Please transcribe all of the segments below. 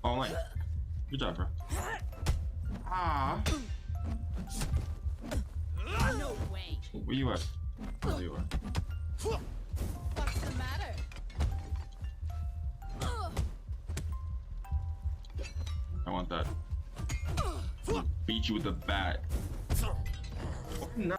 Oh my. Good job, bro. Ah. No way. Where you at? Oh, there you are. What's the matter? I want that. Beat you with the bat. No.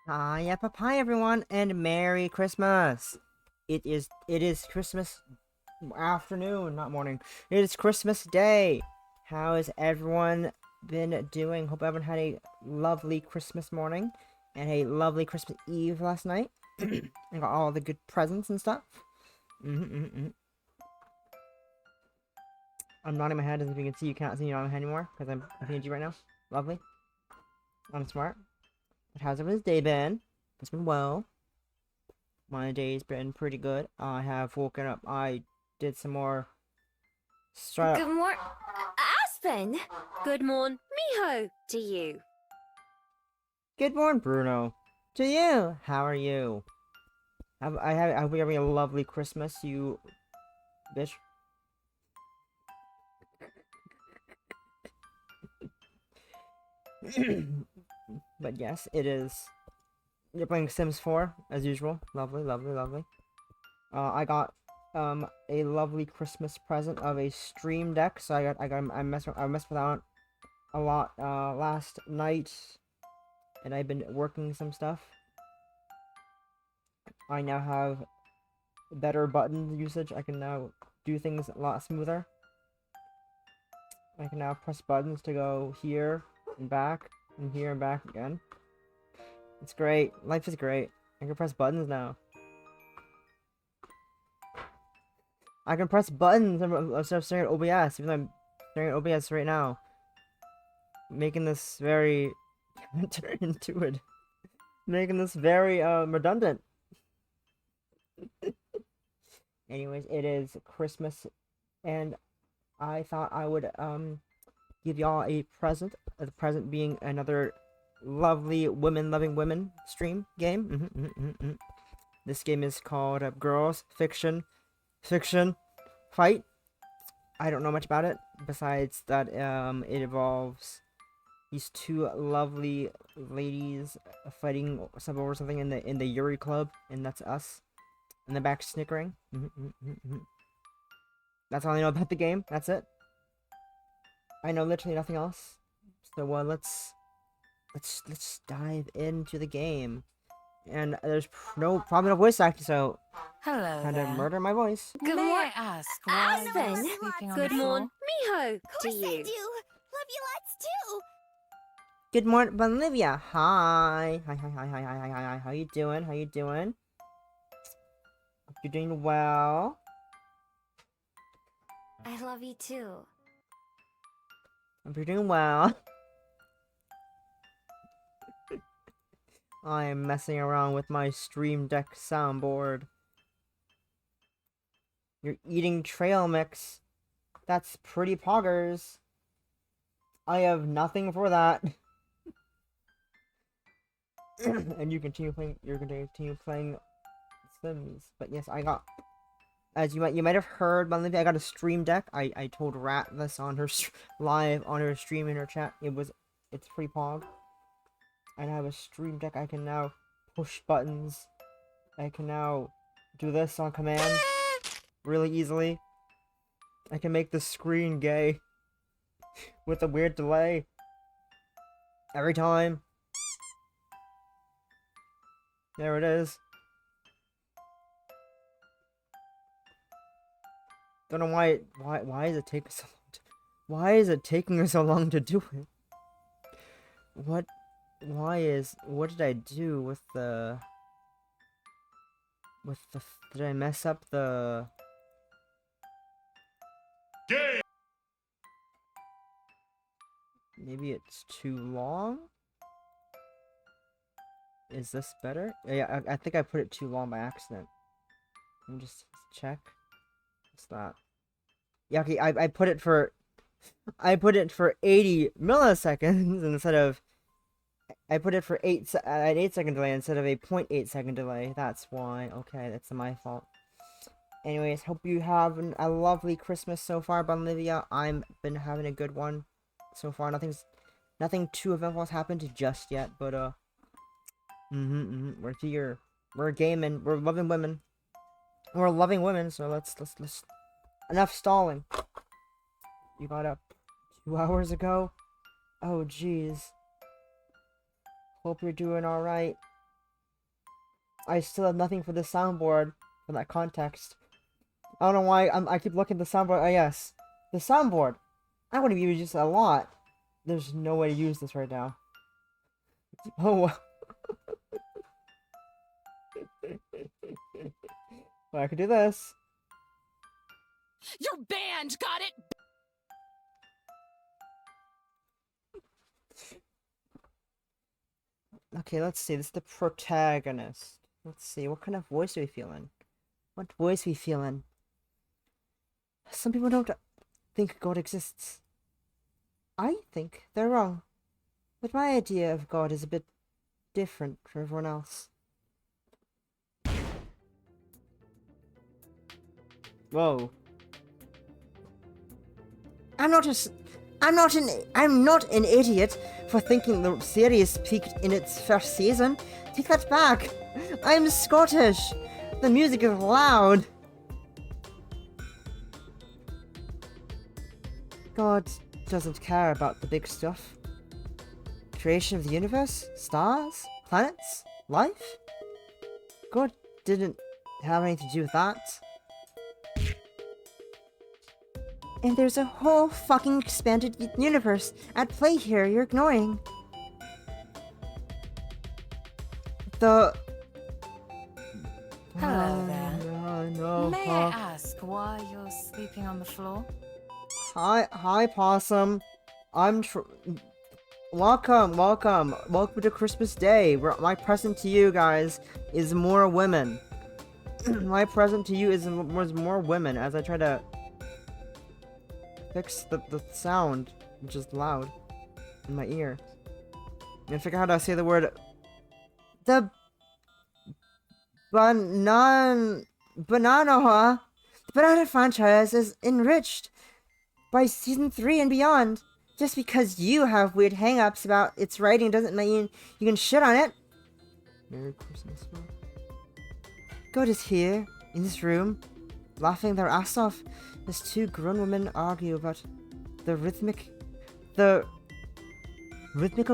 Hi everyone, and Merry Christmas! It is Christmas afternoon, not morning. It is Christmas Day. How has everyone been doing? Hope everyone had a lovely Christmas morning and a lovely Christmas Eve last night. And got all the good presents and stuff. I'm nodding my head as if you can see. You cannot see me nodding my head anymore because I'm looking at you right now. Lovely. I'm smart. But how's everyone's day been? It's been well. My day's been pretty good. I have woken up. I did some more. Good morning, Aspen. Good morning, Miho, to you. Good morning, Bruno. To you. How are you? I hope you're having a lovely Christmas, you bitch. But yes, it is. You're playing Sims 4 as usual. Lovely, lovely, lovely. I got a lovely Christmas present of a stream deck. So I messed with that a lot last night, and I've been working some stuff. I now have better button usage. I can now do things a lot smoother. I can now press buttons to go here and back, and here and back again. It's great. Life is great. I can press buttons now. I can press buttons instead of staring at OBS, even though I'm staring at OBS right now. Making this very counterintuitive. Making this very redundant. Anyways, it is Christmas, and I thought I would give y'all a present. The present being another lovely women-loving women stream game. This game is called Girls Fiction Fight. I don't know much about it besides that it involves these two lovely ladies fighting over something in the Yuri Club, and that's us in the back snickering. That's all I know about the game. That's it. I know literally nothing else. So let's dive into the game. And there's probably no voice acting, so Hello kind there. of murder my voice. Good May I morning, ask why you're Aspen. sleeping on Good the floor? morning, Miho. Of course I do. Love you lots too. Good morning, Bolivia. Hi. Hi. How you doing? How you doing? Hope you're doing well. I love you too. Hope you're doing well. I am messing around with my Stream Deck soundboard. You're eating trail mix. That's pretty poggers. I have nothing for that. And you're gonna continue playing Sims. But yes, I got, as you might have heard, I got a Stream Deck. I told Rat this on her live on her stream in her chat. It's pretty pog. And I have a Stream Deck. I can now push buttons. I can now do this on command really easily. I can make the screen gay with a weird delay every time. There it is. Don't know why is it taking so long why is it taking her so long to do it? What did I do with the did I mess up the Game. Maybe it's too long? Is this better? Yeah, I think I put it too long by accident. Let me just check. What's that? Yeah, okay, I put it for 80 milliseconds instead of I put it for an 8-second delay instead of a 0.8 second delay. That's why. Okay, that's my fault. Anyways, hope you have a lovely Christmas so far, Bolivia. I've been having a good one so far. Nothing too eventful has happened just yet, but we're here. We're gaming. We're loving women. We're loving women. So let's enough stalling. You got up 2 hours ago. Oh jeez. Hope you're doing all right. I still have nothing for the soundboard for that context. I don't know why I keep looking at the soundboard. Oh yes, the soundboard. I want to use this a lot. There's no way to use this right now. Oh. Well, I could do this. You're banned. Got it. Okay, let's see. This is the protagonist. Let's see. What kind of voice are we feeling? What voice are we feeling? Some people don't think God exists. I think they're wrong. But my idea of God is a bit different from everyone else. Whoa. I'm not an idiot for thinking the series peaked in its first season. Take that back. I'm Scottish. The music is loud. God doesn't care about the big stuff. Creation of the universe, stars, planets, life. God didn't have anything to do with that. And there's a whole fucking expanded universe at play here you're ignoring. Hello there. No, May I ask why you're sleeping on the floor? Hi, Possum. welcome to Christmas Day. My present to you guys is more women. My present to you is more women as I try to fix the sound, which is loud in my ear. And figure out how to say the word. The banana franchise is enriched by season 3 and beyond. Just because you have weird hang-ups about its writing doesn't mean you can shit on it. Merry Christmas, man. God is here, in this room, laughing their ass off as two grown women argue about the rhythmical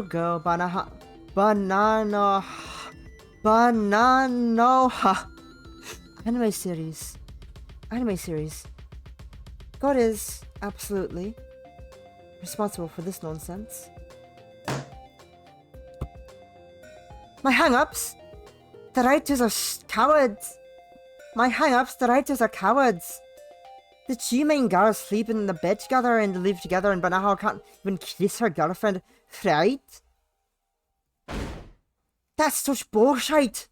girl Bananoha anime series. God is absolutely responsible for this nonsense. My hang-ups? The writers are cowards. The two main girls sleep in the bed together and live together, and Banaha can't even kiss her girlfriend, right? That's such bullshit.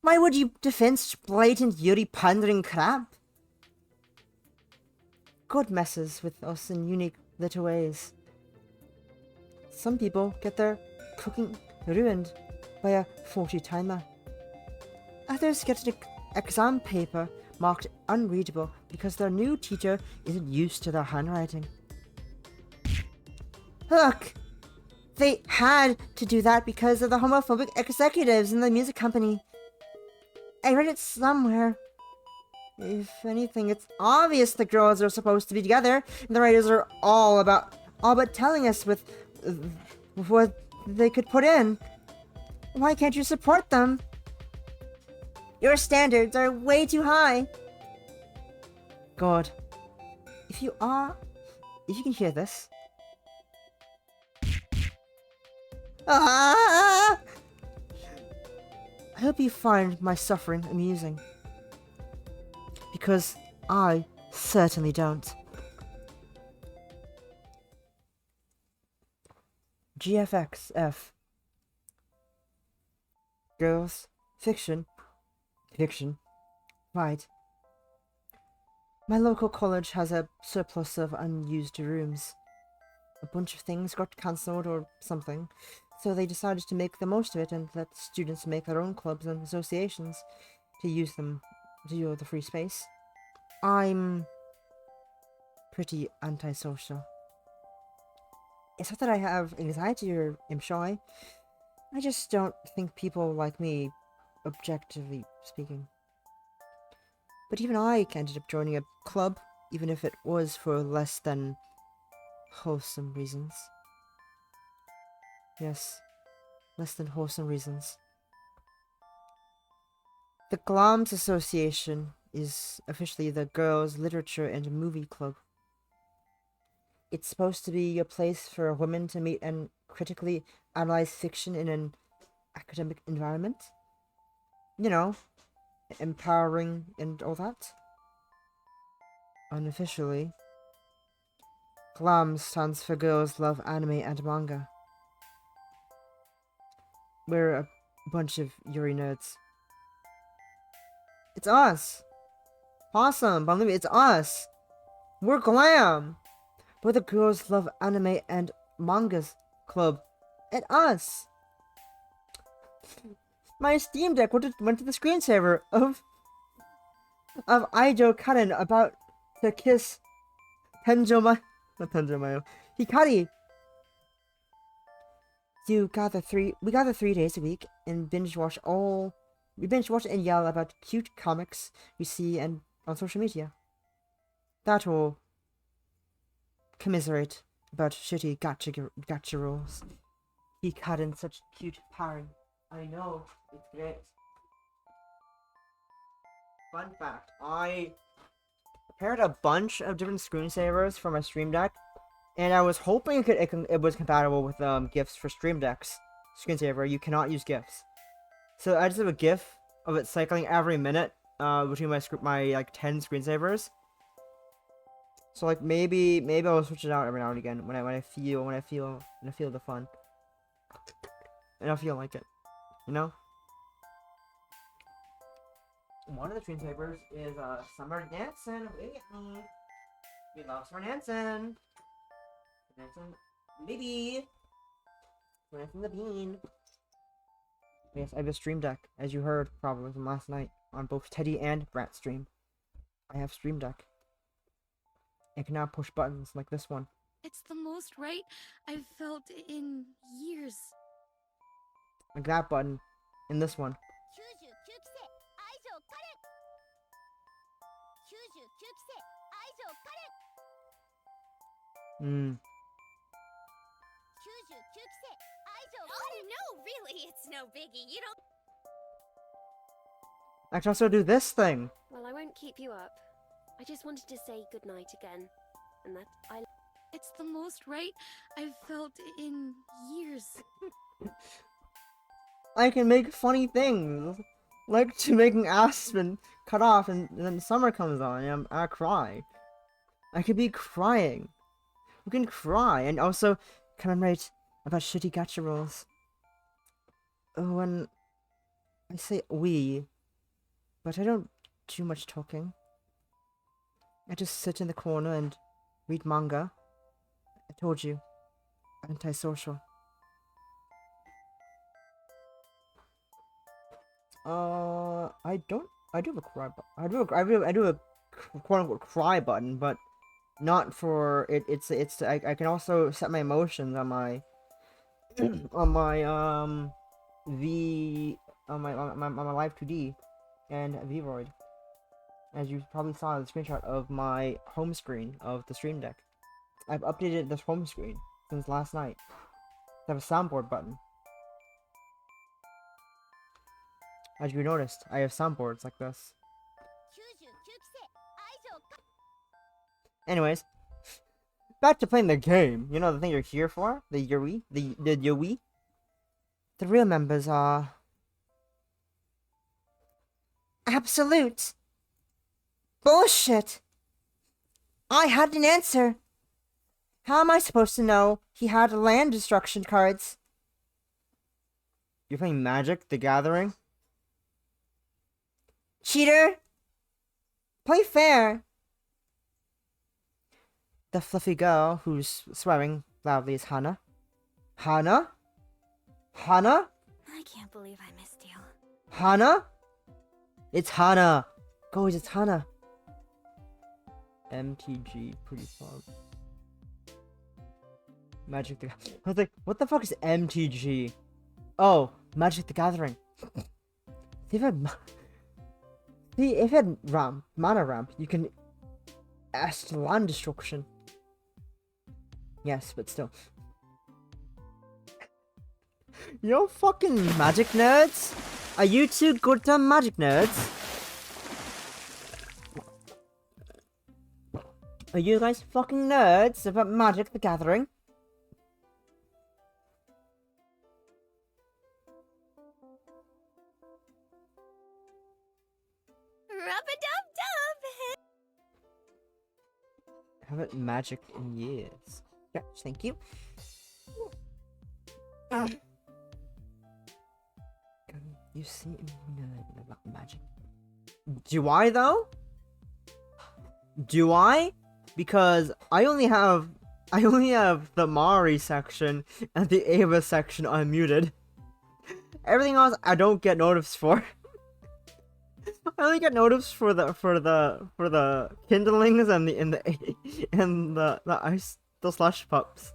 Why would you defend such blatant Yuri pandering crap? God messes with us in unique little ways. Some people get their cooking ruined by a faulty timer. Others get an exam paper marked unreadable because their new teacher isn't used to their handwriting. Look! They had to do that because of the homophobic executives in the music company. I read it somewhere. If anything, it's obvious the girls are supposed to be together, and the writers are all but telling us with what they could put in. Why can't you support them? Your standards are way too high. God, if you can hear this. I hope you find my suffering amusing. Because I certainly don't. GFxF. Girls. Fiction. Right. My local college has a surplus of unused rooms. A bunch of things got cancelled or something, so they decided to make the most of it and let students make their own clubs and associations to use the free space. I'm pretty antisocial. It's not that I have anxiety or am shy. I just don't think people like me, objectively speaking. But even I ended up joining a club, even if it was for less than wholesome reasons. Yes, less than wholesome reasons. The Glams Association is officially the Girls' Literature and Movie Club. It's supposed to be a place for women to meet and critically analyze fiction in an academic environment. You know, empowering and all that. Unofficially, GLAM stands for Girls Love Anime and Manga. We're a bunch of Yuri nerds. It's us! Awesome, believe me, it's us! We're GLAM! We're the Girls Love Anime and Mangas Club. And us! My Steam Deck went to the screensaver of Aijo Kanen about to kiss Hikari. We gather 3 days a week and binge watch and yell about cute comics we see and on social media. That will commiserate about shitty gacha rules. Hikarin, such cute parent. I know, it's great. Fun fact, I prepared a bunch of different screensavers for my Stream Deck, and I was hoping it was compatible with GIFs for Stream Deck's screensaver. You cannot use GIFs. So I just have a GIF of it cycling every minute between my like 10 screensavers. So like maybe I'll switch it out every now and again when I feel the fun. And I feel like it. You know? One of the dream papers is Summer dancing. We love Summer dancing. Dancing baby. Dancing the bean. Yes, I have a stream deck, as you heard probably from last night on both Teddy and Brat's stream. I have stream deck. I can now push buttons like this one. It's the most right I've felt in years. Like that button. And this one. Oh no, really, it's no biggie. You don't. I can also do this thing. Well, I won't keep you up. I just wanted to say goodnight again. And that I... It's the most right I've felt in years. I can make funny things. Like to making Aspen cut off and then summer comes on and I cry. I could be crying. We can cry and also commemorate about shitty gacha rolls. When I say we, but I don't do much talking. I just sit in the corner and read manga. I told you, antisocial. I do have a cry button. I do a quote unquote cry button, but not for it. I can also set my emotions on my on my live 2D and Vroid. As you probably saw in the screenshot of my home screen of the stream deck. I've updated this home screen since last night. I have a soundboard button. As you noticed, I have soundboards like this. Anyways, back to playing the game. You know the thing you're here for? The Yuri? The Yui? The real members are... absolute bullshit! I had an answer! How am I supposed to know he had land destruction cards? You're playing Magic: The Gathering? Cheater! Play fair! The fluffy girl who's swearing loudly is Hana. Hana? Hana? I can't believe I missed you. Hana? It's Hana! Guys, it's Hana. MTG, pretty fun. Magic the... I was like, what the fuck is MTG? Oh, Magic the Gathering. See, if you had mana ramp, you can ask land destruction. Yes, but still. Yo, fucking magic nerds? Are you two goddamn magic nerds? Are you guys fucking nerds about Magic the Gathering? Rub-a-dub-dub! Haven't magicked in years. Yes, thank you. You seem nerd about magic. Do I though? Do I? Because I only have the Mari section and the Ava section unmuted. Everything else I don't get notice for. I only get notice for the kindlings and the slush pups.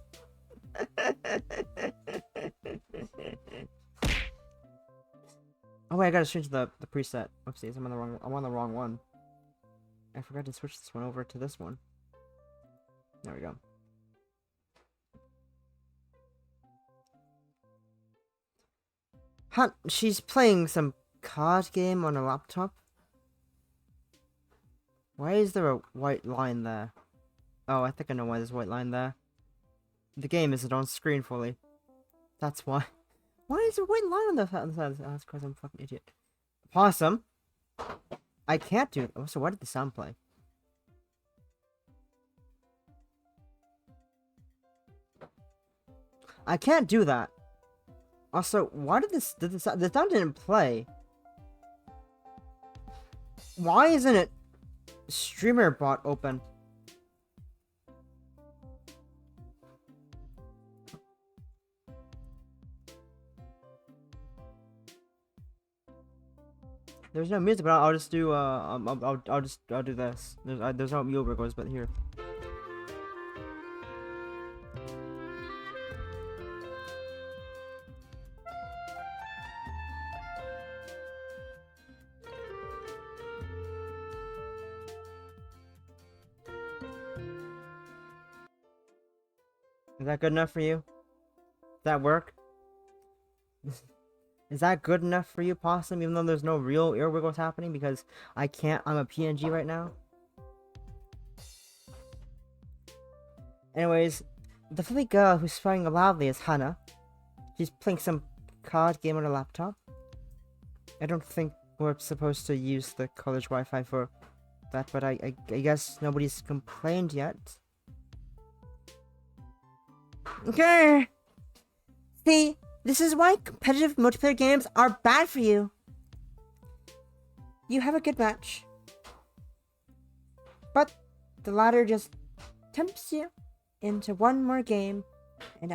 Oh wait, I gotta change the preset. Oopsies, I'm on the wrong one. I forgot to switch this one over to this one. There we go. She's playing some card game on a laptop. Why is there a white line there? Oh, I think I know why there's a white line there. The game isn't on screen fully. That's why. Why is there a white line on the side? Oh, that's because I'm a fucking idiot. Possum. I can't do it. Oh, so why did the sound play? I can't do that. Also, why did the sound didn't play? Why isn't it streamer bot open? There's no music, but I'll just do I'll do this. There's no Uber goes, but here. Is that good enough for you? Does that work? Is that good enough for you, Possum, even though there's no real ear wiggles happening because I can't, I'm a PNG right now? Anyways, the Philly girl who's swearing loudly is Hannah. She's playing some card game on her laptop. I don't think we're supposed to use the college Wi-Fi for that, but I guess nobody's complained yet. Okay. See, this is why competitive multiplayer games are bad for you. You have a good match, but the ladder just tempts you into one more game and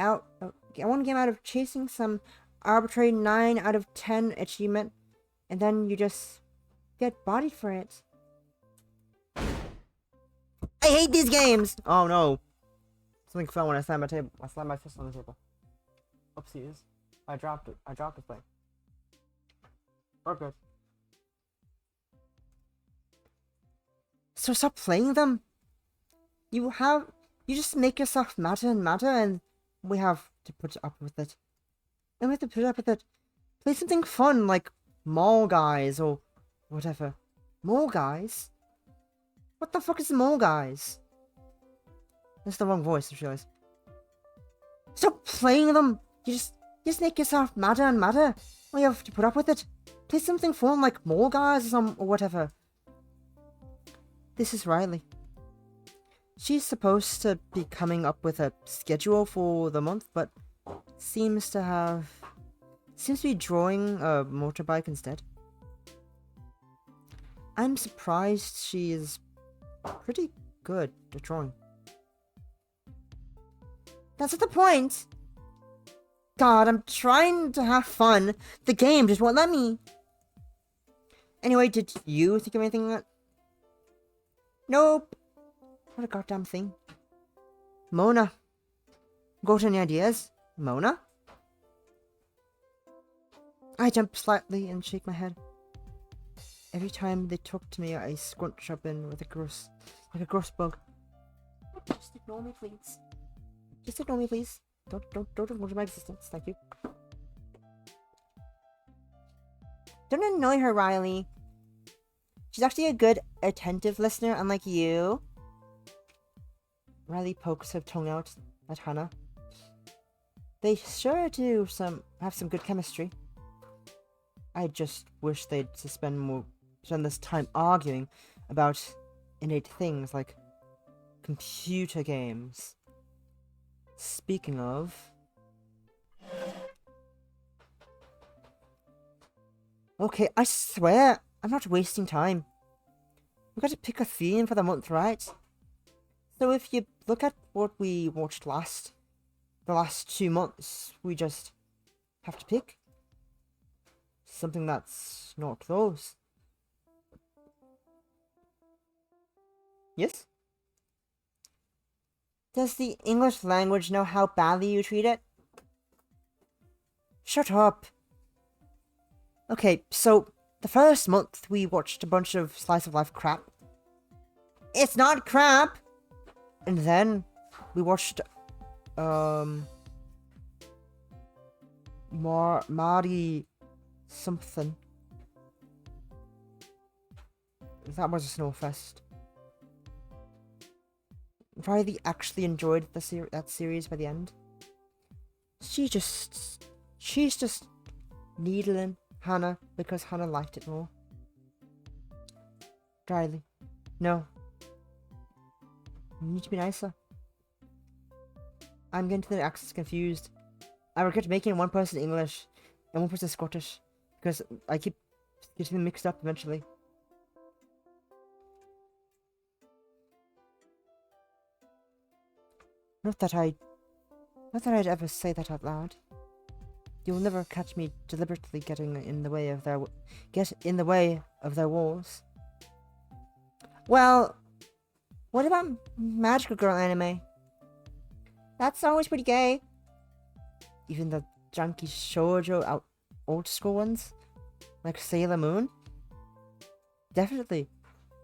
one game out of chasing some arbitrary 9 out of 10 achievement, and then you just get bodied for it. I hate these games! Oh no. Something fell when I slammed my table. I slammed my fist on the table. Oopsies. I dropped it. I dropped the thing. We're good. So stop playing them. You just make yourself madder and madder, and we have to put up with it. And we have to put up with it. Play something fun like Mall Guys or whatever. Mall Guys? What the fuck is Mall Guys? That's the wrong voice, I just realized. Stop playing them! You just make yourself madder and madder. We have to put up with it. Play something fun like Mall Guys or whatever. This is Riley. She's supposed to be coming up with a schedule for the month, but seems to be drawing a motorbike instead. I'm surprised she is pretty good at drawing. That's not the point! God, I'm trying to have fun. The game just won't let me. Anyway, did you think of anything that... Nope. What a goddamn thing. Mona. Got any ideas? Mona? I jump slightly and shake my head. Every time they talk to me, I scrunch up in with like a gross bug. Just ignore me, please. Just ignore me, please. Don't acknowledge my existence. Thank you. Don't annoy her, Riley. She's actually a good, attentive listener, unlike you. Riley pokes her tongue out at Hannah. They sure do have some good chemistry. I just wish they'd spend this time arguing about innate things like computer games. Speaking of... Okay, I swear, I'm not wasting time. We got to pick a theme for the month, right? So if you look at what we watched the last 2 months, we just have to pick something that's not those. Yes? Does the English language know how badly you treat it? Shut up. Okay, so the first month we watched a bunch of slice of life crap. It's not crap! And then we watched Marty something. That was a snowfest. Riley actually enjoyed that series by the end. She's just needling Hannah because Hannah liked it more. Riley, no. You need to be nicer. I'm getting to the axis confused. I regret making one person English and one person Scottish because I keep getting them mixed up eventually. Not that I'd ever say that out loud. You'll never catch me deliberately getting in the way of their walls. Well, what about magical girl anime? That's always pretty gay. Even the junky shoujo old school ones, like Sailor Moon. Definitely,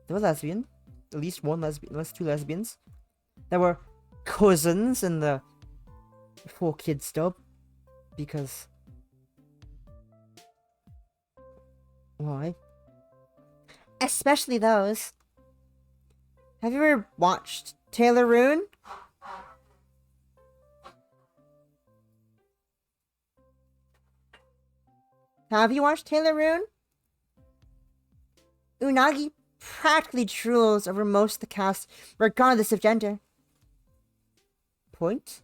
they were lesbian. At least two lesbians. There were cousins in the 4-Kids dub, because why? Especially those. Have you ever watched Taylor Rune? Have you watched Taylor Rune? Unagi practically drools over most of the cast, regardless of gender. Point?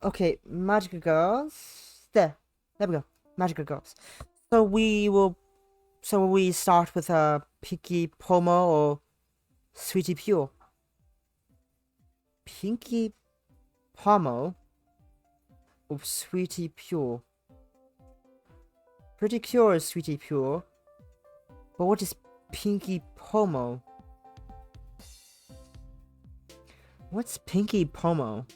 Okay, Magical Girls. There we go. Magical Girls. So we start with Pinky Pomo or Sweetie Pure. Pinky Pomo or Sweetie Pure. Pretty Cure is Sweetie Pure. But what is Pinky Pomo? What's Pinky Pomo?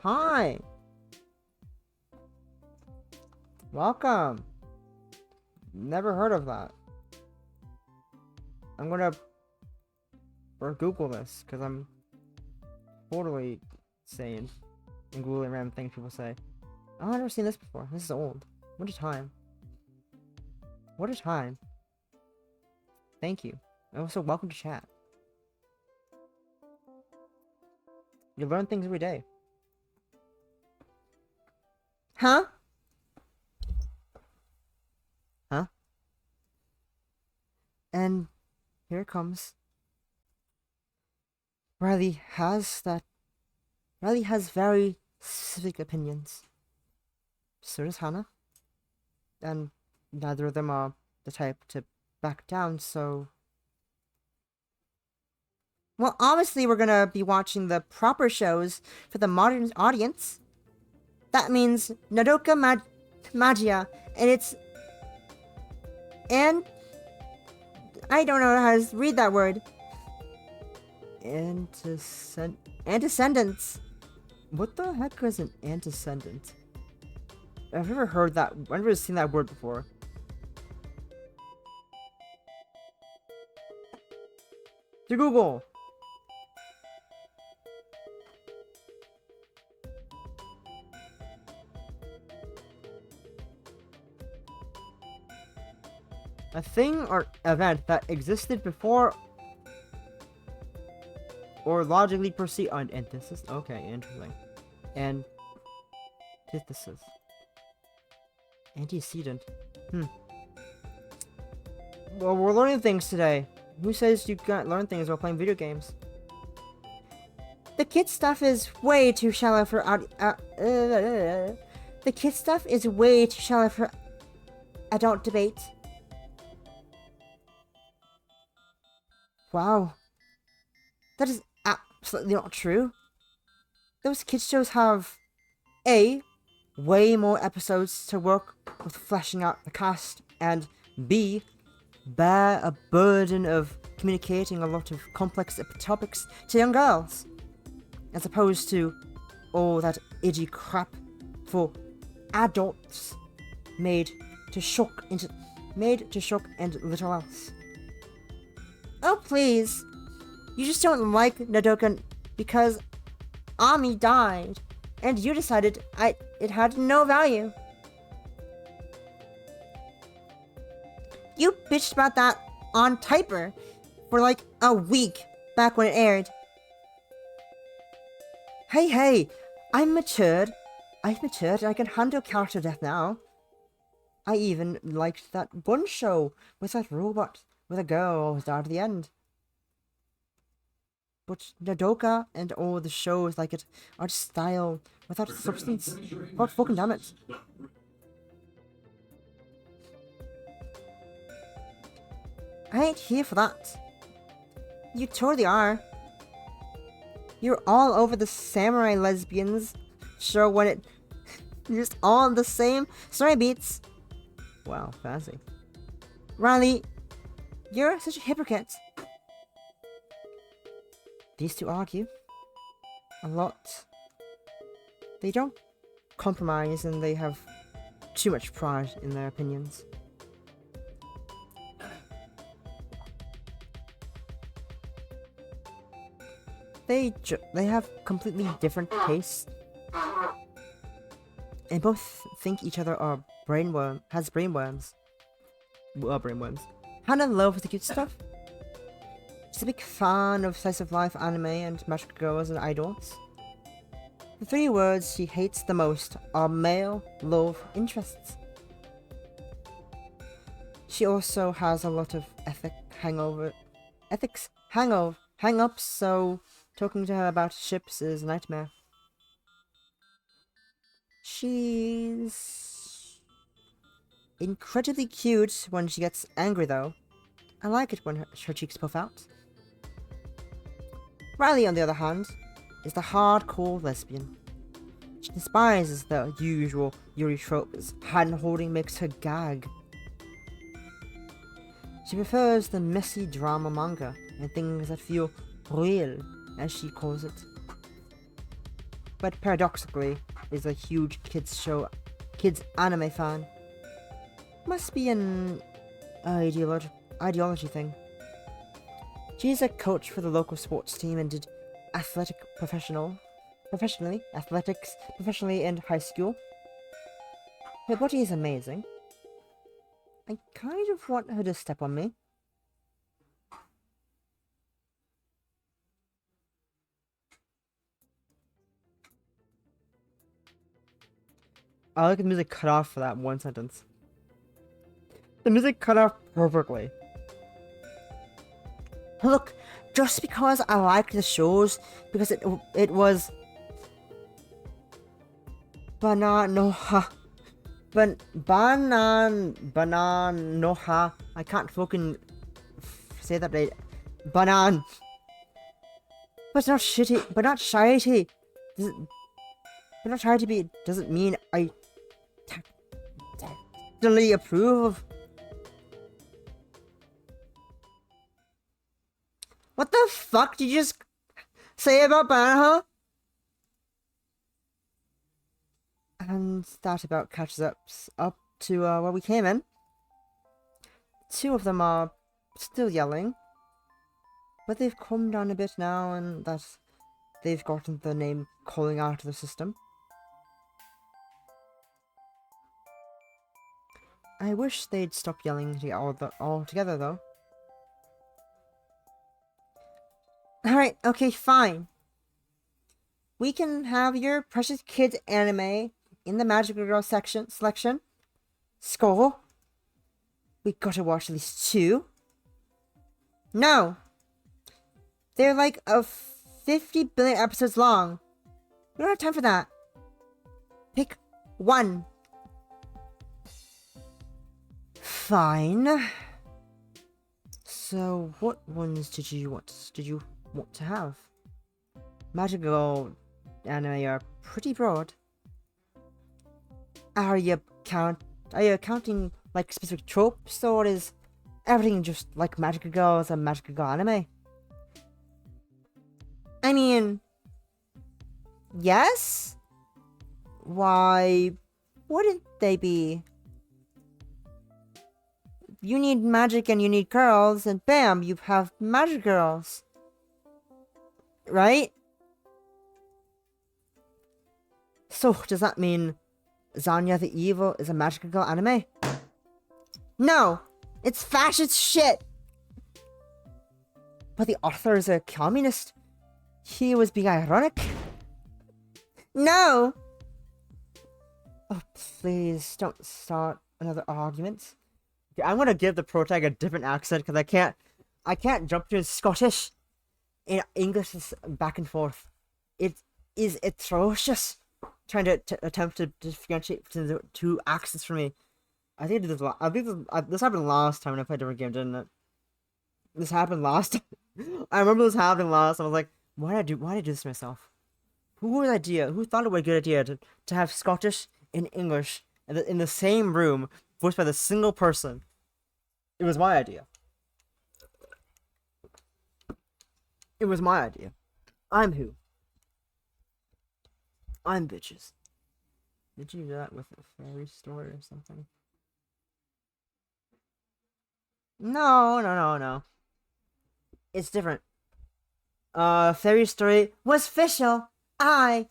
Hi! Welcome! Never heard of that. I'm gonna Google this, because I'm totally sane and Googling random things people say. Oh, I've never seen this before. This is old. What a time. What a time. Thank you. And also, welcome to chat. You learn things every day. Huh? Huh? And here it comes. Riley has very specific opinions. So does Hannah. And neither of them are the type to back down, so... Well, obviously we're gonna be watching the proper shows for the modern audience. That means Nadoka Magia, and it's... And... I don't know how to read that word. Antecedents. What the heck is an antecedent? I've never heard that. I've never seen that word before. To Google. A thing or event that existed before or logically proceed on antithesis. Okay, interesting. Antithesis. Antecedent. Well, we're learning things today. Who says you can't learn things while playing video games? The kid stuff is way too shallow for the kid stuff is way too shallow for adult debate. Wow. That is absolutely not true. Those kids shows have A, way more episodes to work with fleshing out the cast, and B, bear a burden of communicating a lot of complex topics to young girls, as opposed to all that idgy crap for adults made to shock and little else. Oh please, you just don't like Nadoka because Ami died, and you decided it had no value. You bitched about that on Typer for like a week back when it aired. Hey, I've matured and I can handle character death now. I even liked that one show with that robot with a girl who died at the end. But Nadoka and all the shows like it are just style without substance. God fucking damn it. I ain't here for that. You totally are. You're all over the samurai lesbians show when it... You're just all the same story beats. Wow, fancy. Riley, you're such a hypocrite. These two argue a lot. They don't compromise and they have too much pride in their opinions. They have completely different tastes. And both think each other are has brainworms. Brainworms. Hannah loves the cute stuff. She's a big fan of slice of life anime and magic girls and idols. The 3 words she hates the most are male love interests. She also has a lot of ethics hang-ups, so talking to her about ships is a nightmare. She's incredibly cute when she gets angry though. I like it when her cheeks puff out. Riley, on the other hand, is the hardcore lesbian. She despises the usual Yuri tropes. Hand-holding makes her gag. She prefers the messy drama manga and things that feel real, as she calls it. But paradoxically, is a huge kids anime fan. Must be an ideology thing. She's a coach for the local sports team and did athletics professionally in high school. Her body is amazing. I kind of want her to step on me. I like the music cut off for that one sentence. The music cut off perfectly. Look, just because I liked the shows, because it was Bananoha. Bananoha. I can't fucking say that right. Banan. But it's not shitty. But not shitty. But not trying to be doesn't mean I totally approve of. What the fuck did you just say about Banana? And that about catches up to where we came in. 2 of them are still yelling, but they've calmed down a bit now, and that they've gotten the name calling out of the system. I wish they'd stop yelling all together though. Alright, okay, fine. We can have your precious kids anime in the Magical Girl selection. Score. We gotta watch at least 2. No! They're like 50 billion episodes long. We don't have time for that. Pick 1. Fine. So, what ones did you want to have? Magical anime are pretty broad. Are you counting like specific tropes, or is everything just like Magical Girls and Magical Girl anime? I mean, yes? Why wouldn't they be? You need magic and you need girls, and bam, you have Magic Girls. Right? So, does that mean Zanya the Evil is a Magical Girl anime? No! It's fascist shit! But the author is a communist. He was being ironic. No! Oh, please, don't start another argument. Okay, I'm gonna give the protag a different accent, because I can't jump to Scottish. English is back and forth. It is atrocious. Trying to attempt to differentiate between the two accents for me. I think I did this. I think this happened last time when I played a different game, didn't it? This happened last time. I remember this happening last. I was like, why did I do this to myself? Who thought it would be a good idea to have Scottish and English in the same room, voiced by the single person? It was my idea. It was my idea. I'm who? I'm bitches. Did you do that with a fairy story or something? No. It's different. Fairy story was official. I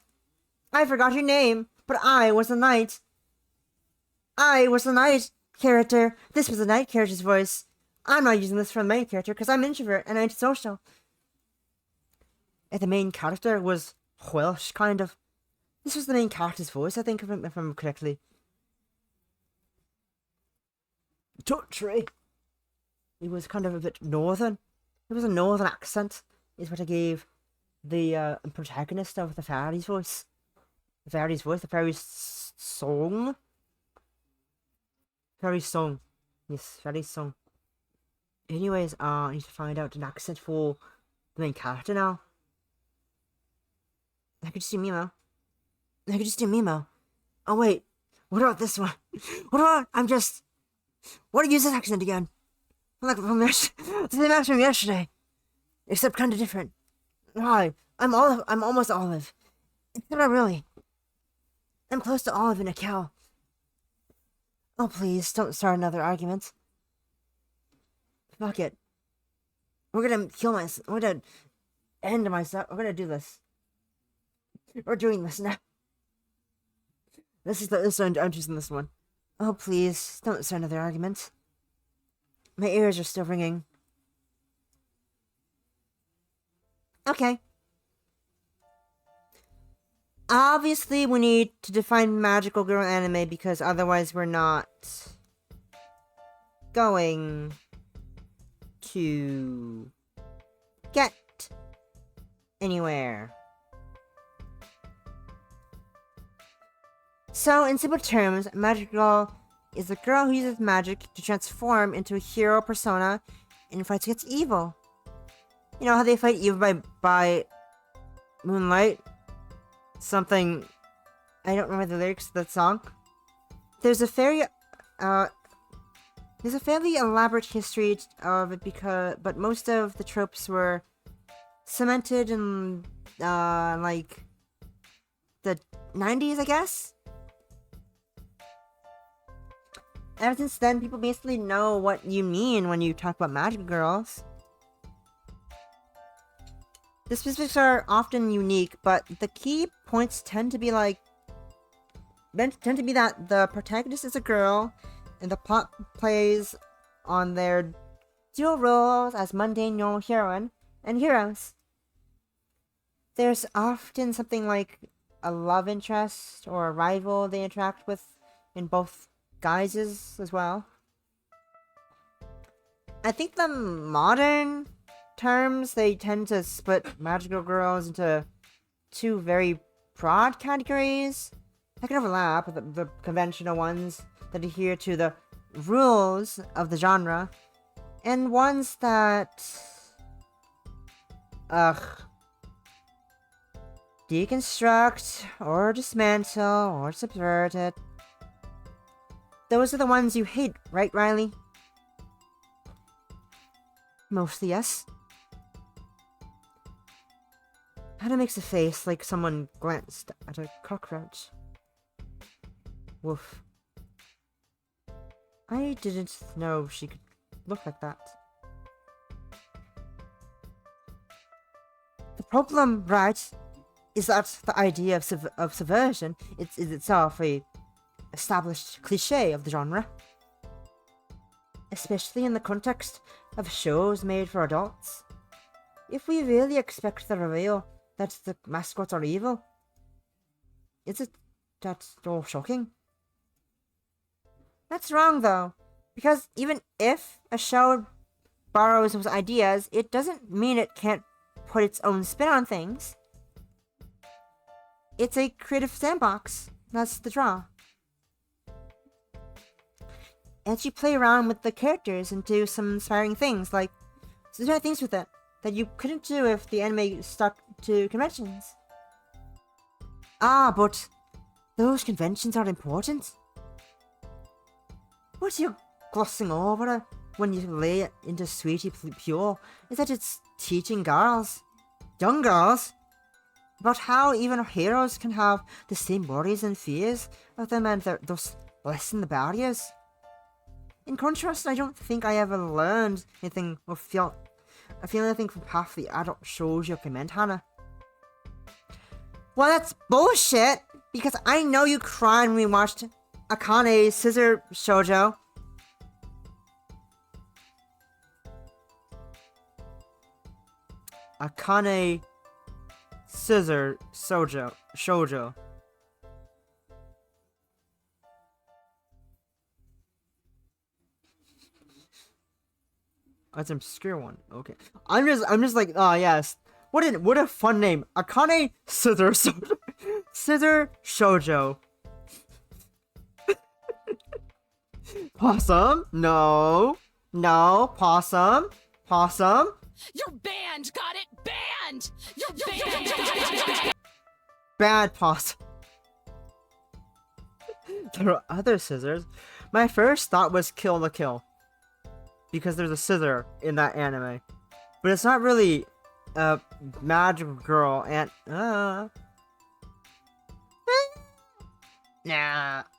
forgot your name, but I was the knight. I was the knight character. This was the knight character's voice. I'm not using this for the main character because I'm an introvert and antisocial. And the main character was Welsh, kind of. This was the main character's voice, I think, if I remember correctly. Touchy. It was kind of a bit northern. It was a northern accent, is what I gave the protagonist of the fairy's voice. The fairy's song. Fairy's song. Yes, fairy's song. Anyways, I need to find out an accent for the main character now. I could just do Mimo. Oh wait, what about this one? What do you use this accent again? Like from the same accent from yesterday, except kind of different. Why? I'm almost Olive. Except not really. I'm close to Olive in a cow. Oh please, don't start another argument. Fuck it. We're gonna kill myself. We're gonna end myself. We're gonna do this. We're doing this now. I'm choosing this one. Oh please, don't start another argument. My ears are still ringing. Okay. Obviously, we need to define magical girl anime because otherwise we're not going to get anywhere. So, in simple terms, a magic girl is a girl who uses magic to transform into a hero persona and fights against evil. You know how they fight evil by moonlight? Something... I don't remember the lyrics of that song. There's a fairly elaborate history of it but most of the tropes were cemented in, like, the 90s, I guess? Ever since then, people basically know what you mean when you talk about magic girls. The specifics are often unique, but the key points tend to be that the protagonist is a girl, and the plot plays on their dual roles as mundane normal heroine and heroes. There's often something like a love interest or a rival they interact with in both guises as well. I think the modern terms, they tend to split magical girls into two very broad categories that can overlap with the conventional ones that adhere to the rules of the genre, and ones that deconstruct or dismantle or subvert it. Those are the ones you hate, right, Riley? Mostly yes. Hannah makes a face like someone glanced at a cockroach. Woof. I didn't know she could look like that. The problem, right, is that the idea of subversion is itself a established cliche of the genre. Especially in the context of shows made for adults. If we really expect the reveal that the mascots are evil, is it that all shocking? That's wrong though, because even if a show borrows those ideas, it doesn't mean it can't put its own spin on things. It's a creative sandbox. That's the draw. And you play around with the characters and do some inspiring things, like certain things with it that you couldn't do if the anime stuck to conventions. Ah, but those conventions are important. What are you glossing over when you lay it into Sweetie Pure is that it's teaching girls, young girls, about how even heroes can have the same worries and fears of them and thus lessen the barriers. In contrast, I don't think I ever learned anything or feel anything from half the adult shows you recommend, Hannah. Well, that's bullshit, because I know you cried when we watched Akane's Scissor Shoujo. Akane Scissor Shoujo. That's an obscure one. Okay. I'm just like, oh yes. What a fun name. Akane Scissor Shoujo. Scissor Shoujo. Possum? No. No. Possum? Possum? You're banned! Got it? Banned! You're banned! Bad possum. There are other scissors. My first thought was Kill the Kill, because there's a scissor in that anime. But it's not really a magical girl and nah,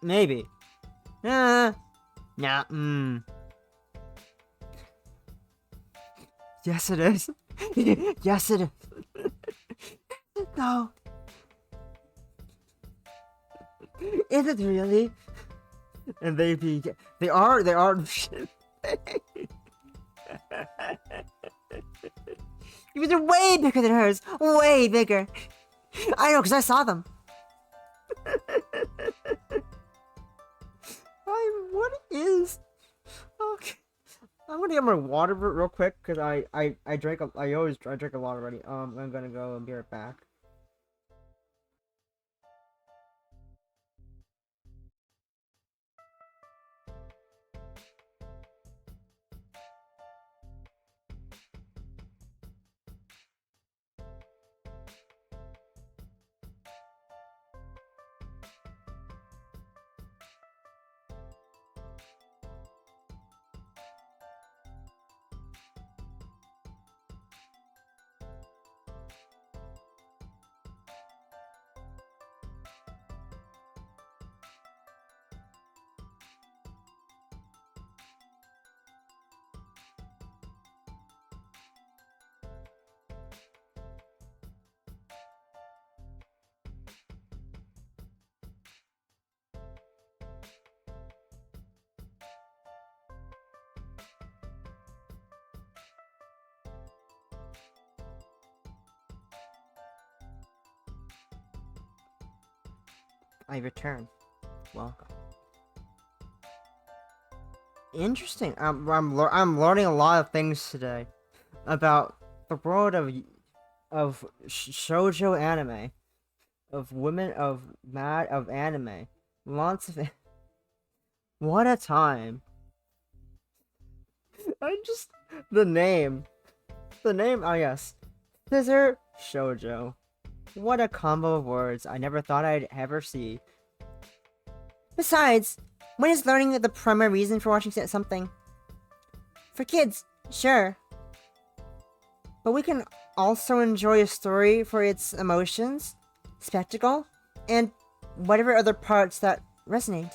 maybe. Nah. Yes it is. Yes it is. No. Is it really? And they are These are way bigger than hers. Way bigger. I know, because I saw them. What is... Okay. I'm gonna get my water real quick, because I drink a lot already. I'm gonna go and be right back. I return. Welcome. Interesting. I'm learning a lot of things today about the world of shoujo anime, of women of anime. Lots of what a time. The name. Oh yes, Scissor Shoujo. What a combo of words I never thought I'd ever see. Besides, when is learning the primary reason for watching something? For kids, sure. But we can also enjoy a story for its emotions, spectacle, and whatever other parts that resonate.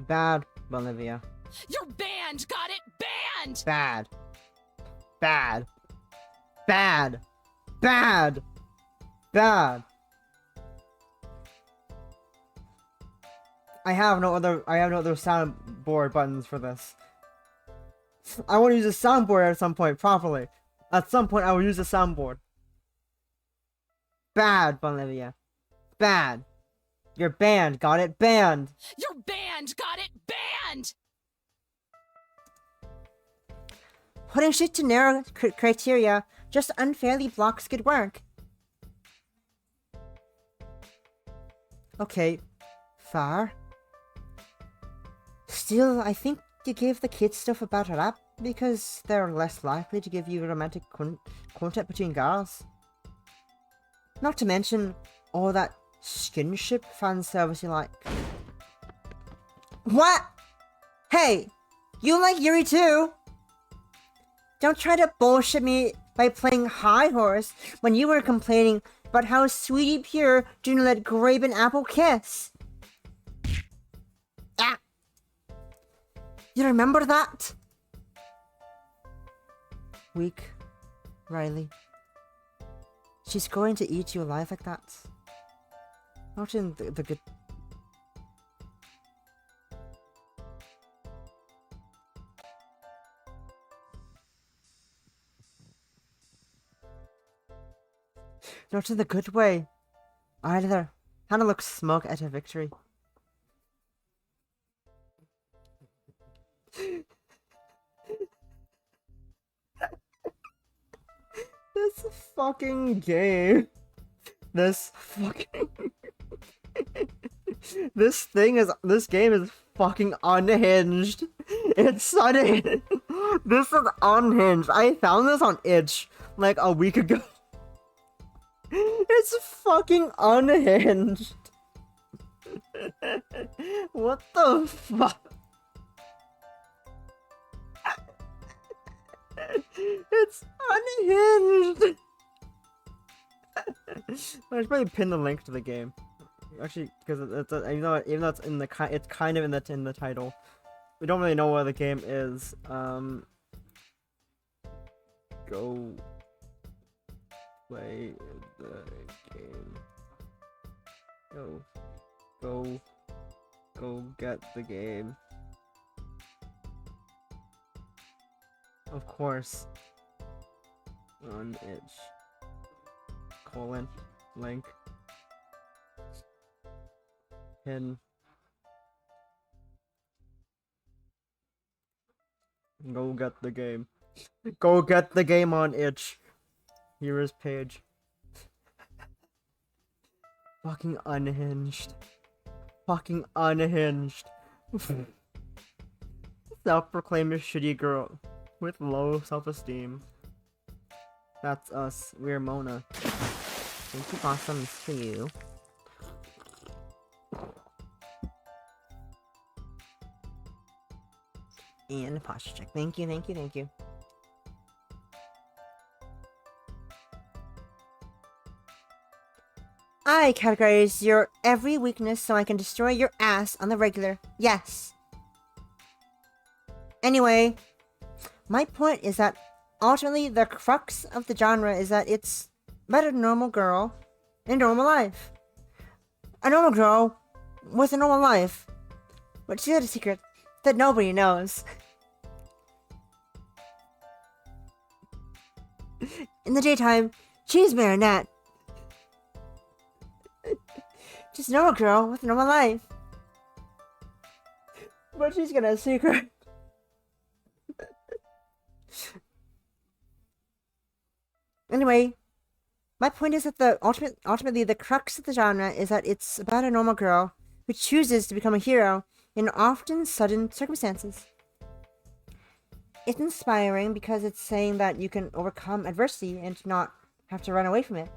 Bad, Bolivia. You're banned! Got it? Banned! Bad. Bad. Bad. Bad. Bad. I have no other soundboard buttons for this. I want to use a soundboard at some point properly. At some point I will use a soundboard. Bad, Bolivia. Bad. You're banned, got it? Banned! You're banned! Got it? Banned! Putting shit to narrow criteria just unfairly blocks good work. Okay, fair. Still, I think you gave the kids stuff a better rap because they're less likely to give you romantic content between girls. Not to mention all that skinship fan service you like. What? Hey, you like Yuri too? Don't try to bullshit me by playing high horse when you were complaining about how Sweetie Pure didn't let Grape and Apple kiss. Ah! You remember that? Weak, Riley. She's going to eat you alive like that. Not in the good... Not in the good way. Either. Hannah looks smug at her victory. This fucking game. This fucking... This game is fucking unhinged. It's unhinged. This is unhinged. I found this on itch like a week ago. It's fucking unhinged. What the fuck? It's unhinged. I should probably pin the link to the game. Actually, because it's even though it's in the it's kind of in the title. We don't really know where the game is. Go play the game. Go get the game. Of course. On itch. Link. Pin. Go get the game. Go get the game on itch. Here is page. Fucking unhinged. Fucking unhinged. Self-proclaimed shitty girl with low self-esteem. That's us. We're Mona. Thank you, awesome. This is for you. And a posture check. Thank you, thank you, thank you. I categorize your every weakness so I can destroy your ass on the regular. Yes. Anyway, my point is that ultimately the crux of the genre is that it's about a normal girl in a normal life. A normal girl with a normal life. But she had a secret that nobody knows. In the daytime, she's Marinette. Just a normal girl with a normal life. But she's got a secret. Anyway, my point is that ultimately the crux of the genre is that it's about a normal girl who chooses to become a hero in often sudden circumstances. It's inspiring because it's saying that you can overcome adversity and not have to run away from it.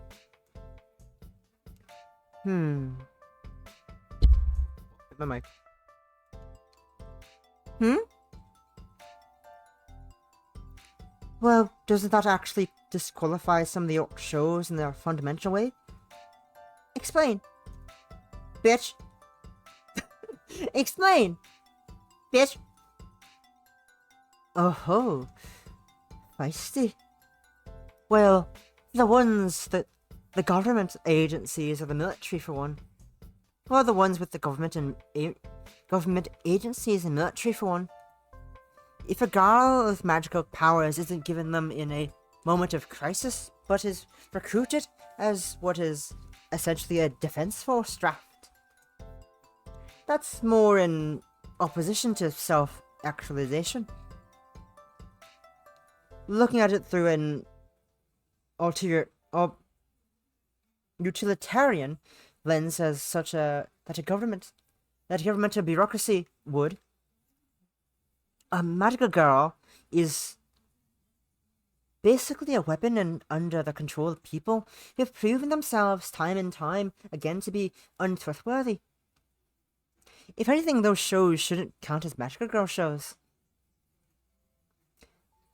My mic. Well, doesn't that actually disqualify some of the shows in their fundamental way? Explain. Bitch. Explain. Bitch. Oh ho. Feisty. Well, the ones that the government agencies or the military for one. Or the ones with the government and government agencies and military for one. If a girl with magical powers isn't given them in a moment of crisis, but is recruited as what is essentially a defense force draft, that's more in opposition to self-actualization. Looking at it through an utilitarian lens as such that a governmental bureaucracy would, a magical girl is basically a weapon and under the control of people who have proven themselves time and time again to be untrustworthy. If anything, those shows shouldn't count as magical girl shows.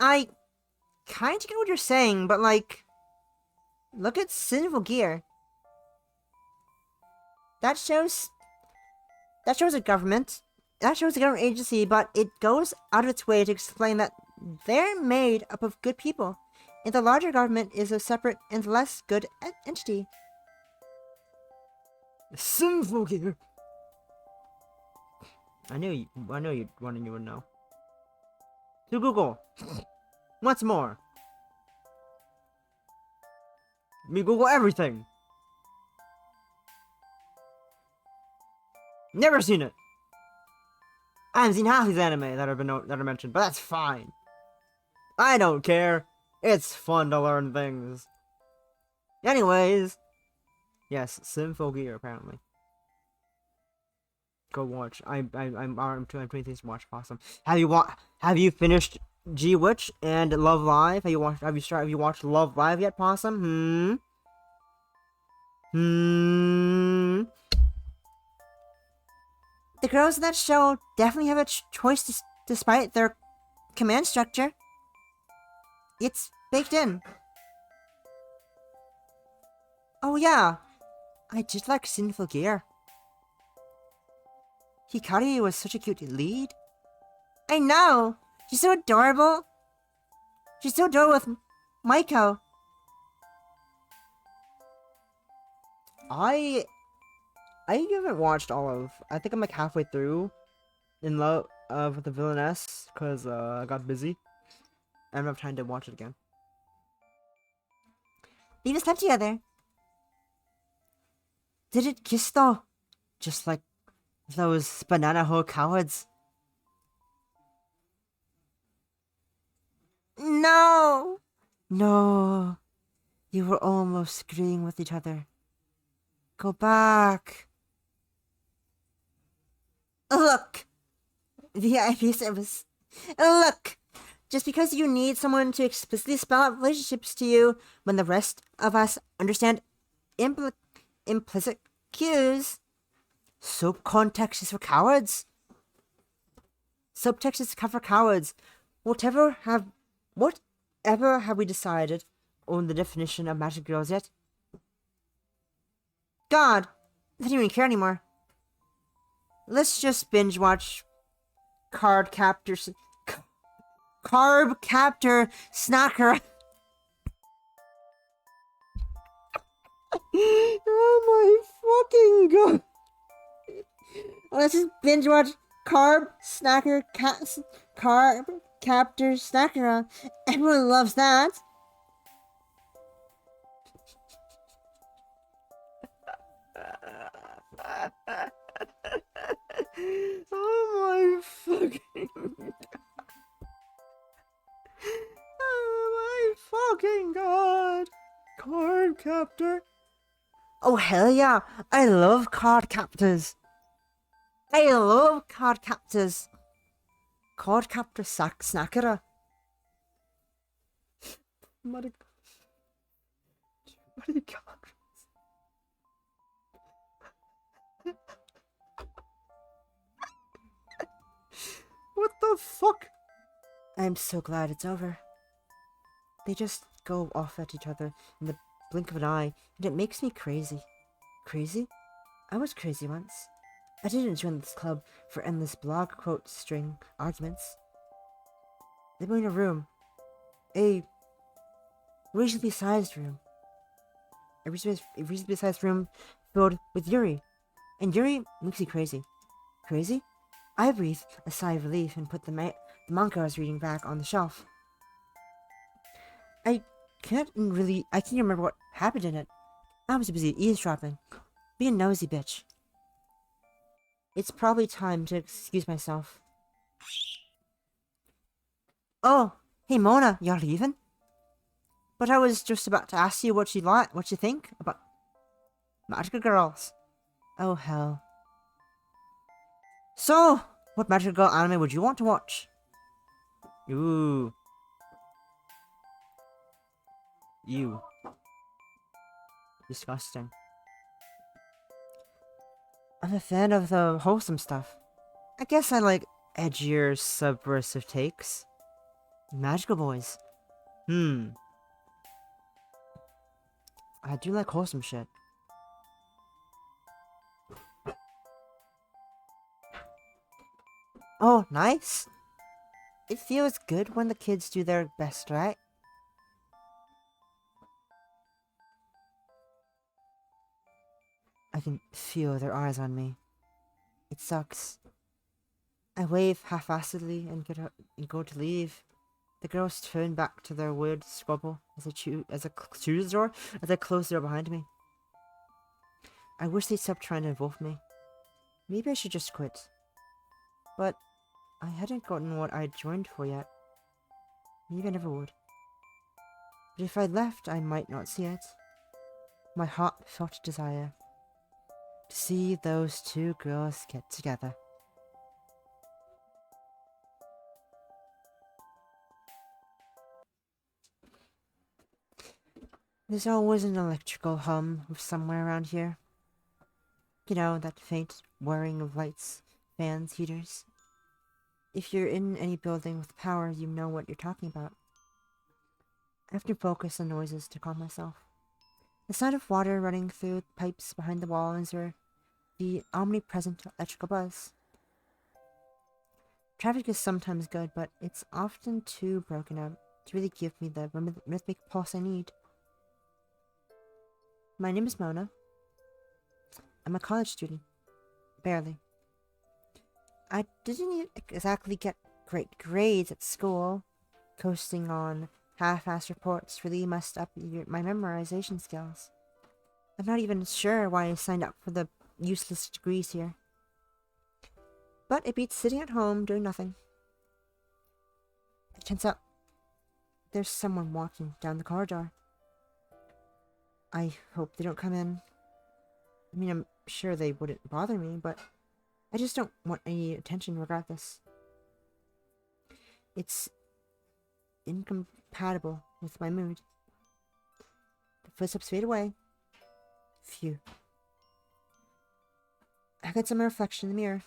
I kind of get what you're saying, but like, look at Sinful Gear. That shows a government. That shows a government agency, but it goes out of its way to explain that they're made up of good people, and the larger government is a separate and less good entity. Sinful Gear. I knew you would know. To Google. Once more. Me Google everything. Never seen it. I haven't seen half these anime that are mentioned, but that's fine. I don't care. It's fun to learn things. Anyways, yes, Sinful Gear apparently. Go watch. I'm too many things to watch. Awesome. Have you finished G Witch and Love Live? Have you watched Love Live yet, Possum? The girls in that show definitely have a choice despite their command structure. It's baked in. Oh yeah, I did like Sinful Gear. Hikari was such a cute lead. I know! She's so adorable! She's so adorable with Maiko. I haven't watched all of... I think I'm like halfway through in love with the villainess because I got busy. I don't have time to watch it again. They even slept together. Did it kiss though? Just like those banana hoe cowards. No! No. You were almost agreeing with each other. Go back. Look! VIP service. Look! Just because you need someone to explicitly spell out relationships to you when the rest of us understand implicit cues. Subcontext is for cowards. Subtext is for cowards. Whatever have we decided on the definition of magic girls yet? God, I don't even care anymore. Let's just binge watch Carb Captor Snacker. Oh my fucking god. Let's just binge watch Carb Captor Snacker. Everyone loves that. Oh my fucking oh my fucking god. Card captor. Oh hell yeah. I love card captors. I love card captors. Card captor snackera. What a god. What the fuck? I'm so glad it's over. They just go off at each other in the blink of an eye, and it makes me crazy. Crazy? I was crazy once. I didn't join this club for endless blog quote string arguments. They were in a room. A reasonably sized room. A reasonably sized room filled with Yuri. And Yuri makes you crazy. Crazy? I breathed a sigh of relief and put the manga I was reading back on the shelf. I can't remember what happened in it. I was busy eavesdropping. Being a nosy bitch. It's probably time to excuse myself. Oh, hey Mona, you're leaving? But I was just about to ask you what you think about magical girls. Oh hell. So, what magical girl anime would you want to watch? Ooh. You. Disgusting. I'm a fan of the wholesome stuff. I guess I like edgier, subversive takes. Magical boys. I do like wholesome shit. Oh, nice. It feels good when the kids do their best, right? I can feel their eyes on me. It sucks. I wave half-assedly and go to leave. The girls turn back to their weird squabble as I choose the door, as I close the door behind me. I wish they'd stop trying to involve me. Maybe I should just quit. But I hadn't gotten what I'd joined for yet. Maybe I never would. But if I left, I might not see it. My heart felt desire to see those two girls get together. There's always an electrical hum somewhere around here. You know, that faint whirring of lights, fans, heaters. If you're in any building with power, you know what you're talking about. I have to focus on noises to calm myself. The sound of water running through pipes behind the walls or the omnipresent electrical buzz. Traffic is sometimes good, but it's often too broken up to really give me the rhythmic pulse I need. My name is Mona. I'm a college student. Barely. I didn't exactly get great grades at school. Coasting on half-assed reports really messed up my memorization skills. I'm not even sure why I signed up for the useless degrees here. But it beats sitting at home doing nothing. It turns out there's someone walking down the corridor. I hope they don't come in. I mean, I'm sure they wouldn't bother me, but I just don't want any attention regardless. It's incompatible with my mood. The footsteps fade away. Phew. I get some reflection in the mirror.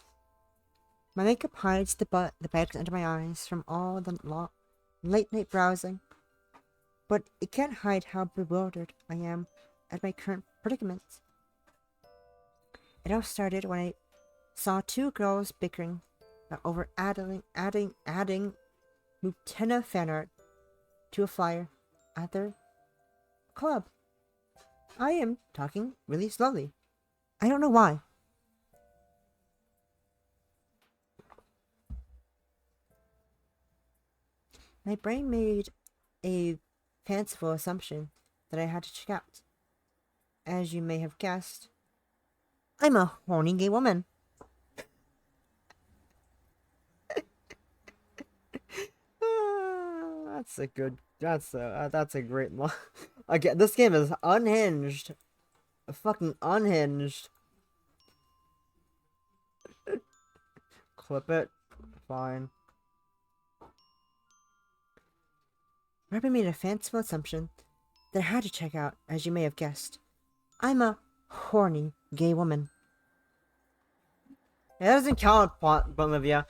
My makeup hides the bags under my eyes from all the late-night browsing, but it can't hide how bewildered I am at my current predicament. It all started when I saw two girls bickering over adding Lieutenant fan art to a flyer at their club. I am talking really slowly. I don't know why. My brain made a fanciful assumption that I had to check out. As you may have guessed, I'm a horny gay woman. That's a great line. Again, this game is unhinged. Fucking unhinged. Clip it. Fine. Rabbi made a fanciful assumption that I had to check out, as you may have guessed. I'm a horny gay woman. It doesn't count, Bolivia.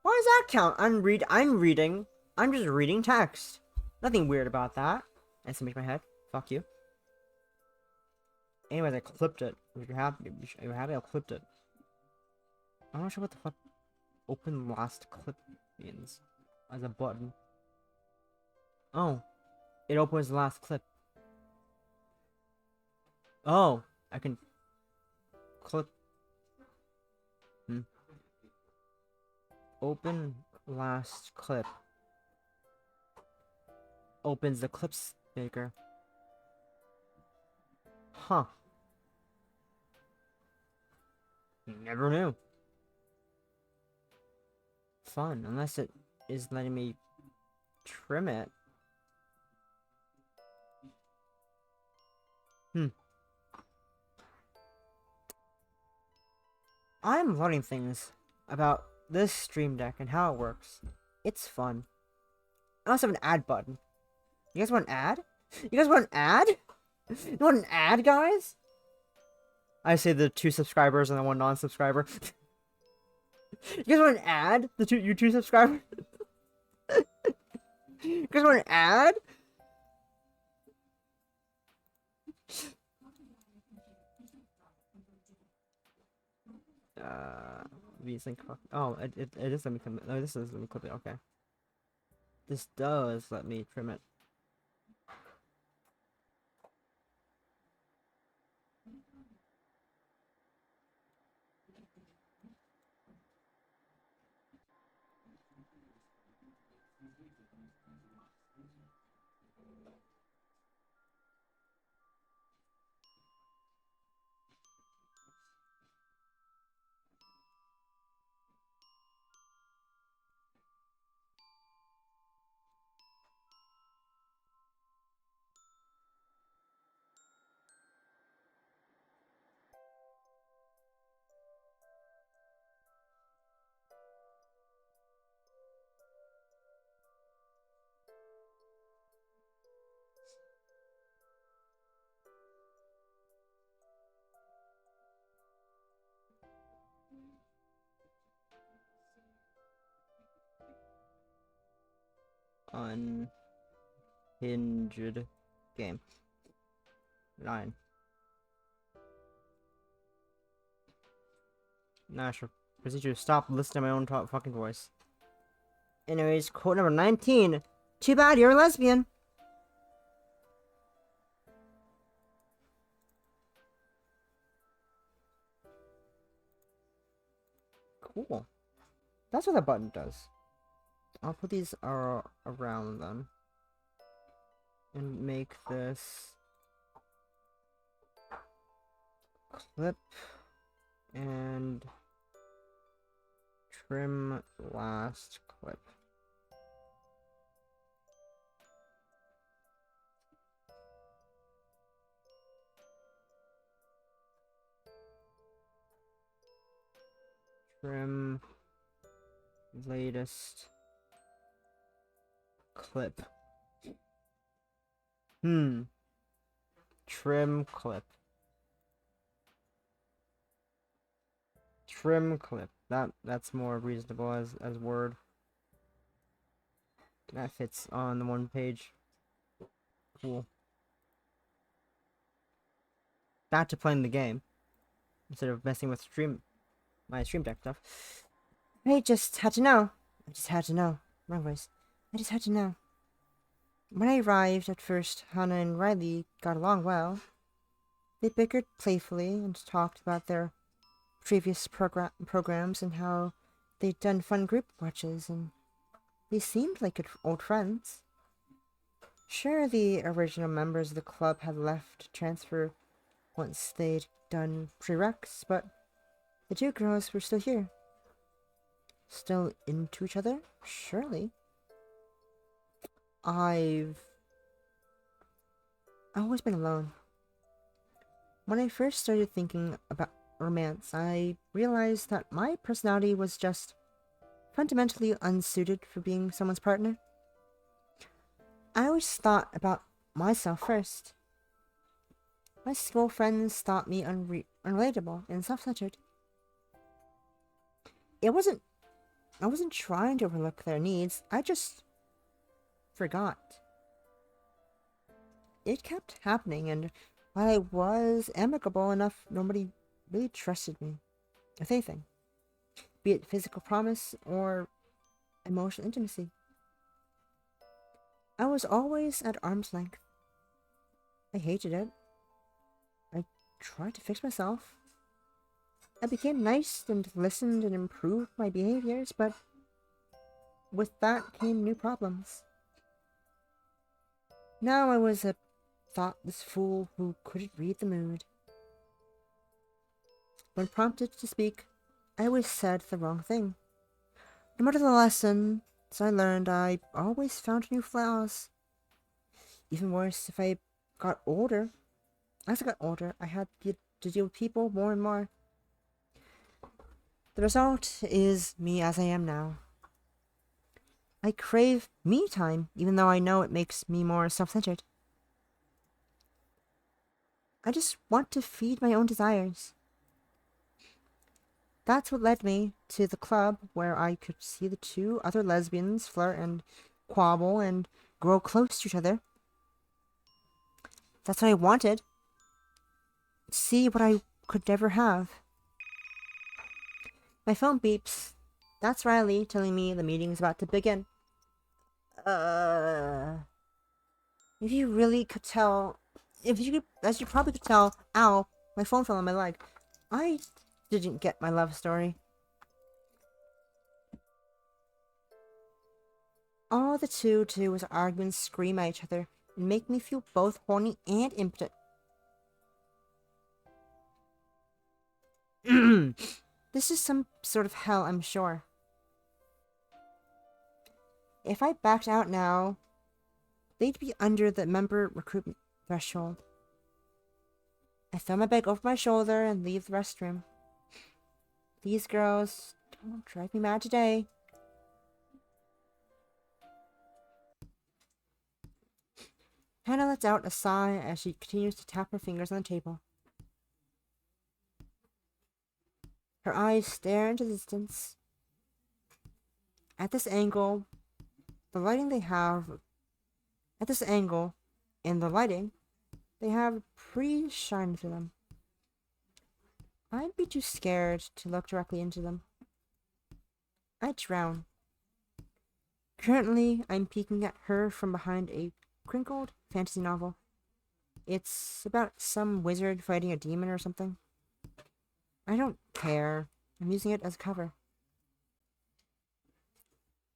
Why does that count? I'm just reading text. Nothing weird about that. Nice to make my head. Fuck you. Anyways, I clipped it. If you're happy, I clipped it. I'm not sure what the fuck open last clip means as a button. Oh, it opens the last clip. Oh, I can clip. Open last clip. Opens the clips maker. Huh. Never knew. Fun, unless it is letting me trim it. I'm learning things about this Stream Deck and how it works. It's fun. I also have an ad button. You guys want an ad? You guys want an ad? You want an ad, guys? I say the 2 subscribers and the 1 non-subscriber. You guys want an ad? You 2 subscribers? You guys want an ad? VSync. Oh, it is let me come. Oh, this is let me clip it. Okay. This does let me trim it. Unhinged game. 9. Nah, sure. Procedure. Stop listening to my own fucking voice. Anyways, quote number 19. Too bad you're a lesbian. Cool. That's what that button does. I'll put these around them. And make this clip and trim last clip. Trim latest clip. Trim clip. Trim clip. That's more reasonable as word. That fits on the 1 page. Cool. Back to playing the game instead of messing with my Stream Deck stuff. I just had to know. Wrong voice. I just had to know. When I arrived, at first, Hannah and Riley got along well. They bickered playfully and talked about their previous programs and how they'd done fun group watches, and they seemed like good old friends. Sure, the original members of the club had left to transfer once they'd done prereqs, but the 2 girls were still here. Still into each other? Surely. I've always been alone. When I first started thinking about romance, I realized that my personality was just fundamentally unsuited for being someone's partner. I always thought about myself first. My school friends thought me unrelatable and self-centered. I wasn't trying to overlook their needs, I just forgot. It kept happening, and while I was amicable enough, nobody really trusted me with anything, be it physical promise or emotional intimacy. I was always at arm's length. I hated it. I tried to fix myself. I became nice and listened and improved my behaviors, but with that came new problems. Now I was a thoughtless fool who couldn't read the mood. When prompted to speak, I always said the wrong thing. No matter the lessons I learned, I always found new flaws. Even worse, if I got older. As I got older, I had to deal with people more and more. The result is me as I am now. I crave me time, even though I know it makes me more self-centered. I just want to feed my own desires. That's what led me to the club where I could see the two other lesbians flirt and quabble and grow close to each other. That's what I wanted. See what I could never have. My phone beeps. That's Riley telling me the meeting is about to begin. If you really could tell, as you probably could tell, ow, my phone fell on my leg. I didn't get my love story. All the two do was argue and scream at each other and make me feel both horny and impotent. This is some sort of hell, I'm sure. If I backed out now, they'd be under the member recruitment threshold. I throw my bag over my shoulder and leave the restroom. These girls don't drive me mad today. Hannah lets out a sigh as she continues to tap her fingers on the table. Her eyes stare into the distance. At this angle, the lighting they have... At this angle, in the lighting, they have pretty shine to them. I'd be too scared to look directly into them. I'd drown. Currently, I'm peeking at her from behind a crinkled fantasy novel. It's about some wizard fighting a demon or something. I don't care. I'm using it as a cover.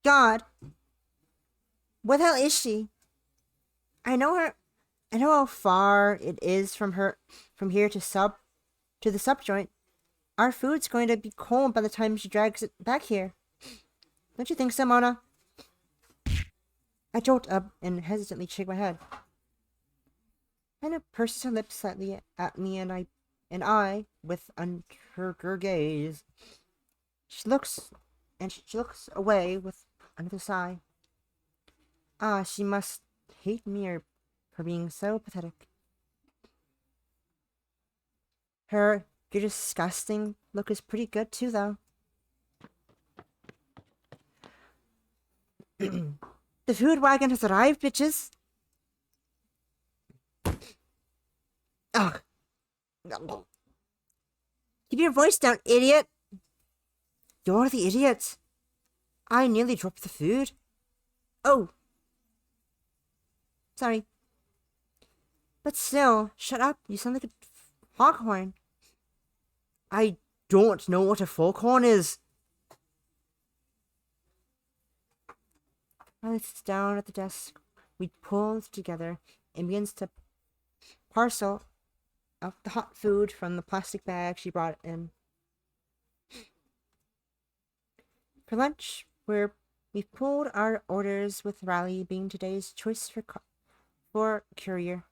God! What the hell is she? I know her. I know how far it is from here to the sub joint. Our food's going to be cold by the time she drags it back here. Don't you think so, Mona? I jolt up and hesitantly shake my head. Hannah purses her lips slightly at me, and I, with her gaze, she looks away with another sigh. Ah, she must hate me for being so pathetic. Her "you're disgusting" look is pretty good too, though. The food wagon has arrived, bitches. Ugh. Keep your voice down, idiot. You're the idiot. I nearly dropped the food. Oh. Sorry. But still, shut up. You sound like a foghorn. I don't know what a foghorn is. Riley sits down at the desk. We pull together and begins to parcel out the hot food from the plastic bag she brought in. For lunch, we've pulled our orders with Riley being today's choice for courier.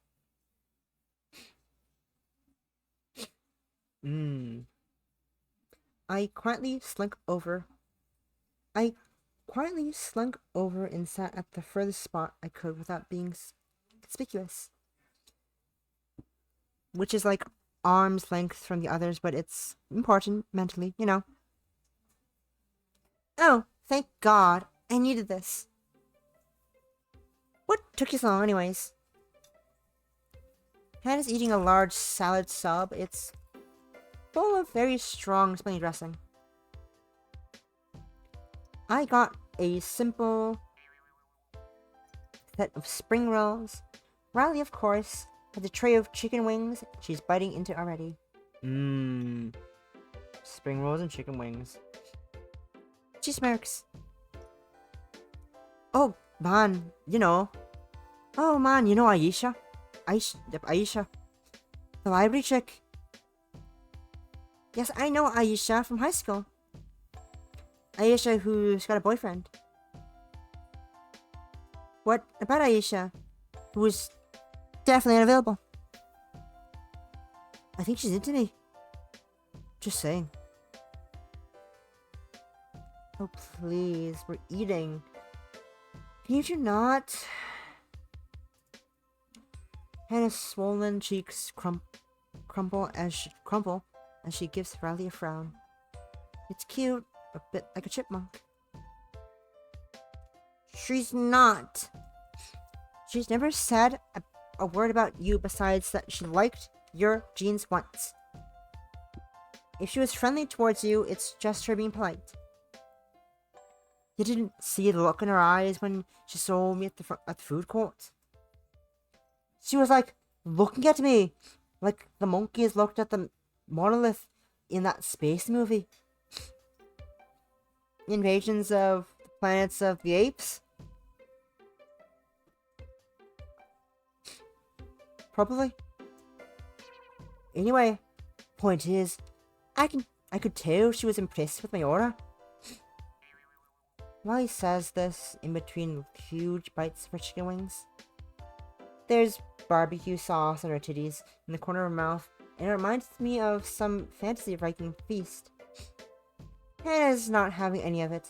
I quietly slunk over and sat at the furthest spot I could without being conspicuous. Which is like arm's length from the others, but it's important mentally, you know. Oh, thank God. I needed this. What took you so long anyways? Hannah's eating a large salad sub. It's full of very strong smelling dressing. I got a simple set of spring rolls. Riley, of course, has a tray of chicken wings she's biting into already. spring rolls and chicken wings. She smirks. Oh, man, you know. Oh, man, you know Aisha? Aisha. The library chick. Yes, I know Aisha from high school. Aisha who's got a boyfriend. What about Aisha? Who's definitely unavailable. I think she's into me. Just saying. Oh, please, we're eating. Can you not? Hannah's swollen cheeks crumple as she gives Riley a frown. It's cute, a bit like a chipmunk. She's not. She's never said a word about you besides that she liked your jeans once. If she was friendly towards you, it's just her being polite. You didn't see the look in her eyes when she saw me at the food court? She was like looking at me like the monkeys looked at the monolith in that space movie. Invasions of the Planets of the Apes? Probably. Anyway, point is, I could tell she was impressed with my aura. While he says this, in between huge bites of her chicken wings, there's barbecue sauce on her titties in the corner of her mouth, and it reminds me of some fantasy Viking feast. Hannah's not having any of it.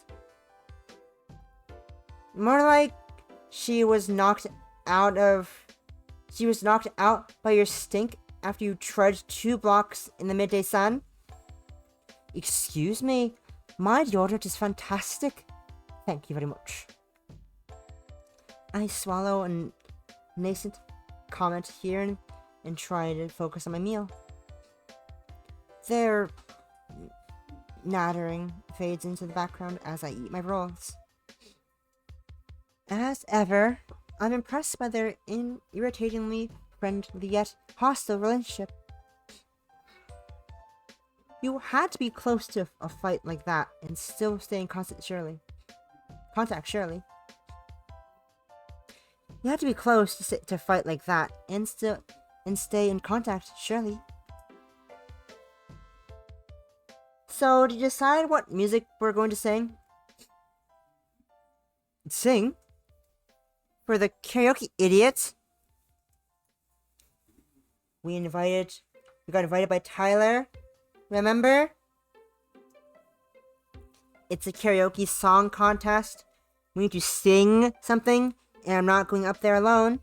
More like she was knocked out by your stink after you trudged 2 blocks in the midday sun. Excuse me, my deodorant is fantastic. Thank you very much. I swallow a nascent comment here and try to focus on my meal. Their nattering fades into the background as I eat my rolls. As ever, I'm impressed by their irritatingly friendly yet hostile relationship. You had to be close to a fight like that and still stay in contact, surely. You had to be close to fight like that and stay in contact, surely. So, to decide what music we're going to sing? Sing? For the karaoke idiots? We got invited by Tyler. Remember? It's a karaoke song contest. We need to sing something, and I'm not going up there alone.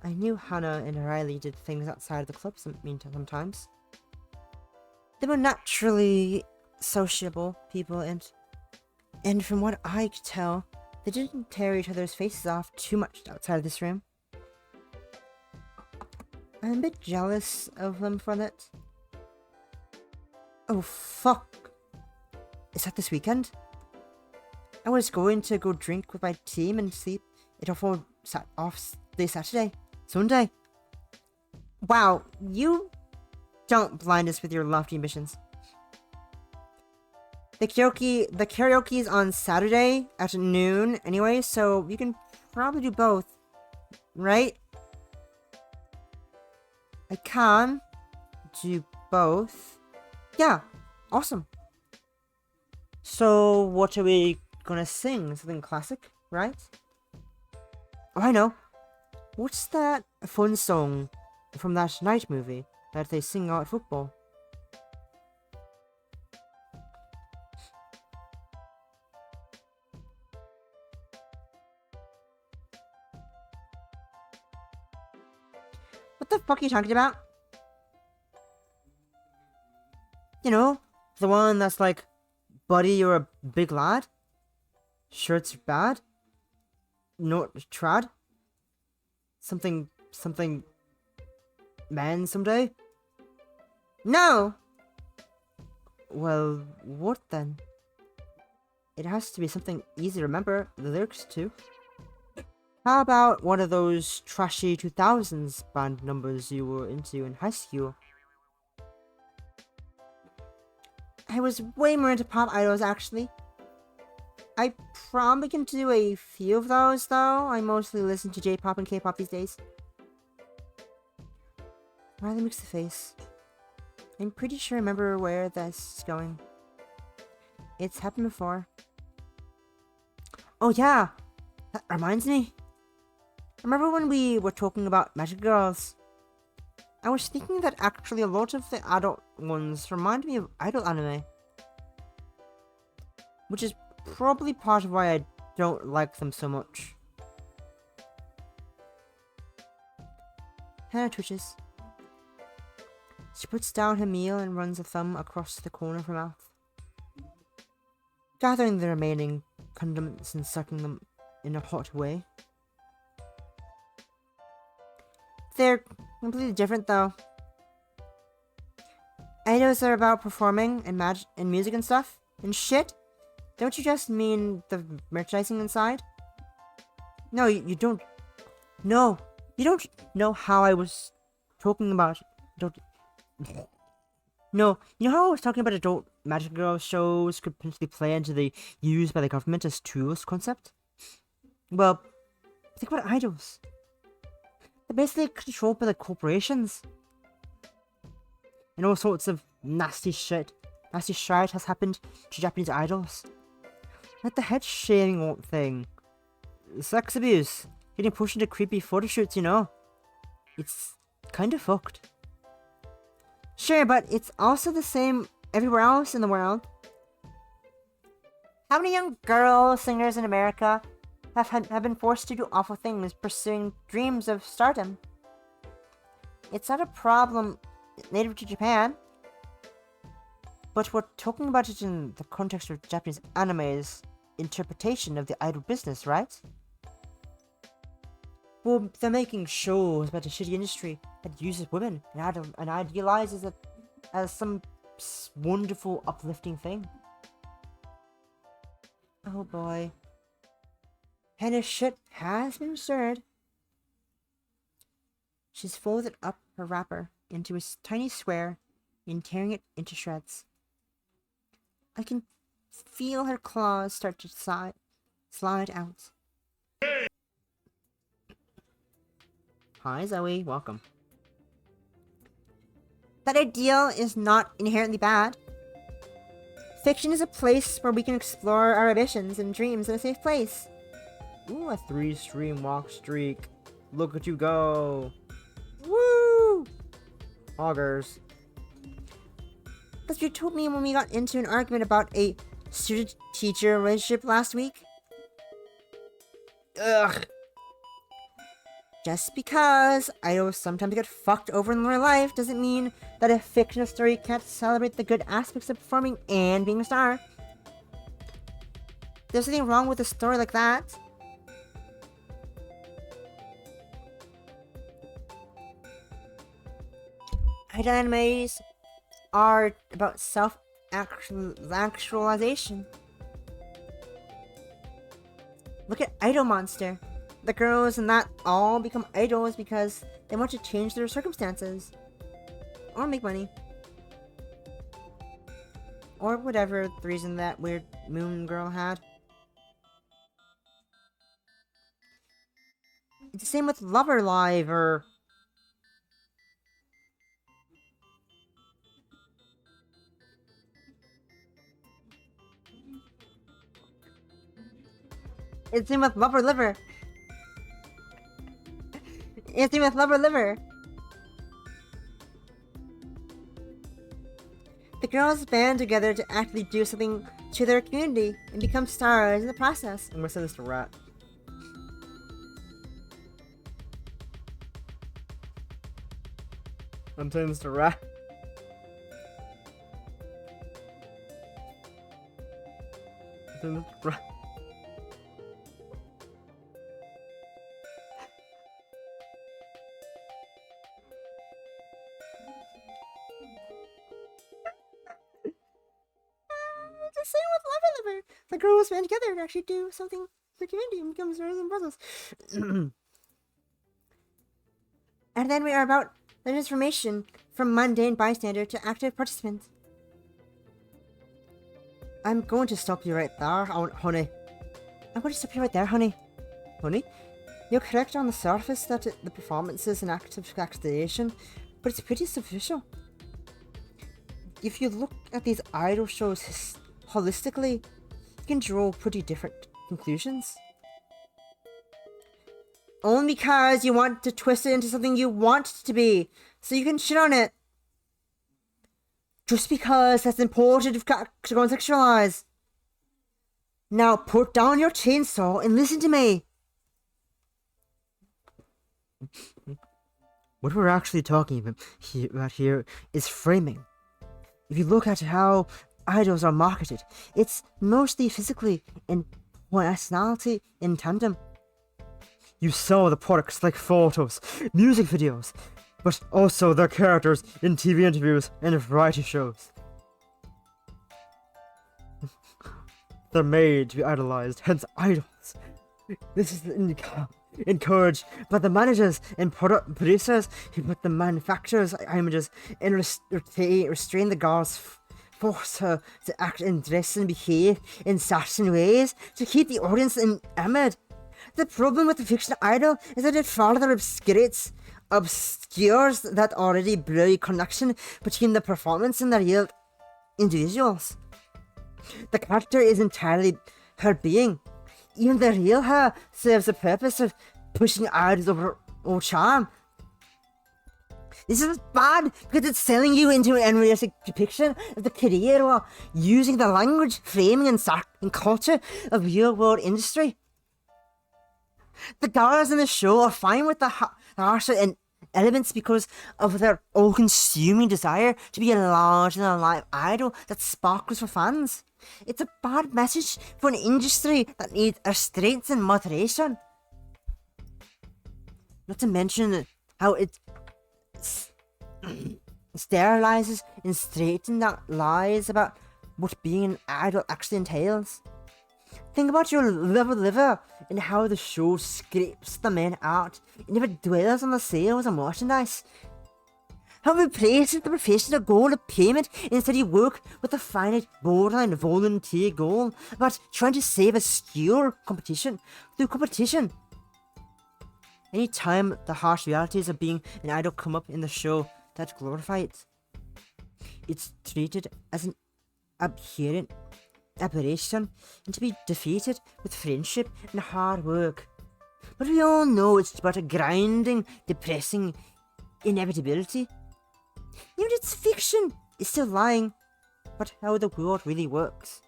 I knew Hannah and Riley did things outside of the club sometimes. They were naturally sociable people, and from what I could tell, they didn't tear each other's faces off too much outside of this room. I'm a bit jealous of them for that. Oh, fuck. Is that this weekend? I was going to go drink with my team and sleep it off day Saturday. Sunday. Wow, you don't blind us with your lofty ambitions. The karaoke is on Saturday at noon anyway, so we can probably do both, right? I can do both. Yeah, awesome. So what are we gonna sing? Something classic, right? Oh, I know. What's that fun song from that night movie that they sing out at football? What the fuck are you talking about? You know, the one that's like, buddy, you're a big lad? Shirts bad? No, trad? Something, man someday? No! Well, what then? It has to be something easy to remember the lyrics to. How about one of those trashy 2000s band numbers you were into in high school? I was way more into pop idols, actually. I probably can do a few of those, though. I mostly listen to J-pop and K-pop these days. Riley makes the face. I'm pretty sure I remember where this is going. It's happened before. Oh yeah! That reminds me. Remember when we were talking about Magic Girls? I was thinking that actually a lot of the adult ones remind me of idol anime. Which is probably part of why I don't like them so much. Hannah twitches. She puts down her meal and runs a thumb across the corner of her mouth, gathering the remaining condiments and sucking them in a hot way. They're completely different, though. Idols are about performing and music and stuff and shit. Don't you just mean the merchandising inside? No, you don't. No, you don't know how I was talking about. Don't. No, you know how I was talking about adult Magic Girl shows could potentially play into the used by the government as tools concept? Well, think about idols. They're basically controlled by the corporations. And all sorts of nasty shit has happened to Japanese idols. Like the head shaving thing. Sex abuse. Getting pushed into creepy photo shoots, you know. It's kind of fucked. Sure, but it's also the same everywhere else in the world. How many young girl singers in America have been forced to do awful things pursuing dreams of stardom? It's not a problem native to Japan. But we're talking about it in the context of Japanese anime's interpretation of the idol business, right? Well, they're making shows about a shitty industry that uses women and idealizes it as some wonderful, uplifting thing. Oh boy. Hannah's shit has been stirred. She's folded up her wrapper into a tiny square and tearing it into shreds. I can feel her claws start to slide out. Hi Zoe, welcome. That ideal is not inherently bad. Fiction is a place where we can explore our ambitions and dreams in a safe place. Ooh, a 3-stream walk streak. Look at you go. Woo! Augers. That's what you told me when we got into an argument about a student-teacher relationship last week. Ugh. Just because idols sometimes get fucked over in real life doesn't mean that a fictional story can't celebrate the good aspects of performing and being a star. There's nothing wrong with a story like that. Idol animes are about self-actualization. Look at Idol Monster. The girls in that all become idols because they want to change their circumstances. Or make money. Or whatever the reason that weird moon girl had. It's the same with Lover Live or... It's the same with Lover Liver. It's the same with Lover Liver. The girls band together to actually do something to their community and become stars in the process. I'm gonna send this to Rat. I'm sending this to Rat. I'm sending this to Rat. Same with Lover Liver. The girls band together to actually do something for community and become stars in process. And then we are about the transformation from mundane bystander to active participant. I'm going to stop you right there, honey. I'm going to stop you right there, honey. Honey? You're correct on the surface that the performance is an act of accusation, but it's pretty superficial. If you look at these idol shows holistically, you can draw pretty different conclusions. Only because you want to twist it into something you want it to be, so you can shit on it. Just because that's important to go and sexualize. Now put down your chainsaw and listen to me. What we're actually talking about here is framing. If you look at how idols are marketed, it's mostly physically and personality in tandem. You saw the products like photos, music videos, but also their characters in TV interviews and variety shows. They're made to be idolized, hence idols. This is encouraged by the managers and producers who put the manufacturers' images and restrain the girls, force her to act and dress and behave in certain ways to keep the audience enamored. The problem with the fiction idol is that it further obscures that already blurry connection between the performance and the real individuals. The character is entirely her being. Even the real her serves the purpose of pushing idols over all charm. This is bad because it's selling you into an unrealistic depiction of the career while using the language, framing, and culture of real-world industry. The girls in the show are fine with the harsher elements because of their all-consuming desire to be a larger-than-life idol that sparkles for fans. It's a bad message for an industry that needs restraints and moderation. Not to mention how it sterilizes and straightens out lies about what being an idol actually entails. Think about your liver and how the show scrapes the men out and never dwells on the sales of merchandise. How it replaces the professional goal of payment and instead you work with a finite borderline volunteer goal about trying to save a skewer competition through competition. Any time the harsh realities of being an idol come up in the show that glorify it, it's treated as an aberration and to be defeated with friendship and hard work. But we all know it's but a grinding, depressing inevitability. Even its fiction is still lying about how the world really works.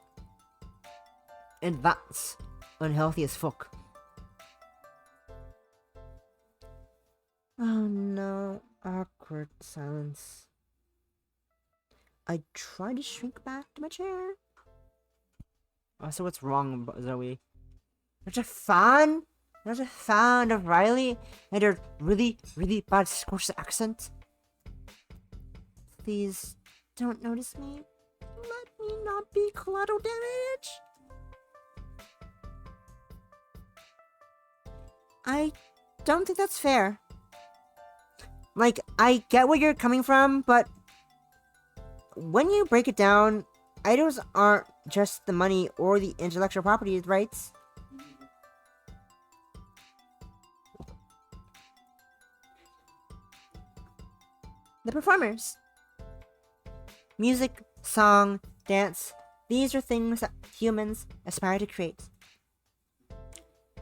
And that's unhealthy as fuck. Oh no, awkward silence. I try to shrink back to my chair. Also, what's wrong, Zoe? Not a fan? Not a fan of Riley and her really, really bad Scottish accent? Please, don't notice me. Let me not be collateral damage. I don't think that's fair. Like, I get where you're coming from, but when you break it down, idols aren't just the money or the intellectual property rights. The performers. Music, song, dance, these are things that humans aspire to create.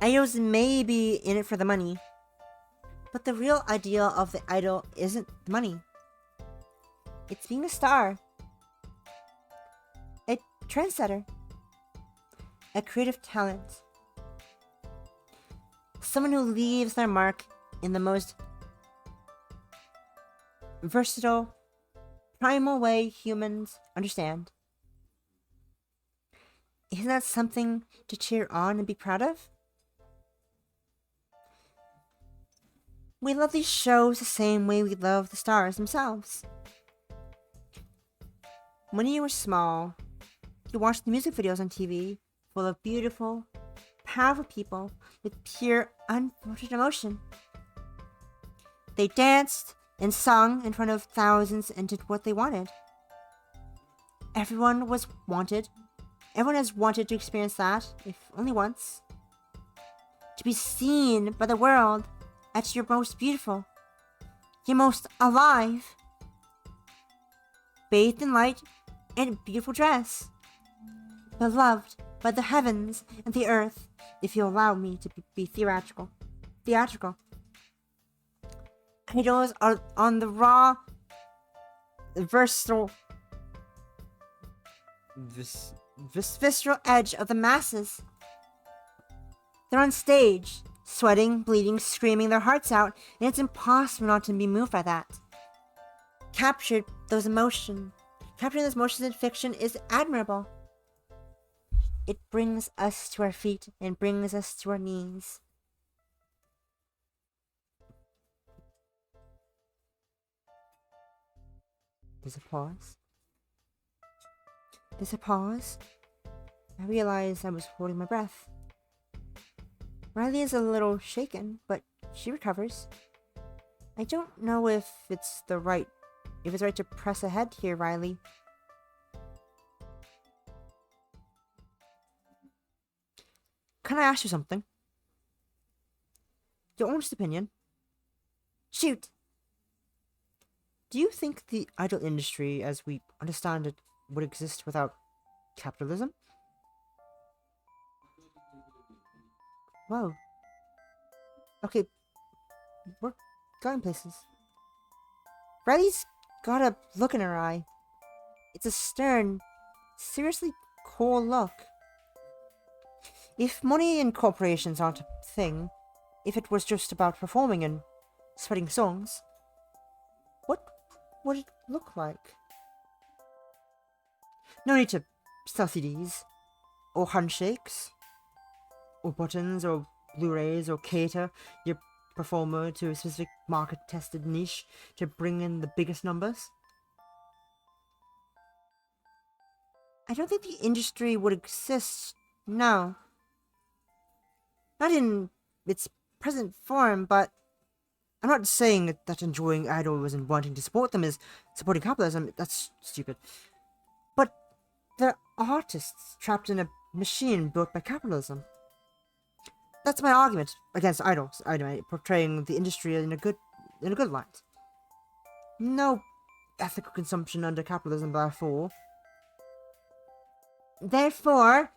Idols may be in it for the money, but the real ideal of the idol isn't the money. It's being a star. A trendsetter. A creative talent. Someone who leaves their mark in the most versatile, primal way humans understand. Isn't that something to cheer on and be proud of? We love these shows the same way we love the stars themselves. When you were small, you watched the music videos on TV full of beautiful, powerful people with pure, unfiltered emotion. They danced and sung in front of thousands and did what they wanted. Everyone was wanted, Everyone has wanted to experience that, if only once. To be seen by the world at your most beautiful, your most alive, bathed in light and beautiful dress, beloved by the heavens and the earth, if you allow me to be theatrical. Idols are on the raw, visceral edge of the masses. They're on stage, sweating, bleeding, screaming their hearts out, and it's impossible not to be moved by that. Capturing those emotions in fiction is admirable. It brings us to our feet and brings us to our knees. There's a pause. I realized I was holding my breath. Riley is a little shaken, but she recovers. I don't know if it's right to press ahead here, Riley. Can I ask you something? Your honest opinion. Shoot! Do you think the idol industry, as we understand it, would exist without capitalism? Whoa. Okay, we're going places. Riley's got a look in her eye. It's a stern, seriously cool look. If money and corporations aren't a thing, if it was just about performing and spreading songs, what would it look like? No need to sell CDs, or handshakes, or buttons, or Blu-rays, or cater your performer to a specific market-tested niche to bring in the biggest numbers. I don't think the industry would exist now. Not in its present form, but I'm not saying that enjoying idols and wanting to support them is supporting capitalism. That's stupid. But they're artists trapped in a machine built by capitalism. That's my argument against idols. Portraying the industry in a good light. No ethical consumption under capitalism, Therefore,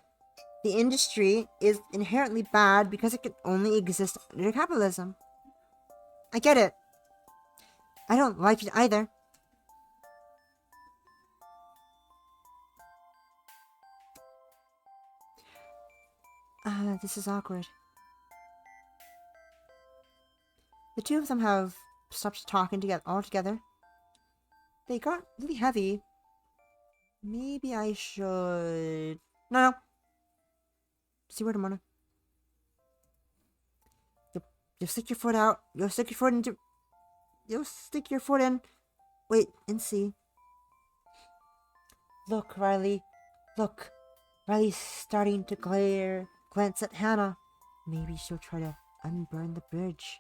the industry is inherently bad because it can only exist under capitalism. I get it. I don't like it either. This is awkward. The two of them have stopped talking altogether. They got really heavy. Maybe I should... No. See where tomorrow. You'll stick your foot out. You'll stick your foot in. Wait and see. Look, Riley. Look. Riley's starting to glance at Hannah. Maybe she'll try to unburn the bridge.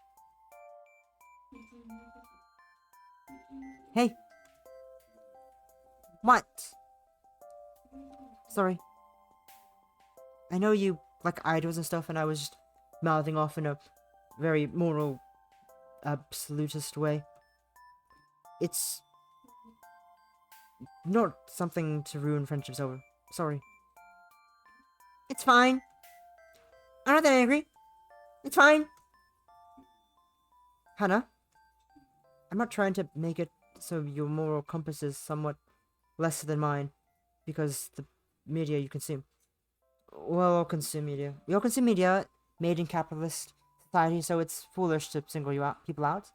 Hey. What? Sorry. I know you like idols and stuff, and I was just mouthing off in a very moral, absolutist way. It's not something to ruin friendships over. Sorry. It's fine. I'm not that angry. It's fine. Hannah, I'm not trying to make it so your moral compass is somewhat lesser than mine because the media you consume. Well, all consume media. We all consume media made in capitalist society, so it's foolish to single people out.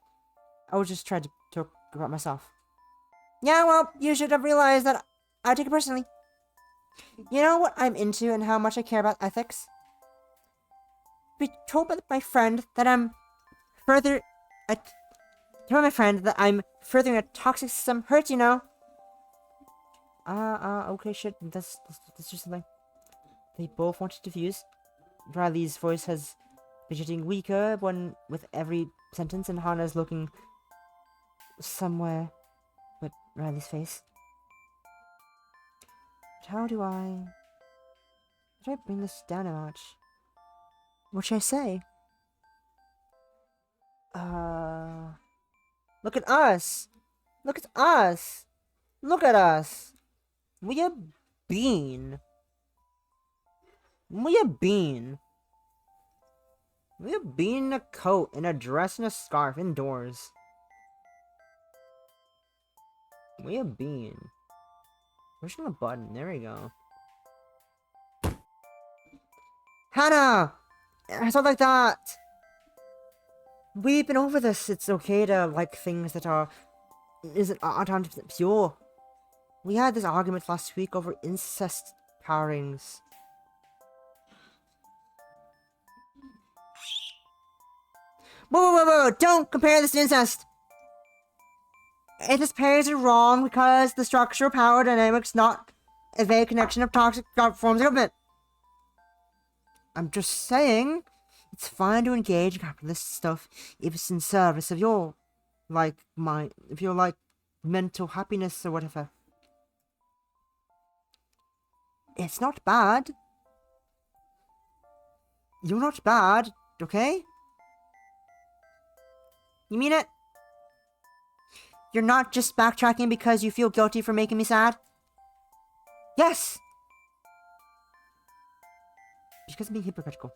I was just trying to talk about myself. Yeah, well, you should have realized that I take it personally. You know what I'm into and how much I care about ethics? Be told by my friend that I'm furthering a toxic system hurts, you know. Okay, shit. That's just something. They both want to defuse. Riley's voice has been getting weaker with every sentence, and Hannah's looking somewhere but Riley's face. But how do I Should I bring this down a notch? What should I say? Look at us! Look at us! Look at us! We a bean. We a bean. We a bean in a coat, in a dress and a scarf, indoors. We a bean. Where's my button? There we go. Hannah! It's not like that! We've been over this. It's okay to like things that aren't 100% pure. We had this argument last week over incest pairings. Whoa! Don't compare this to incest! Incest pairs are wrong because the structural power dynamics not a vague connection of toxic forms of government. I'm just saying, it's fine to engage in capitalist stuff if it's in service of your, if you're mental happiness or whatever. It's not bad. You're not bad, okay? You mean it? You're not just backtracking because you feel guilty for making me sad? Yes! Because I'm being hypocritical.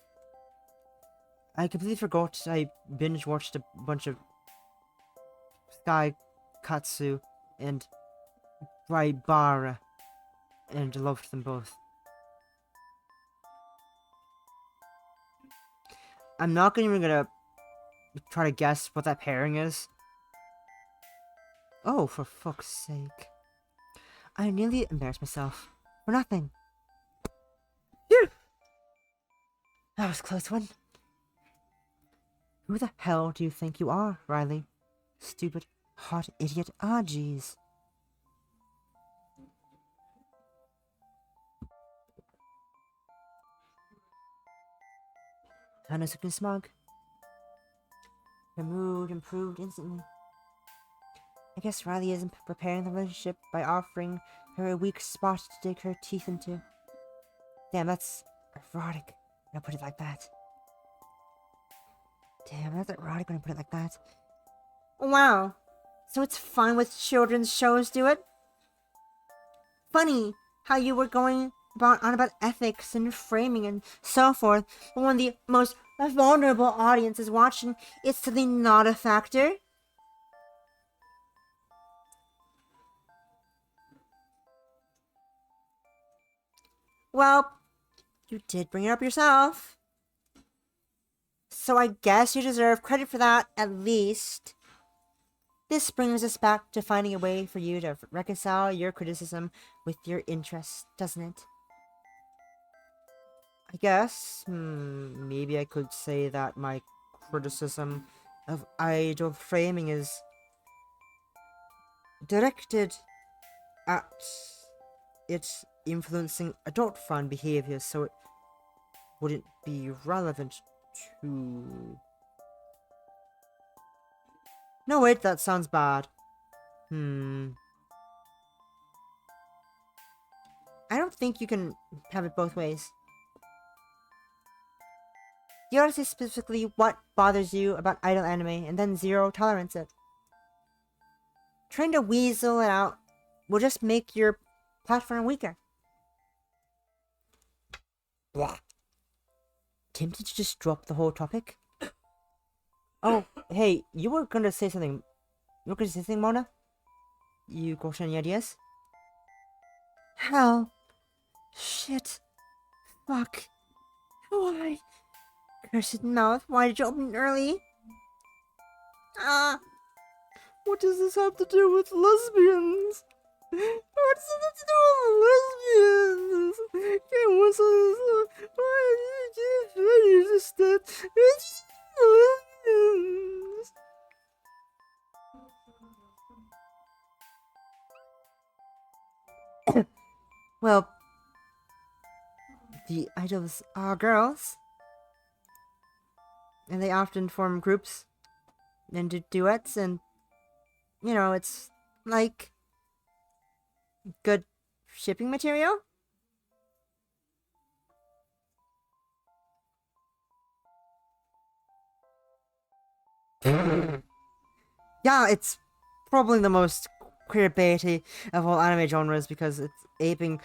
I completely forgot I binge watched a bunch of Sky Katsu and Raibara and loved them both. I'm not even gonna try to guess what that pairing is. Oh, for fuck's sake. I nearly embarrassed myself. For nothing. Phew! That was a close one. Who the hell do you think you are, Riley? Stupid, hot idiot. Ah, jeez. Hannah's looking smug. Her mood improved instantly. I guess Riley isn't preparing the relationship by offering her a weak spot to dig her teeth into. Damn, that's erotic. I'll put it like that. Damn, that's erotic when I put it like that. Wow. So it's fun with children's shows, do it? Funny how you were going on about ethics and framing and so forth, but when the most vulnerable audience is watching, it's suddenly not a factor. Well, you did bring it up yourself. So I guess you deserve credit for that, at least. This brings us back to finding a way for you to reconcile your criticism with your interests, doesn't it? I guess, maybe I could say that my criticism of idol framing is directed at its influencing adult fun behavior, so it wouldn't be relevant to... No, wait, that sounds bad. I don't think you can have it both ways. You gotta say specifically what bothers you about idol anime, and then zero tolerance it. Trying to weasel it out will just make your platform weaker. Blah. Tempted to just drop the whole topic? Oh, hey, you were gonna say something. You were gonna say something, Mona? You got any ideas? Hell. Shit. Fuck. Why? Cursed mouth, why did you open it early? What does this have to do with lesbians? What does it have to do with lesbians? Well, the idols are girls. And they often form groups and do duets, and, you know, it's like good shipping material. Yeah, it's probably the most queerbaity of all anime genres because it's aping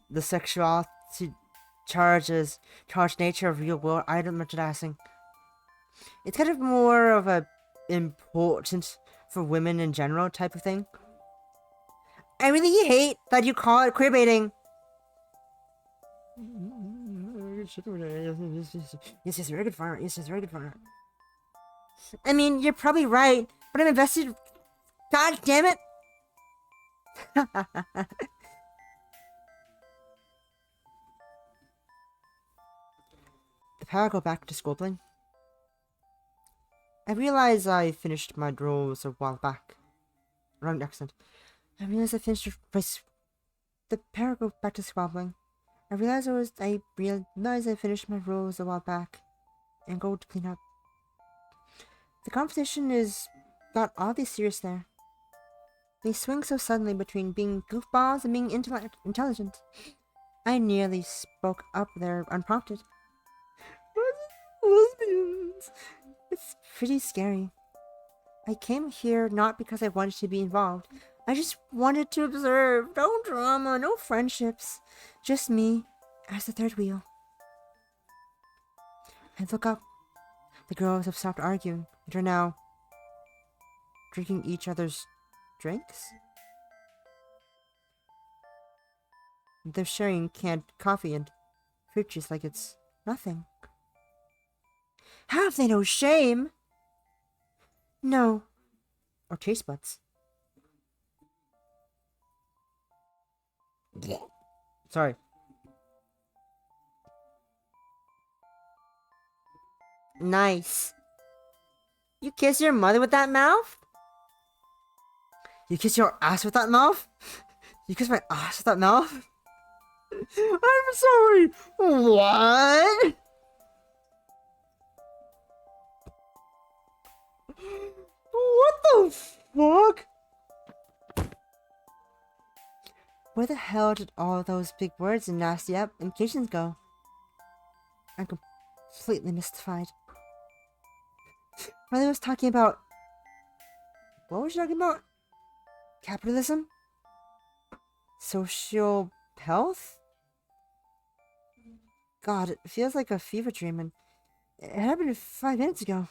the sexuality charged nature of real world item merchandising. It's kind of more of a important for women in general type of thing. I really hate that you call it queerbaiting. Yes, yes, very good fire. Yes, yes, very good fire. I mean, you're probably right, but I'm invested. God damn it! If I go back to sculpting, I realize I finished my drawers a while back. Wrong accent. I realized I finished the pair go back to squabbling. I realized I finished my roles a while back and go to clean up. The conversation got oddly serious there. They swing so suddenly between being goofballs and being intelligent. I nearly spoke up there unprompted. Lesbians. It's pretty scary. I came here not because I wanted to be involved. I just wanted to observe. No drama, no friendships. Just me as the third wheel. I look up. The girls have stopped arguing and are now drinking each other's drinks. They're sharing canned coffee and fruit juice like it's nothing. Have they no shame? No. Or taste buds. Sorry. Nice. You kiss your mother with that mouth? You kiss your ass with that mouth? You kiss my ass with that mouth? I'm sorry. What? What the fuck? Where the hell did all those big words and nasty implications go? I'm completely mystified. Riley was talking about... What was she talking about? Capitalism? Social health? God, it feels like a fever dream, and it happened 5 minutes ago.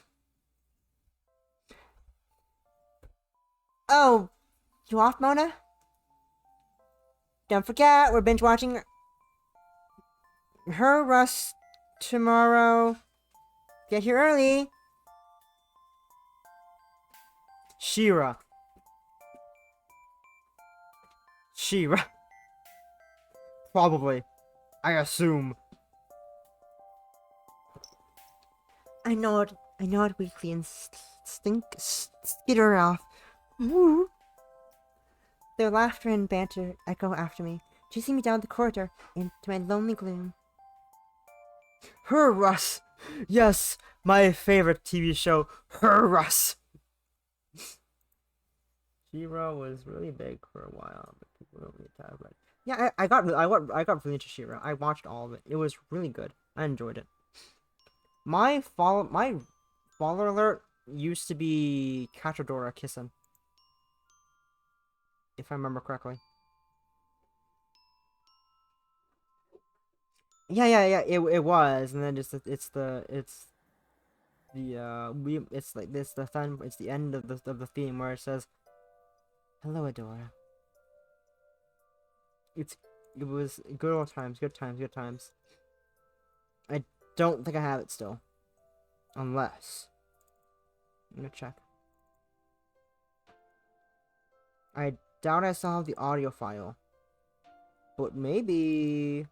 Oh, you off, Mona? Don't forget, we're binge watching her Russ tomorrow. Get here early. Shira. Probably. I assume. I know it weakly and skitter off. Woo. Their laughter and banter echo after me, chasing me down the corridor into my lonely gloom. Her Russ! Yes, my favorite TV show, Her Russ! She-Ra was really big for a while, but people don't really talk about it. Yeah, I got really into She-Ra. I watched all of it. It was really good. I enjoyed it. My follower alert used to be Cachadora kissing. If I remember correctly. Yeah. It was, and then it's the end of the theme where it says, "Hello, Adora." It was good old times, good times. I don't think I have it still, unless I'm gonna check. I doubt I still have the audio file, but maybe.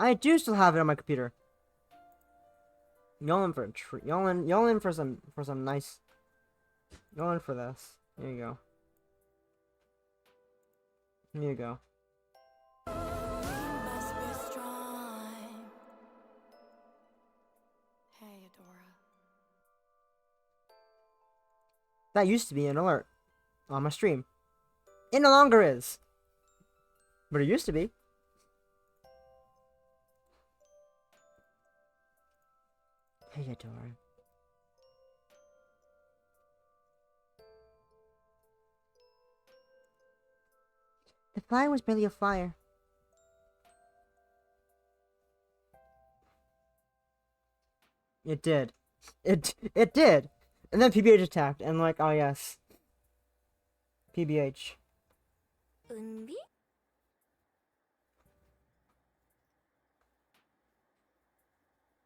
I do still have it on my computer. Y'all in for a treat. Y'all in for some nice. Y'all in for this. Here you go. Here you go. Must be strong. Hey, Adora. That used to be an alert. on my stream. It no longer is. But it used to be. Hey, Adora. The flyer was merely a flyer. It did. It did. And then PBH attacked, and like, oh yes. PBH. Undi?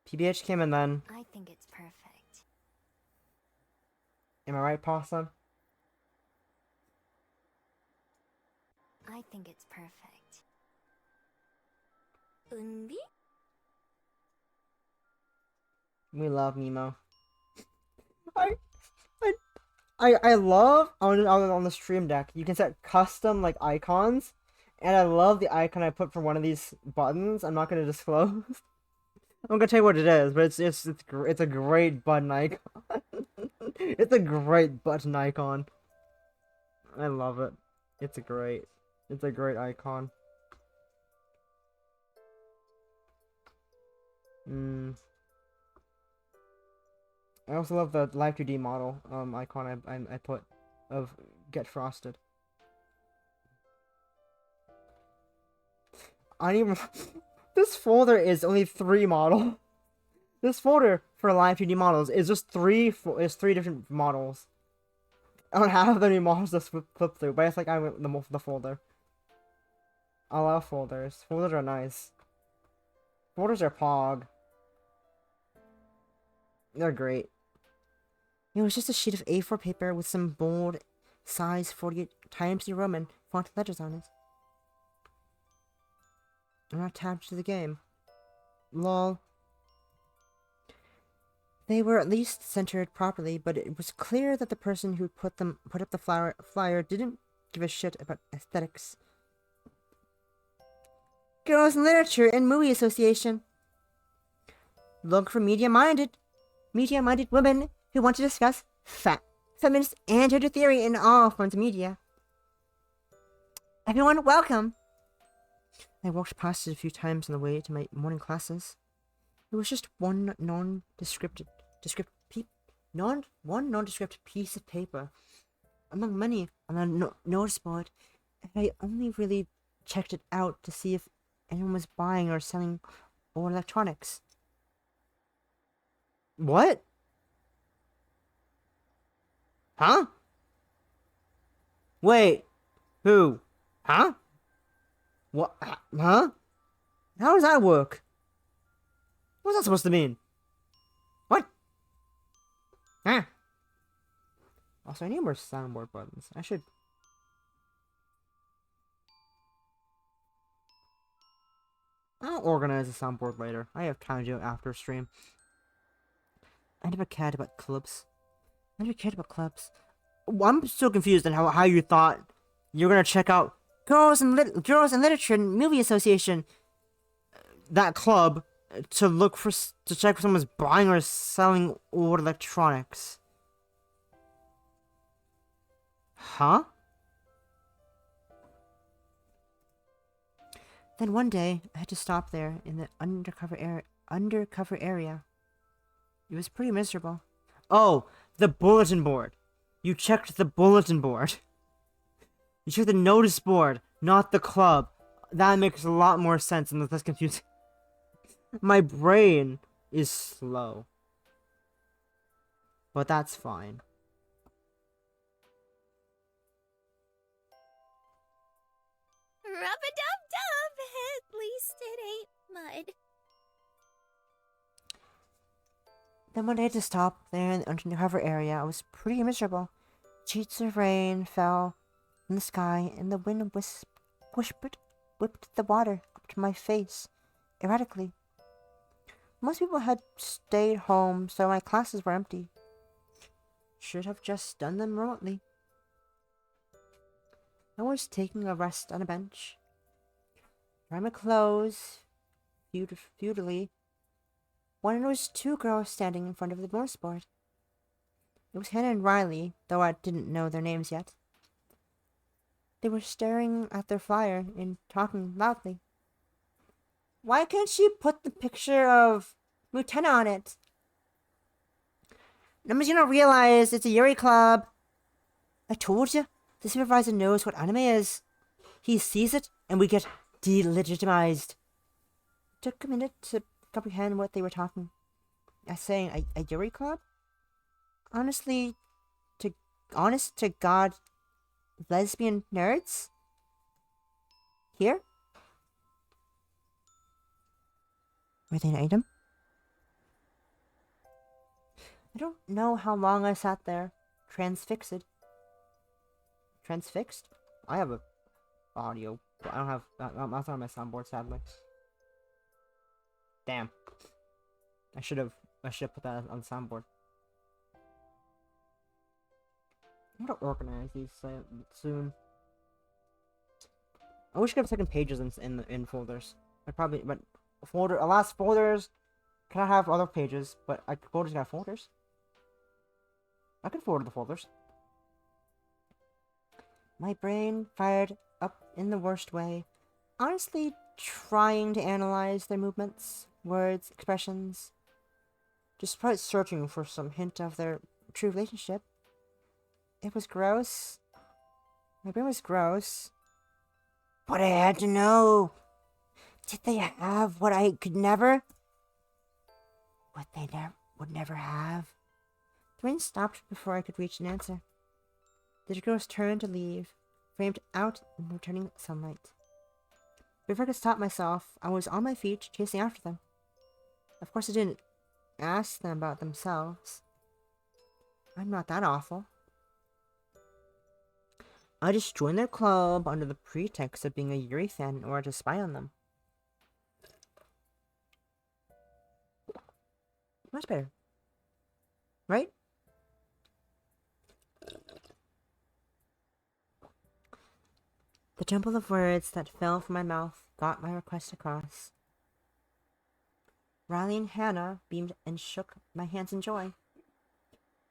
PBH came and then. I think it's perfect. Am I right, Possum? I think it's perfect. Undi? We love Nemo. I love on the stream deck you can set custom like icons, and I love the icon I put for one of these buttons. I'm not gonna disclose. I'm gonna tell you what it is, but it's a great button icon. It's a great button icon. I love it. It's a great icon. I also love the Live 2D model icon I put of Get Frosted. I don't even. This folder is only 3 models. This folder for Live 2D models is just 3 different models. I don't have any models to flip through, but it's like I went the folder. I love folders. Folders are nice. Folders are pog. They're great. It was just a sheet of A4 paper with some bold size 48 Times New Roman font letters on it. And not attached to the game. Lol. They were at least centered properly, but it was clear that the person who put up the flyer didn't give a shit about aesthetics. Girls in Literature and Movie Association. Look for media-minded women who want to discuss feminist and gender theory in all forms of media. Everyone, welcome! I walked past it a few times on the way to my morning classes. It was just one nondescript piece of paper among many on a notice board, and I only really checked it out to see if anyone was buying or selling old electronics. What? Huh? Wait. Who? Huh? What? Huh? How does that work? What's that supposed to mean? What? Huh? Also, I need more soundboard buttons. I'll organize a soundboard later. I have time to do it after stream. I never cared about clubs. I'm so confused on how you thought you were gonna check out Girls in Literature and Movie Association, that club, to check if someone's buying or selling old electronics. Huh? Then one day I had to stop there in the undercover area. It was pretty miserable. Oh, the bulletin board. You checked the bulletin board. You checked the notice board, not the club. That makes a lot more sense and less confusing. My brain is slow. But that's fine. Rub-a-dub-dub! At least it ain't mud. Then one day to stop there in the undercover area, I was pretty miserable. Sheets of rain fell from the sky, and the wind whipped the water up to my face, erratically. Most people had stayed home, so my classes were empty. Should have just done them remotely. I was taking a rest on a bench, drying my clothes futilely, when there was 2 girls standing in front of the notice board. It was Hannah and Riley, though I didn't know their names yet. They were staring at their fire and talking loudly. Why can't she put the picture of Mutena on it? Nobody's gonna realize it's a Yuri club. I told you, the supervisor knows what anime is. He sees it, and we get delegitimized. It took a minute to comprehend what they were talking. I saying a Yuri club? Honest to God, lesbian nerds? Here? Were they an item? I don't know how long I sat there, transfixed. Transfixed? I have a audio, but I don't have. That's on my soundboard, sadly. Damn. I should have put that on the soundboard. I'm gonna organize these soon. I wish I could have second pages in folders. But alas, folders cannot have other pages, but folders can have folders. I can forward the folders. My brain fired up in the worst way, honestly trying to analyze their movements, words, expressions. Just probably searching for some hint of their true relationship. It was gross. My brain was gross. But I had to know. Did they have what I could never? What they would never have? The rain stopped before I could reach an answer. The girls turned to leave, framed out in the returning sunlight. Before I could stop myself, I was on my feet, chasing after them. Of course, I didn't ask them about themselves. I'm not that awful. I just joined their club under the pretext of being a Yuri fan in order to spy on them. Much better. Right? The jumble of words that fell from my mouth got my request across. Riley and Hannah beamed and shook my hands in joy.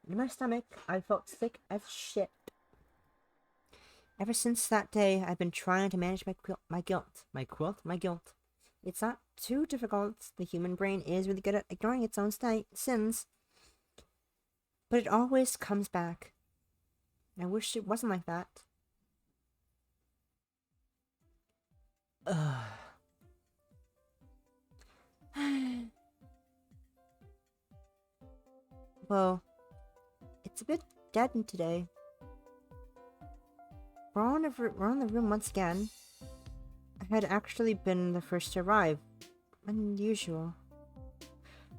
In my stomach, I felt sick as shit. Ever since that day, I've been trying to manage my guilt. It's not too difficult. The human brain is really good at ignoring its own sins. But it always comes back. I wish it wasn't like that. Well, it's a bit dead today. We're in the room once again. I had actually been the first to arrive. Unusual.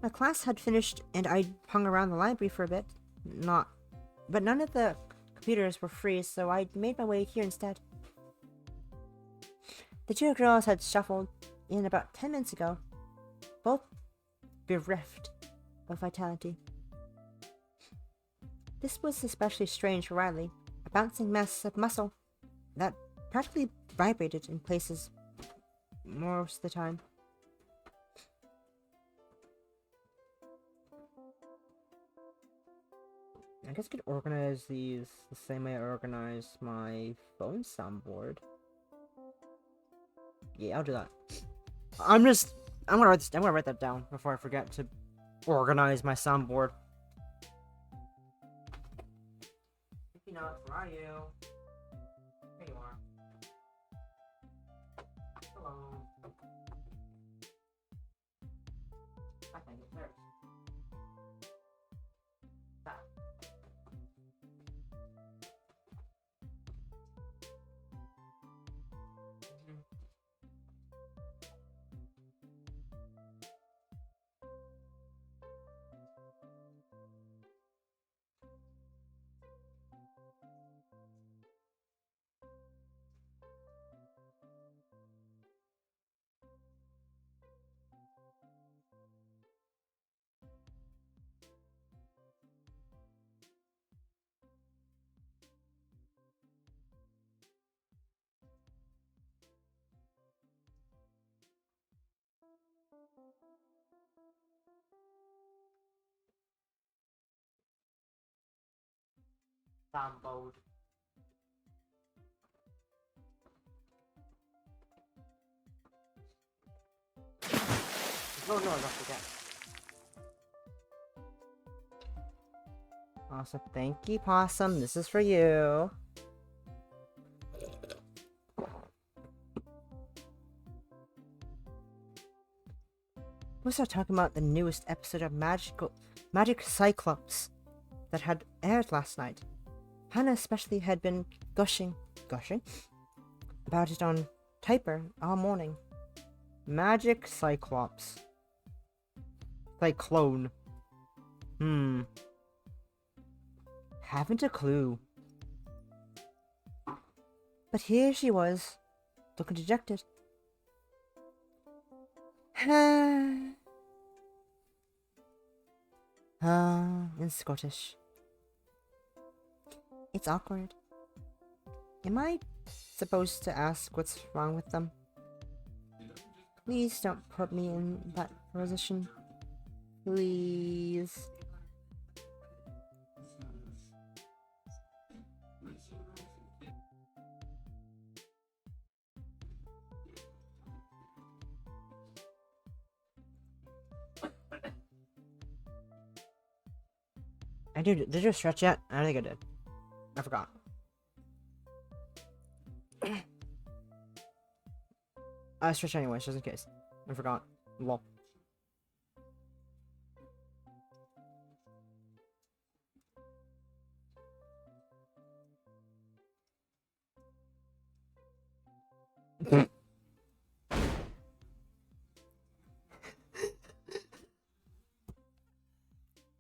My class had finished and I hung around the library for a bit. But none of the computers were free, so I made my way here instead. The two girls had shuffled in about 10 minutes ago, both bereft of vitality. This was especially strange for Riley, a bouncing mess of muscle that practically vibrated in places most of the time. I guess I could organize these the same way I organize my phone soundboard. Yeah, I'll do that. I'm gonna write that down before I forget to organize my soundboard. Where are you? There you are. Hello. I think it's there. Stop. Soundboard. Oh no, I don't forget. Awesome. Thank you, Possum. This is for you. We'll start talking about the newest episode of Magic Cyclops that had aired last night. Hannah especially had been gushing about it on Typer all morning. Magic Cyclops. Cyclone. Haven't a clue. But here she was, looking dejected. In Scottish. It's awkward. Am I supposed to ask what's wrong with them? Please don't put me in that position. Please. Did you stretch yet? I don't think I did. I forgot. I stretch anyway, just in case. I forgot. Lol.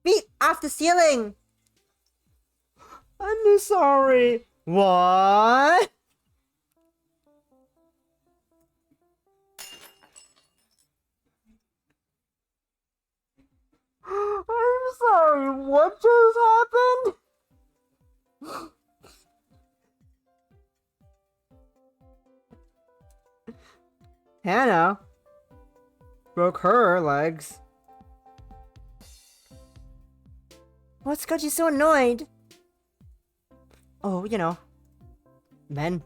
Feet off the ceiling! I'm sorry. What? I'm sorry, what just happened? Hannah broke her legs. What's got you so annoyed? Oh, you know, men.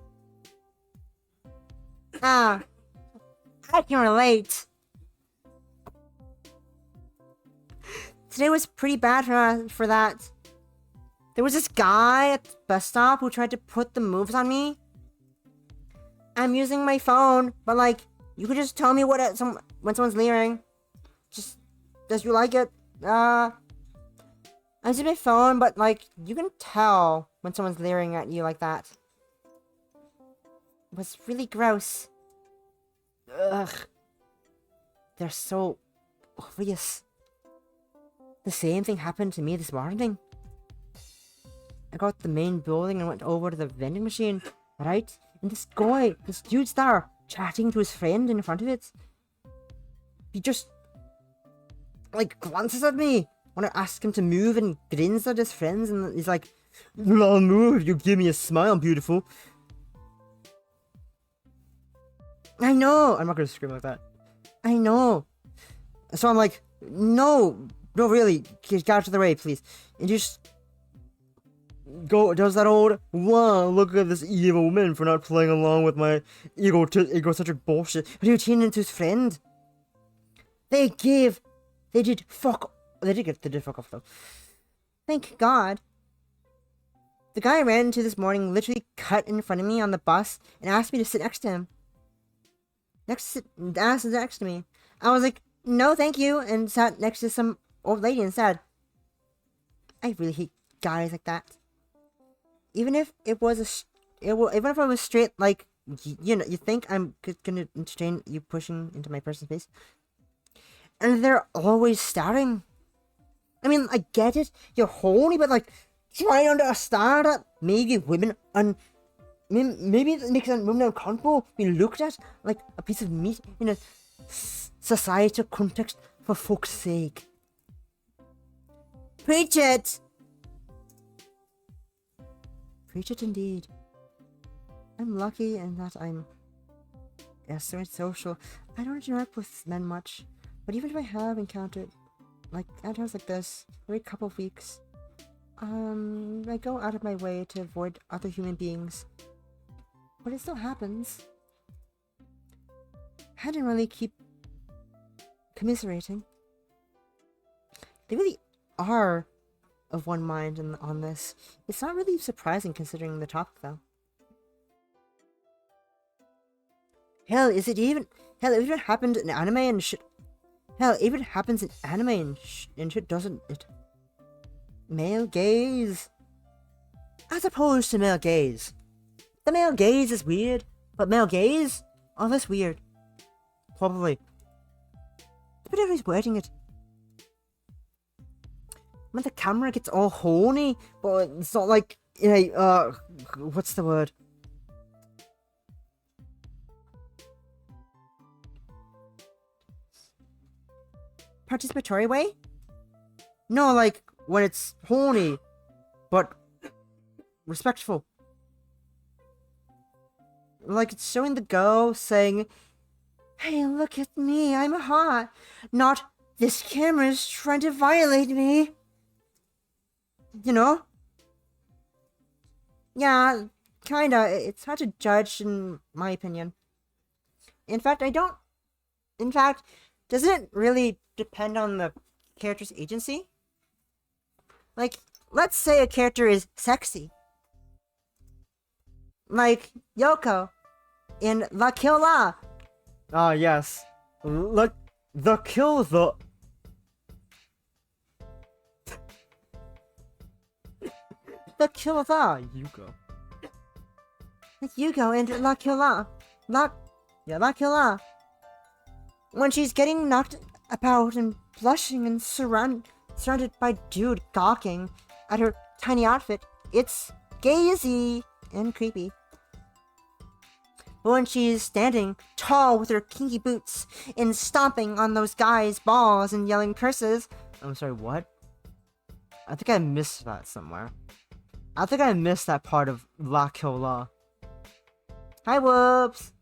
I can relate. Today was pretty bad for that. There was this guy at the bus stop who tried to put the moves on me. I'm using my phone, but like, you could just tell me when someone's leering. Just, does you like it? I'm using my phone, but like, you can tell when someone's leering at you like that. It was really gross. Ugh. They're so obvious. The same thing happened to me this morning. I got the main building and went over to the vending machine, right? And this dude's there, chatting to his friend in front of it. He just, like, glances at me when I ask him to move and grins at his friends, and he's like, "Well, I'll move if you give me a smile, beautiful." I know! I'm not gonna scream like that. I know! So I'm like, no, really, get out of the way, please. And just does that old, wow, look at this evil man for not playing along with my egocentric bullshit. But he turned into his friend. They did fuck off though. Thank God. The guy I ran into this morning literally cut in front of me on the bus and asked me to sit next to him. Next to me. I was like, no thank you, and sat next to some old lady instead. I really hate guys like that. Even if it was even if I was straight, like, you know, you think I'm gonna entertain you pushing into my personal space, and they're always staring. I mean, I get it, you're horny, but like, try to understand that maybe women maybe it makes women uncomfortable being looked at like a piece of meat in a societal context, for fuck's sake. Preach it! Preach it indeed. I'm lucky in that I'm so social. I don't interact with men much, but even if I have encountered like encounters like this every couple of weeks, I go out of my way to avoid other human beings. But it still happens. I didn't really keep commiserating. They really are of one mind on this. It's not really surprising considering the topic, though. Hell, it even happened in anime and shit. Hell, it even happens in anime and shit, doesn't it? Male gaze. As opposed to male gaze. The male gaze is weird, but male gaze? Oh, that's weird. Probably. But everybody's wording it. When the camera gets all horny, but it's not like, what's the word? Participatory way? No, like, when it's horny, but respectful. Like, it's showing the girl saying, "Hey, look at me, I'm hot." Not, "This camera's trying to violate me." You know? Yeah, kinda. It's hard to judge, in my opinion. In fact, doesn't it really depend on the character's agency? Like, let's say a character is sexy. Like Yoko in La Kill La. Ah, yes. The Kill the... The Kill the Yuko. Like Yuko in La Kill La. La Kill La. When she's getting knocked about and blushing and surrounded by dude gawking at her tiny outfit, it's gazy and creepy. But when she's standing tall with her kinky boots and stomping on those guys' balls and yelling curses... I'm sorry, what? I think I missed that somewhere. I think I missed that part of La Kill La. Hi, whoops!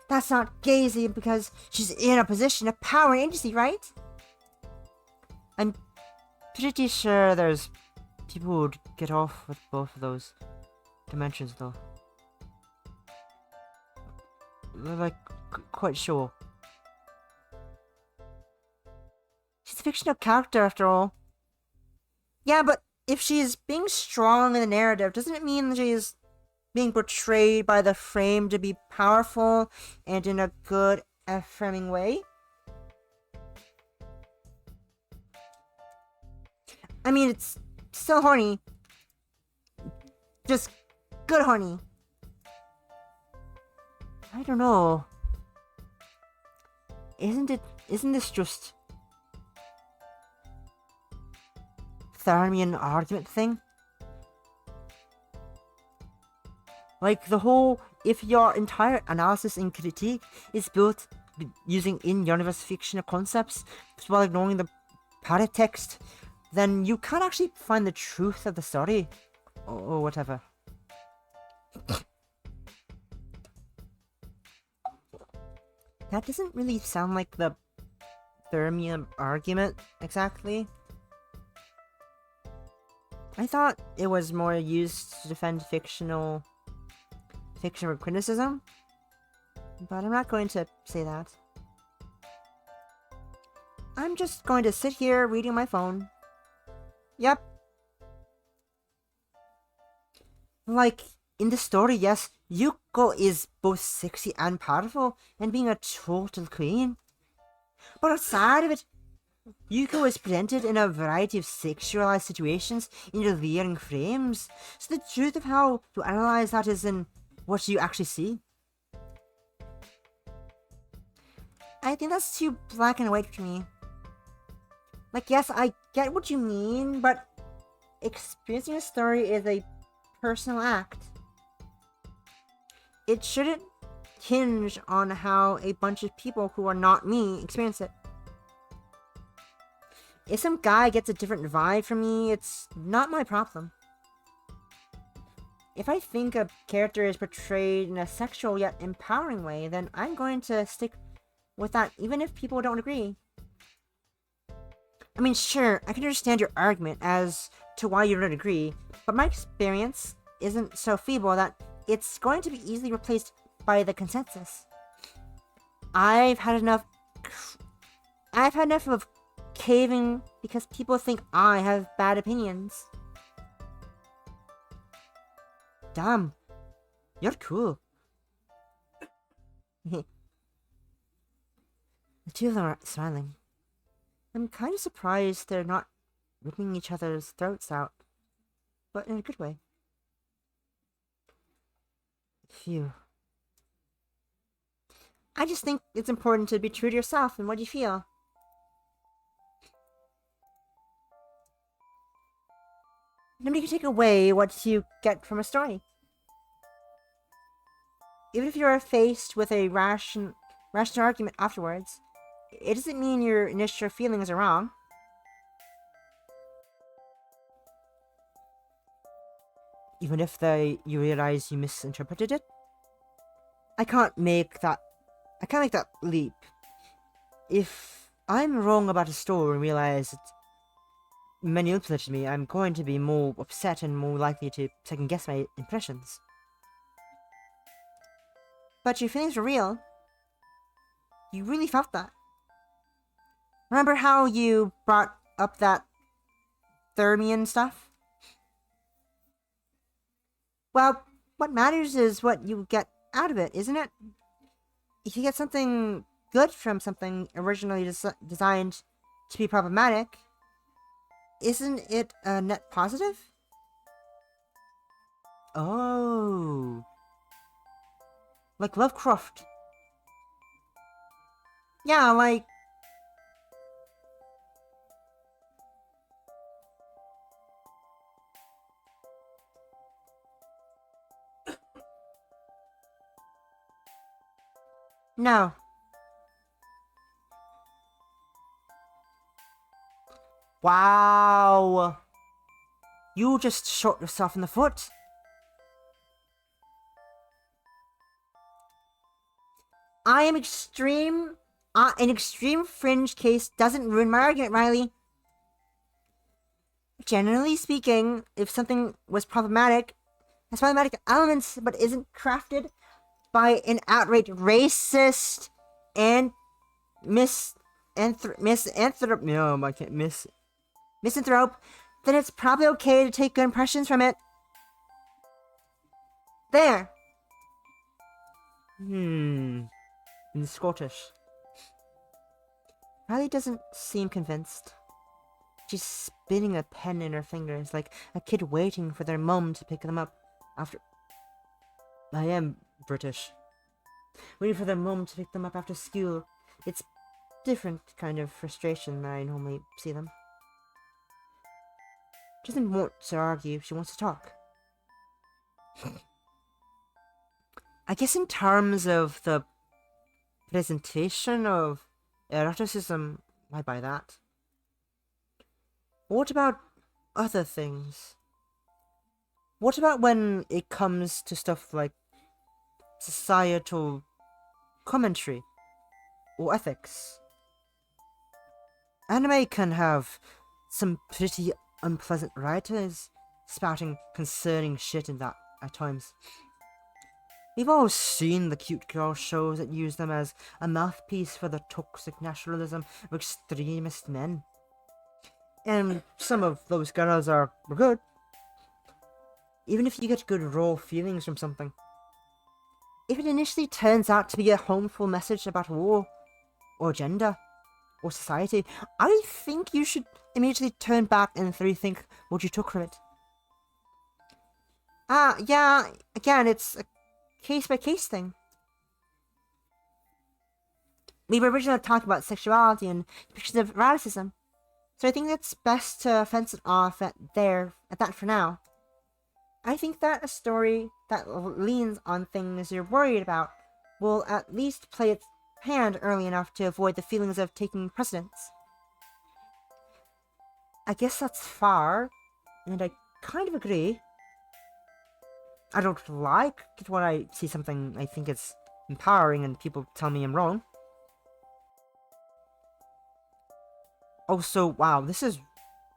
That's not gazy because she's in a position of power and agency, right? I'm pretty sure there's people who'd get off with both of those dimensions, though. They're like, quite sure. She's a fictional character, after all. Yeah, but if she's being strong in the narrative, doesn't it mean she's being portrayed by the frame to be powerful and in a good, affirming way? I mean, it's still horny. Just good horny. I don't know. Isn't this just Thermian argument thing? Like the whole, if your entire analysis and critique is built using in-universe fictional concepts while ignoring the paratext, then you can't actually find the truth of the story, or whatever. That doesn't really sound like the Thermium argument, exactly. I thought it was more used to defend fictional criticism, but I'm not going to say that. I'm just going to sit here reading my phone. Yep. Like, in the story, yes, Yuko is both sexy and powerful, and being a total queen. But outside of it, Yuko is presented in a variety of sexualized situations in alluring frames, so the truth of how to analyze that is in what you actually see. I think that's too black and white for me. Like, yes, I get what you mean, but experiencing a story is a personal act. It shouldn't hinge on how a bunch of people who are not me experience it. If some guy gets a different vibe from me, it's not my problem. If I think a character is portrayed in a sexual yet empowering way, then I'm going to stick with that even if people don't agree. I mean, sure, I can understand your argument as to why you don't agree, but my experience isn't so feeble that it's going to be easily replaced by the consensus. I've had enough I've had enough of caving because people think I have bad opinions. Damn, you're cool. The two of them are smiling. I'm kind of surprised they're not ripping each other's throats out, but in a good way. Phew. I just think it's important to be true to yourself and what you feel. Nobody can take away what you get from a story. Even if you are faced with a rational argument afterwards, it doesn't mean your initial feelings are wrong. Even if you realize you misinterpreted it. I can't make that leap. If I'm wrong about a story and realize it manipulated me, I'm going to be more upset and more likely to second guess my impressions. But your feelings were real. You really felt that. Remember how you brought up that Thermian stuff? Well, what matters is what you get out of it, isn't it? If you get something good from something originally designed to be problematic, isn't it a net positive? Oh. Like Lovecraft. Yeah, like... No. Wow. You just shot yourself in the foot. I am extreme. An extreme fringe case doesn't ruin my argument, Riley. Generally speaking, if something was problematic, has problematic elements but isn't crafted by an outright racist and misanthrope, then it's probably okay to take good impressions from it. There. In Scottish. Riley doesn't seem convinced. She's spinning a pen in her fingers like a kid waiting for their mum to pick them up after... I am British. Waiting for their mum to pick them up after school. It's different kind of frustration than I normally see them. She doesn't want to argue, she wants to talk. I guess in terms of the presentation of eroticism, I buy that. What about other things? What about when it comes to stuff like societal commentary or ethics? Anime can have some pretty unpleasant writers spouting concerning shit in that at times. We've all seen the cute girl shows that use them as a mouthpiece for the toxic nationalism of extremist men. And some of those girls are good. Even if you get good raw feelings from something. If it initially turns out to be a harmful message about war, or gender, or society, I think you should immediately turn back and rethink what you took from it. Yeah, again, it's a case-by-case thing. We were originally talking about sexuality and depictions of eroticism, so I think it's best to fence it off at that for now. I think that a story that leans on things you're worried about will at least play its hand early enough to avoid the feelings of taking precedence. I guess that's fair, and I kind of agree. I don't like it when I see something I think it's empowering and people tell me I'm wrong. Also, wow, this is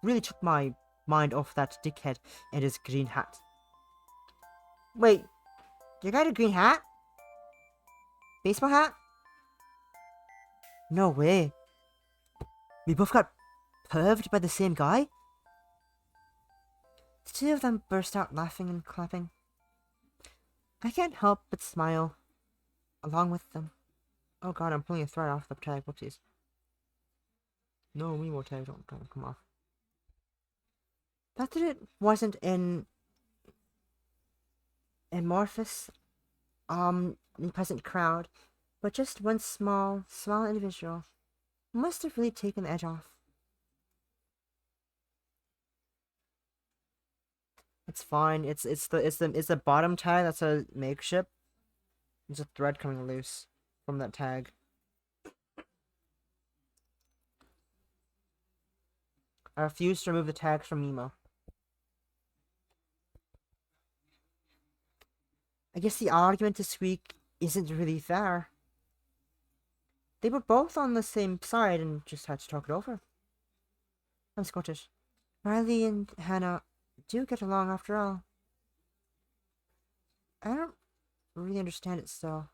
really took my mind off that dickhead and his green hat. Wait, you got a green hat? Baseball hat? No way. We both got perved by the same guy? The two of them burst out laughing and clapping. I can't help but smile along with them. Oh god, I'm pulling a thread off the tag. Whoopsies. No, me more tags don't come off. Not that it wasn't an amorphous, omnipresent crowd, but just one small individual must have really taken the edge off. It's fine. It's the bottom tag that's a makeshift. There's a thread coming loose from that tag. I refuse to remove the tags from Mimo. I guess the argument this week isn't really fair. They were both on the same side and just had to talk it over. I'm Scottish. Riley and Hannah do get along after all. I don't really understand it still.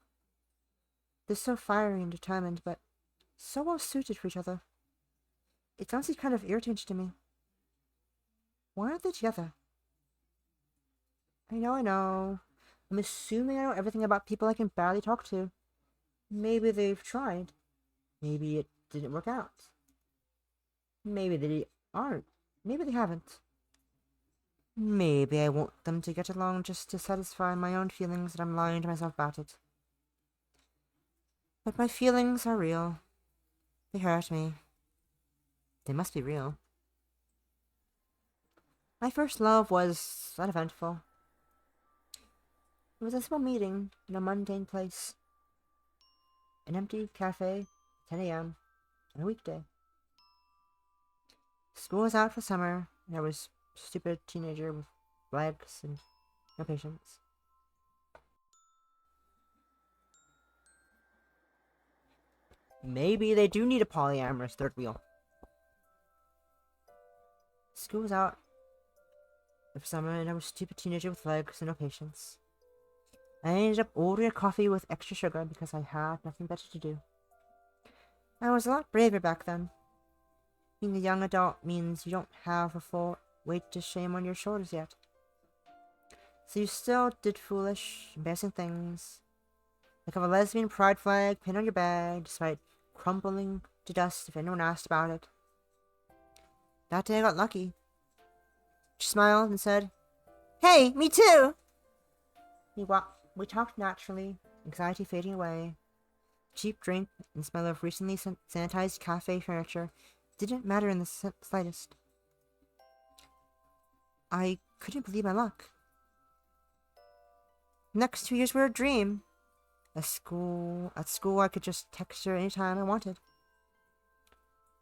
They're so fiery and determined, but so well suited for each other. It's honestly kind of irritating to me. Why aren't they together? I know. I'm assuming I know everything about people I can barely talk to. Maybe they've tried. Maybe it didn't work out. Maybe they aren't. Maybe they haven't. Maybe I want them to get along just to satisfy my own feelings that I'm lying to myself about it. But my feelings are real. They hurt me. They must be real. My first love was uneventful. It was a small meeting in a mundane place. An empty cafe, 10 a.m. on a weekday. School was out for summer, and I was a stupid teenager with legs and no patience. Maybe they do need a polyamorous third wheel. School was out for summer, and I was a stupid teenager with legs and no patience. I ended up ordering a coffee with extra sugar because I had nothing better to do. I was a lot braver back then. Being a young adult means you don't have a full weight of shame on your shoulders yet. So you still did foolish, embarrassing things, like have a lesbian pride flag pinned on your bag despite crumbling to dust if anyone asked about it. That day I got lucky. She smiled and said, "Hey, me too!" We talked naturally, anxiety fading away. Cheap drink and smell of recently sanitized cafe furniture didn't matter in the slightest. I couldn't believe my luck. Next 2 years were a dream. At school, I could just text her anytime I wanted.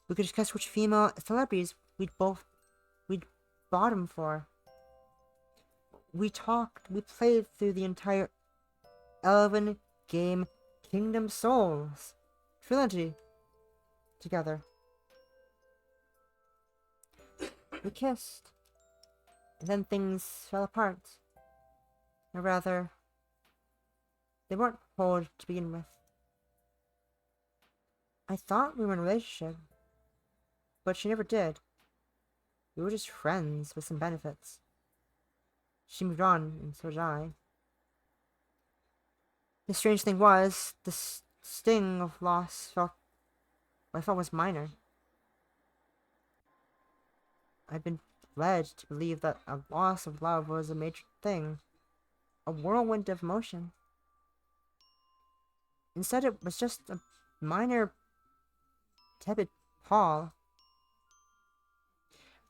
We could discuss which female celebrities we'd bottom for. We played through the entire 11-game Kingdom Souls trilogy together. We kissed, and then things fell apart. Or rather, they weren't whole to begin with. I thought we were in a relationship, but she never did. We were just friends with some benefits. She moved on, and so did I. The strange thing was, the sting of loss I felt was minor. I'd been led to believe that a loss of love was a major thing, a whirlwind of emotion. Instead, it was just a minor, tepid pall.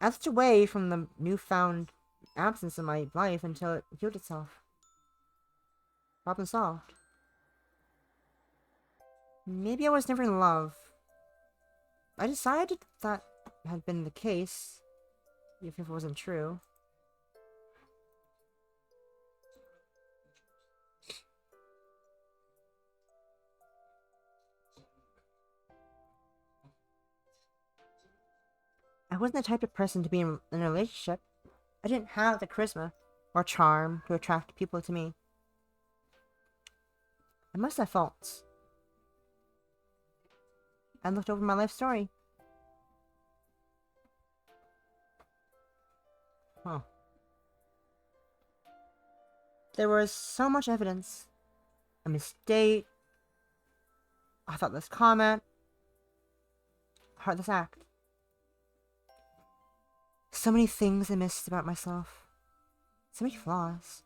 I looked away from the newfound absence in my life until it healed itself. Problem solved. Maybe I was never in love. I decided that had been the case, if it wasn't true. I wasn't the type of person to be in a relationship. I didn't have the charisma or charm to attract people to me. I must have faults. I looked over my life story. Huh. There was so much evidence. A mistake. A thoughtless comment. A heartless act. So many things I missed about myself. So many flaws.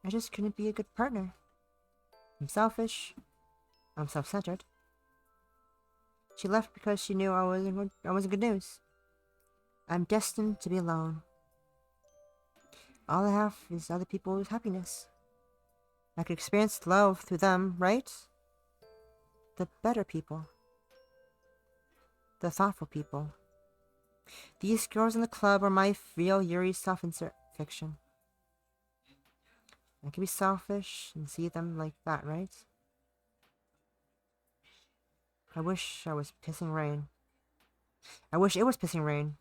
I just couldn't be a good partner. I'm selfish. I'm self-centered. She left because she knew I wasn't good news. I'm destined to be alone. All I have is other people's happiness. I could experience love through them, right? The better people. The thoughtful people. These girls in the club are my real Yuri self-insert fiction. I can be selfish and see them like that, right? I wish I was pissing rain. I wish it was pissing rain.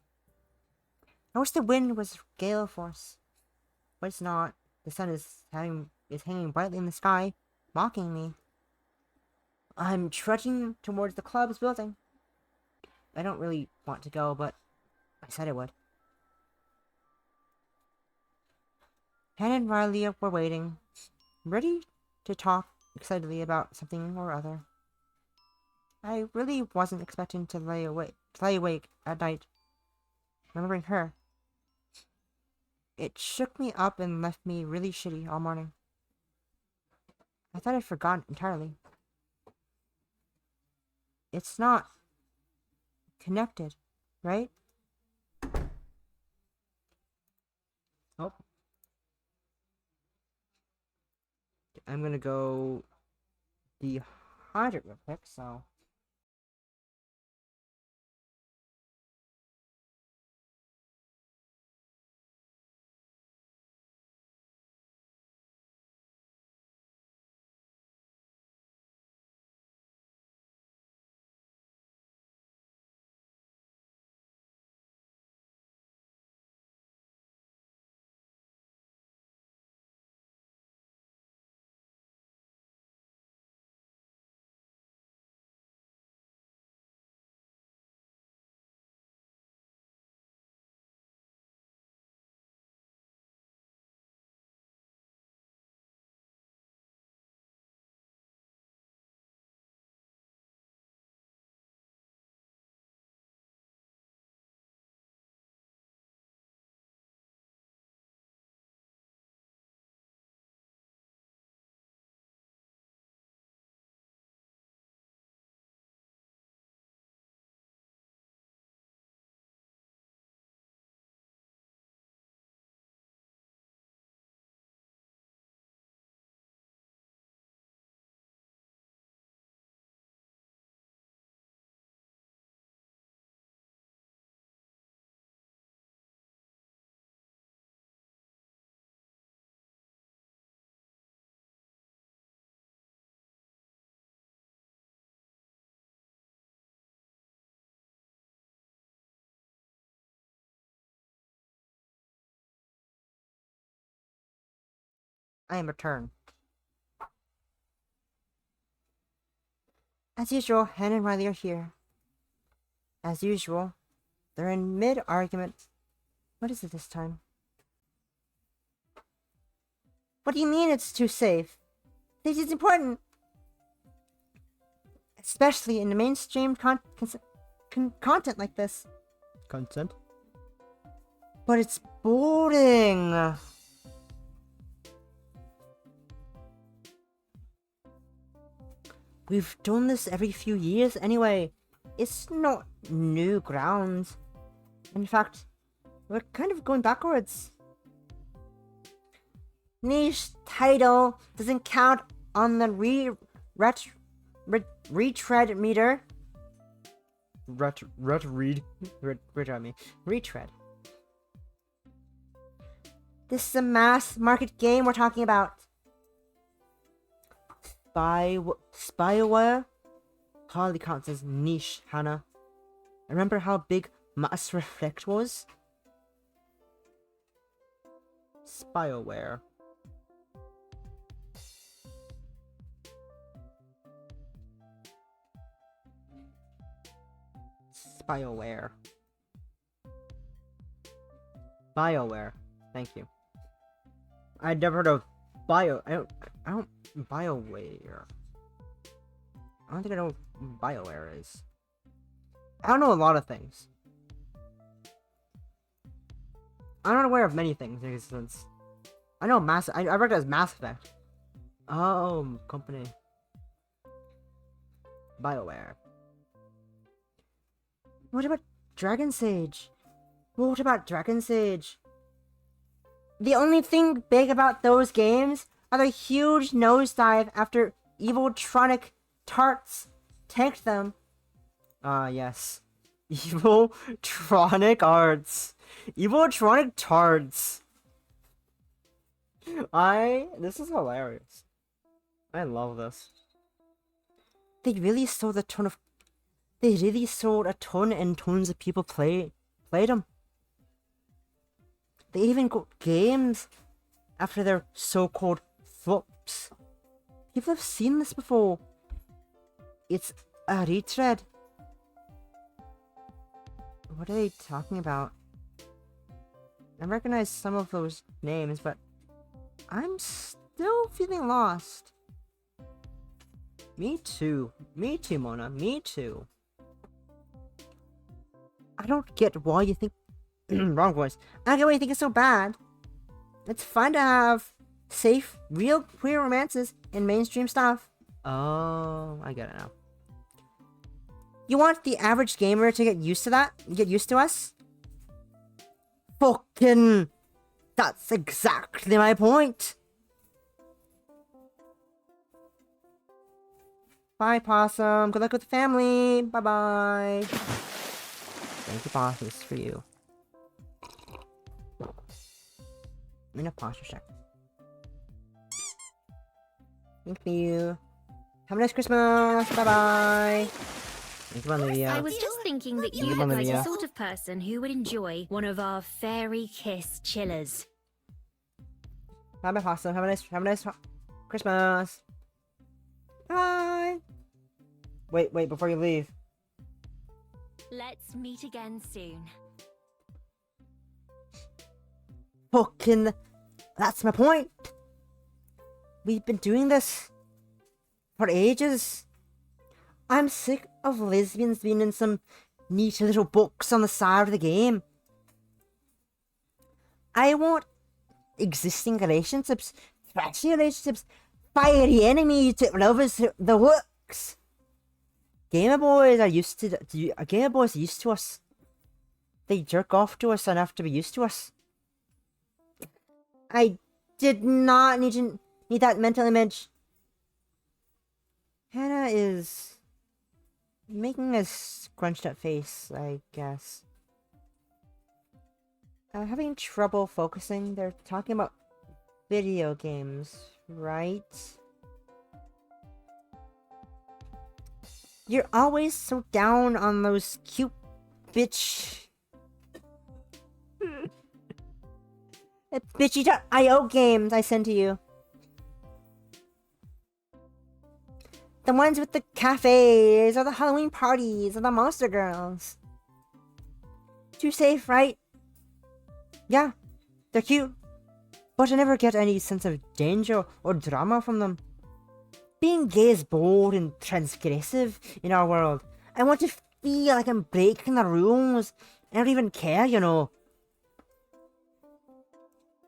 I wish the wind was gale force. But it's not. The sun is hanging brightly in the sky, mocking me. I'm trudging towards the club's building. I don't really want to go, but I said I would. Hannah and Riley were waiting, ready to talk excitedly about something or other. I really wasn't expecting to lay awake at night, remembering her. It shook me up and left me really shitty all morning. I thought I'd forgotten entirely. It's not connected, right? Oh. I'm gonna go dehydrate real quick, so... I am returned. As usual, Hannah and Riley are here. As usual, they're in mid-argument. What is it this time? What do you mean it's too safe? Safety is important! Especially in the mainstream content like this. Content? But it's boring! We've done this every few years anyway. It's not new ground. In fact, we're kind of going backwards. Niche title doesn't count on the retread meter. Retread. This is a mass market game we're talking about. Spyware hardly counts as niche, Hannah. Remember how big Mass Reflect was? Spyware. Spyware. BioWare. Thank you. I'd never heard of I don't BioWare. I don't think I know what BioWare is. I don't know a lot of things. I'm not aware of many things in existence. I know I recognize Mass Effect. Oh, company. BioWare. What about Dragon Sage? What about Dragon Sage? The only thing big about those games are the huge nosedive after Eviltronic tarts tanked them. Ah, yes. Eviltronic arts. Eviltronic tarts. This is hilarious. I love this. They really sold a ton and tons of people played them. They even got games after their so-called flops. People have seen this before. It's a retread. What are they talking about? I recognize some of those names, but I'm still feeling lost. Me too. Me too, Mona. Me too. I don't get why you think... Wrong voice. I don't get why you think it's so bad. It's fun to have safe, real queer romances in mainstream stuff. Oh, I get it now. You want the average gamer to get used to that? Get used to us? Fucking... That's exactly my point. Bye, Possum. Good luck with the family. Bye-bye. Thank you, Possum. This is for you. I'm in a posture check. Thank you. Have a nice Christmas. Bye-bye. Thank you, Olivia. I was just thinking that you Thank you, look like Olivia. the sort of person who would enjoy one of our fairy kiss chillers. Bye, Possum. Have a nice Christmas. Bye. Wait, before you leave. Let's meet again soon. Fucking... That's my point. We've been doing this for ages. I'm sick of lesbians being in some neat little books on the side of the game. I want existing relationships, trashy relationships, fiery enemies, lovers, the works. Gamer Boys are used to Gamer Boys are used to us. They jerk off to us enough to be used to us. I did not need that mental image. Hannah is making a scrunched up face, I guess. Having trouble focusing. They're talking about video games, right? You're always so down on those cute bitch... bitchy.io games I sent to you. The ones with the cafes, or the Halloween parties, or the Monster Girls. Too safe, right? Yeah, they're cute. But I never get any sense of danger or drama from them. Being gay is bold and transgressive in our world. I want to feel like I'm breaking the rules. I don't even care, you know.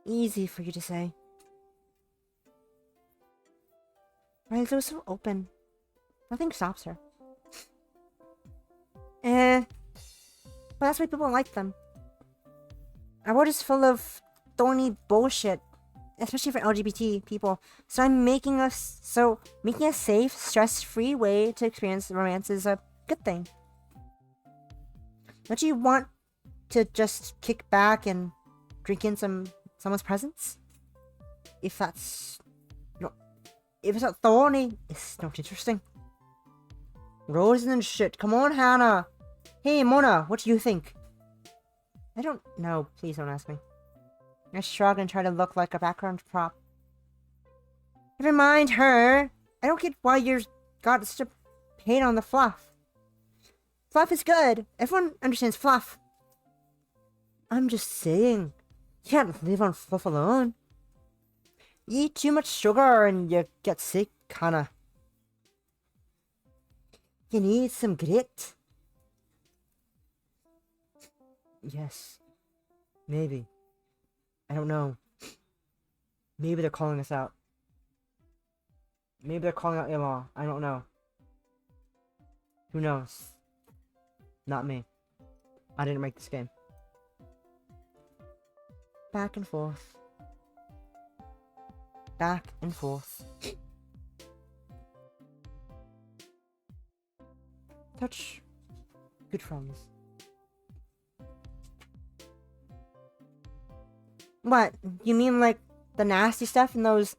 Easy for you to say. Riley's so open. Nothing stops her. But that's why people like them. Our world is full of thorny bullshit. Especially for LGBT people. So making a safe, stress-free way to experience romance is a good thing. Don't you want to just kick back and drink in someone's presence? If that's... No. If it's not thorny, it's not interesting. Roses and shit. Come on, Hannah. Hey, Mona, what do you think? I don't know. Please don't ask me. I shrug and try to look like a background prop. Never mind her. I don't get why you're got such a pain on the fluff. Fluff is good. Everyone understands fluff. I'm just saying. can't live on fluff alone. You eat too much sugar and you get sick, kinda. You need some grit. Yes. Maybe. I don't know. Maybe they're calling us out. Maybe they're calling out Emma. I don't know. Who knows? Not me. I didn't make this game. Back and forth. Back and forth. Touch. Good friends. What? You mean like the nasty stuff in those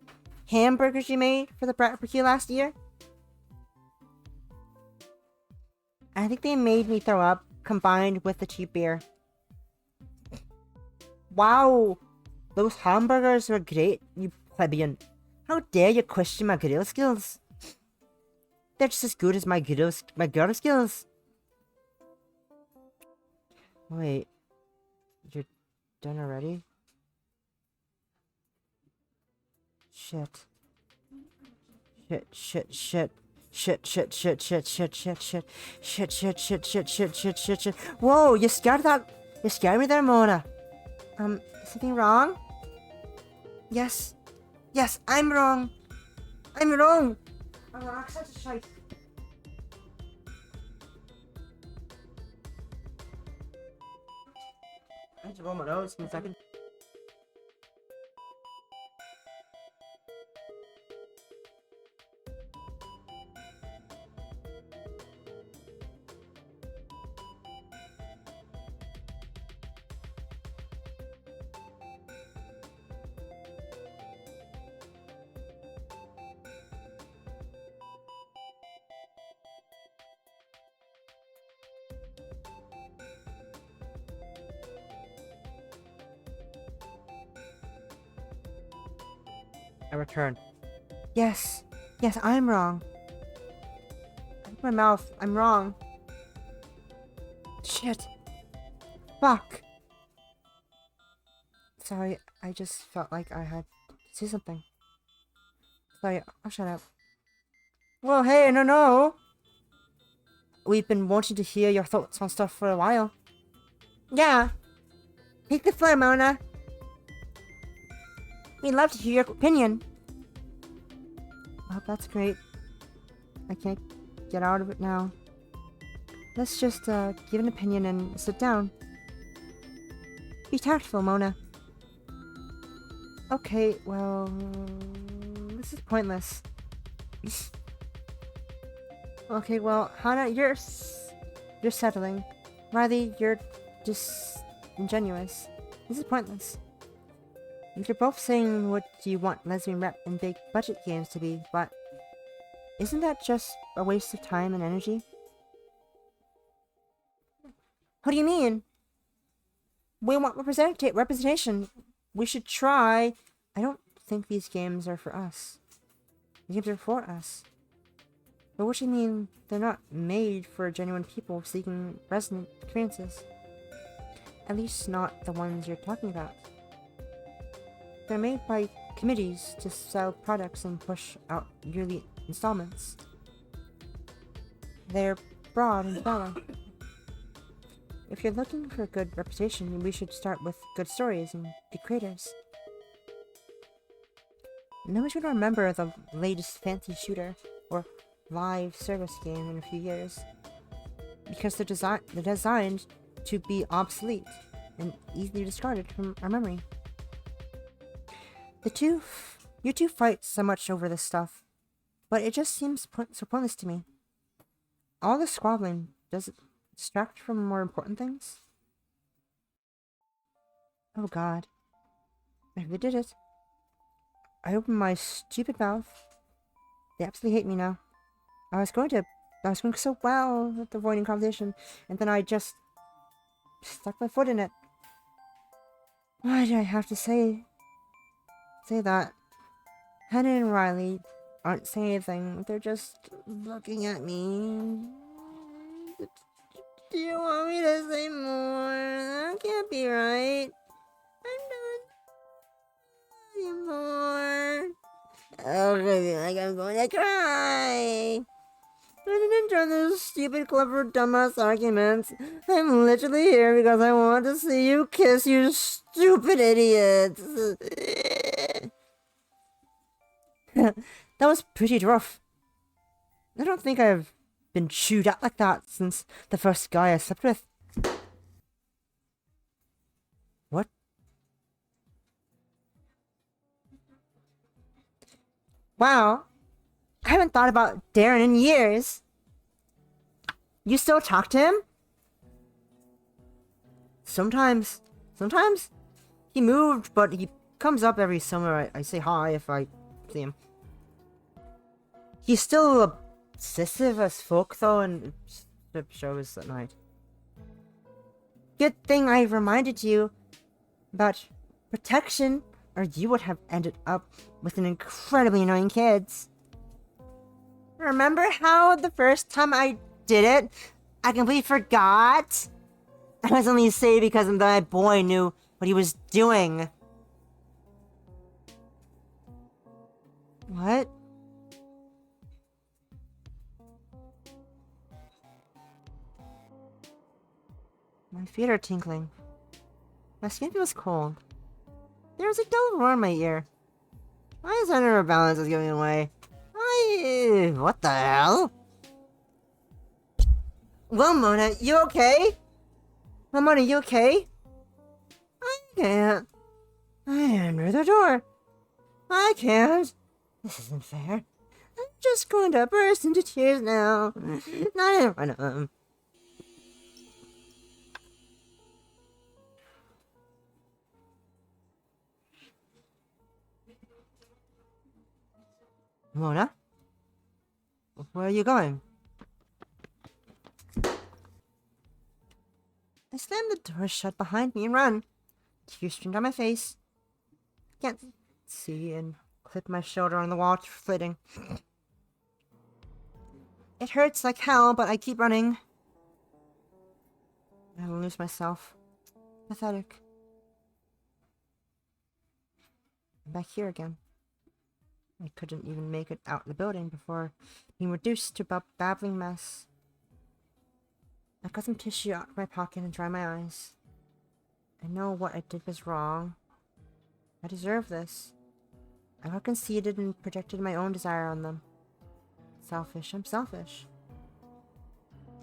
hamburgers you made for the barbecue last year? I think they made me throw up, combined with the cheap beer. Wow! Those hamburgers were great, you plebeian. How dare you question my grill skills? They're just as good as my grill skills. Wait. You're done already? Shit. Shit. Whoa, you scared me there, Mona. Is something wrong? Yes, I'm wrong. Oh, accent's a shite. I have to roll my nose in a second. I return. Yes, I'm wrong. My mouth, I'm wrong. Shit. Fuck. Sorry, I just felt like I had to say something. Sorry, I'll shut up. Well, hey, no. We've been wanting to hear your thoughts on stuff for a while. Yeah. Take the floor, Mona. We'd love to hear your opinion. Oh, that's great. I can't get out of it now. Let's just give an opinion and sit down. Be tactful, Mona. Okay, well, this is pointless. Okay, well, Hannah, you're settling. Riley, you're disingenuous. This is pointless. You're both saying what you want lesbian rep and big budget games to be, but isn't that just a waste of time and energy? What do you mean? We want representation. We should try. I don't think these games are for us. The games are for us. But what do you mean they're not made for genuine people seeking resonant experiences? At least not the ones you're talking about. They're made by committees to sell products and push out yearly installments. They're broad and shallow. If you're looking for a good reputation, we should start with good stories and good creators. No one's going to remember the latest fancy shooter or live service game in a few years, because they're designed to be obsolete and easily discarded from our memory. You two fight so much over this stuff, but it just seems so pointless to me. All the squabbling, does it distract from more important things? Oh god. I really did it. I opened my stupid mouth. They absolutely hate me now. I was going so well with avoiding conversation, and then I just stuck my foot in it. Why did I have to say that? Hannah and Riley aren't saying anything. They're just looking at me. Do you want me to say more? That can't be right. I'm done anymore. Oh, I feel like I'm going to cry. I didn't join those stupid, clever, dumbass arguments. I'm literally here because I want to see you kiss, you stupid idiots. That was pretty rough. I don't think I've been chewed out like that since the first guy I slept with. What? Wow. I haven't thought about Darren in years. You still talk to him? Sometimes. Sometimes. He moved, but he comes up every summer. I say hi if I see him. He's still obsessive as fuck, though, and it shows at night. Good thing I reminded you about protection, or you would have ended up with an incredibly annoying kids. Remember how the first time I did it, I completely forgot? I was only saying because my boy knew what he was doing. What? My feet are tingling. My skin feels cold. There's a dull roar in my ear. My center of balance is giving away. What the hell? Well, Mona, you okay? Well, Mona, you okay? I can't. I under the door. I can't. This isn't fair. I'm just going to burst into tears now. Not in front of him. Mona? Where are you going? I slam the door shut behind me and run. Tears streamed down my face. Can't see and clip my shoulder on the wall, flitting. It hurts like hell, but I keep running. I lose myself. Pathetic. I'm back here again. I couldn't even make it out the building before being reduced to a babbling mess. I got some tissue out of my pocket and dried my eyes. I know what I did was wrong. I deserve this. I got conceited and projected my own desire on them. Selfish, I'm selfish.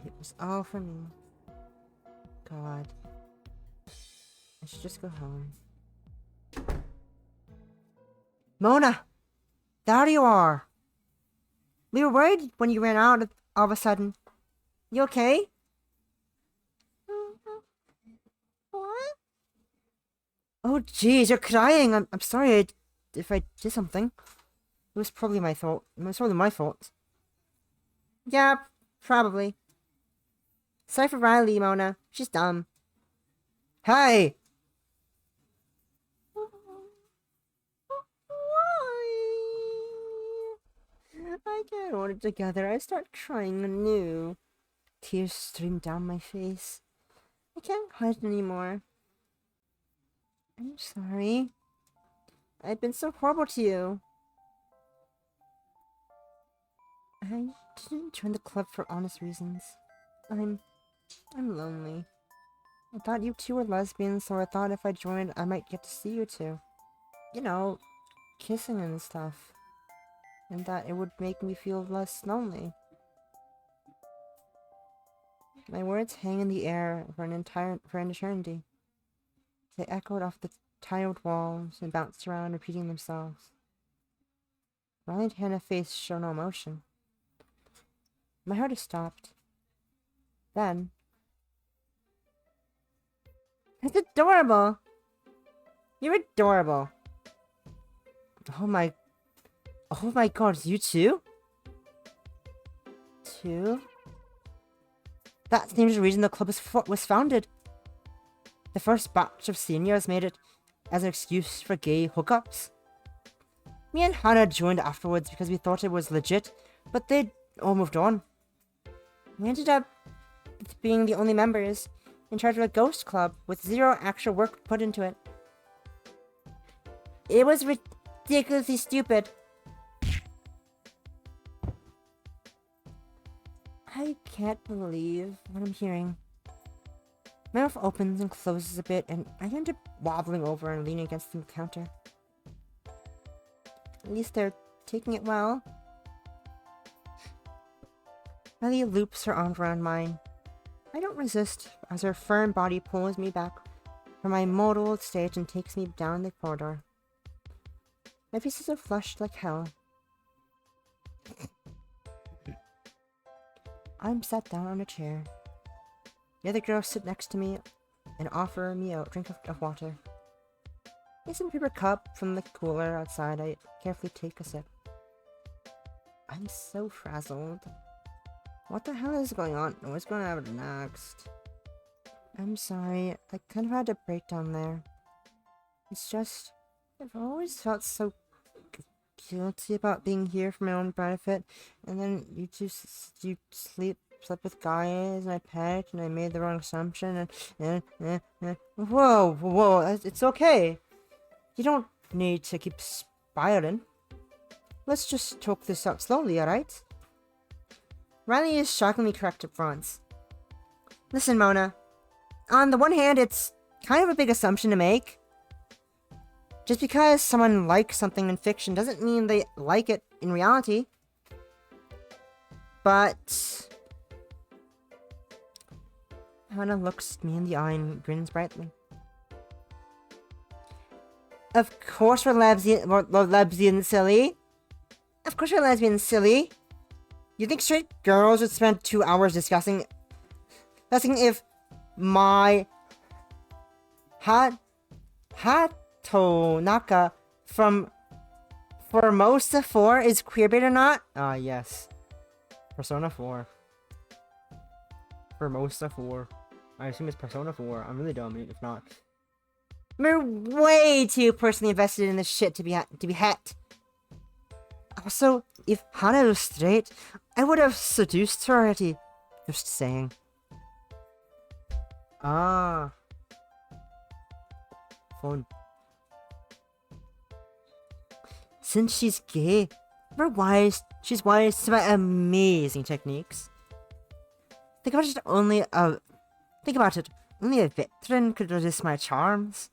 It was all for me. God. I should just go home. Mona! There you are! We were worried when you ran out all of a sudden. You okay? What? Oh jeez, you're crying! I'm sorry if I did something. It was probably my fault. It was probably my fault. Yeah, probably. Sorry for Riley, Mona. She's dumb. Hey! I can't hold it together. I start crying anew. Tears stream down my face. I can't hide anymore. I'm sorry. I've been so horrible to you. I didn't join the club for honest reasons. I'm lonely. I thought you two were lesbians, so I thought if I joined, I might get to see you two. You know, kissing and stuff. And that it would make me feel less lonely. My words hang in the air for an eternity. They echoed off the tiled walls and bounced around, repeating themselves. Riley and Hannah's face showed no emotion. My heart has stopped. Then... It's adorable! You're adorable! Oh my god, you too? Two? That seems the reason the club was founded. The first batch of seniors made it as an excuse for gay hookups. Me and Hannah joined afterwards because we thought it was legit, but they'd all moved on. We ended up being the only members in charge of a ghost club with zero actual work put into it. It was ridiculously stupid. I can't believe what I'm hearing. My mouth opens and closes a bit, and I end up wobbling over and leaning against the counter. At least they're taking it well. Ellie loops her arm around mine. I don't resist as her firm body pulls me back from my mottled state and takes me down the corridor. My faces are flushed like hell. I'm sat down on a chair. The other girls sit next to me and offer me a drink of water. It's in a paper cup from the cooler outside. I carefully take a sip. I'm so frazzled. What the hell is going on? What's going to happen next? I'm sorry. I kind of had a breakdown there. It's just, I've always felt so guilty about being here for my own benefit, and then you slept with guys, and I pecked, and I made the wrong assumption, and whoa, it's okay. You don't need to keep spiraling. Let's just talk this out slowly, alright? Riley is shockingly correct up front. Listen, Mona. On the one hand, it's kind of a big assumption to make. Just because someone likes something in fiction doesn't mean they like it in reality. But Hannah looks me in the eye and grins brightly. Of course we're lesbian, silly. Of course we're lesbian, silly. You think straight girls would spend 2 hours discussing if my Hatonaka from Formosa 4 is queerbait or not? Ah, yes. Persona 4. Formosa 4. I assume it's Persona 4. I'm really dumb if not. We're way too personally invested in this shit to be het. Also, if Hana was straight, I would have seduced her already. Just saying. Ah. Fun. Since she's gay, she's wise to my amazing techniques. Think about it, only a veteran could resist my charms.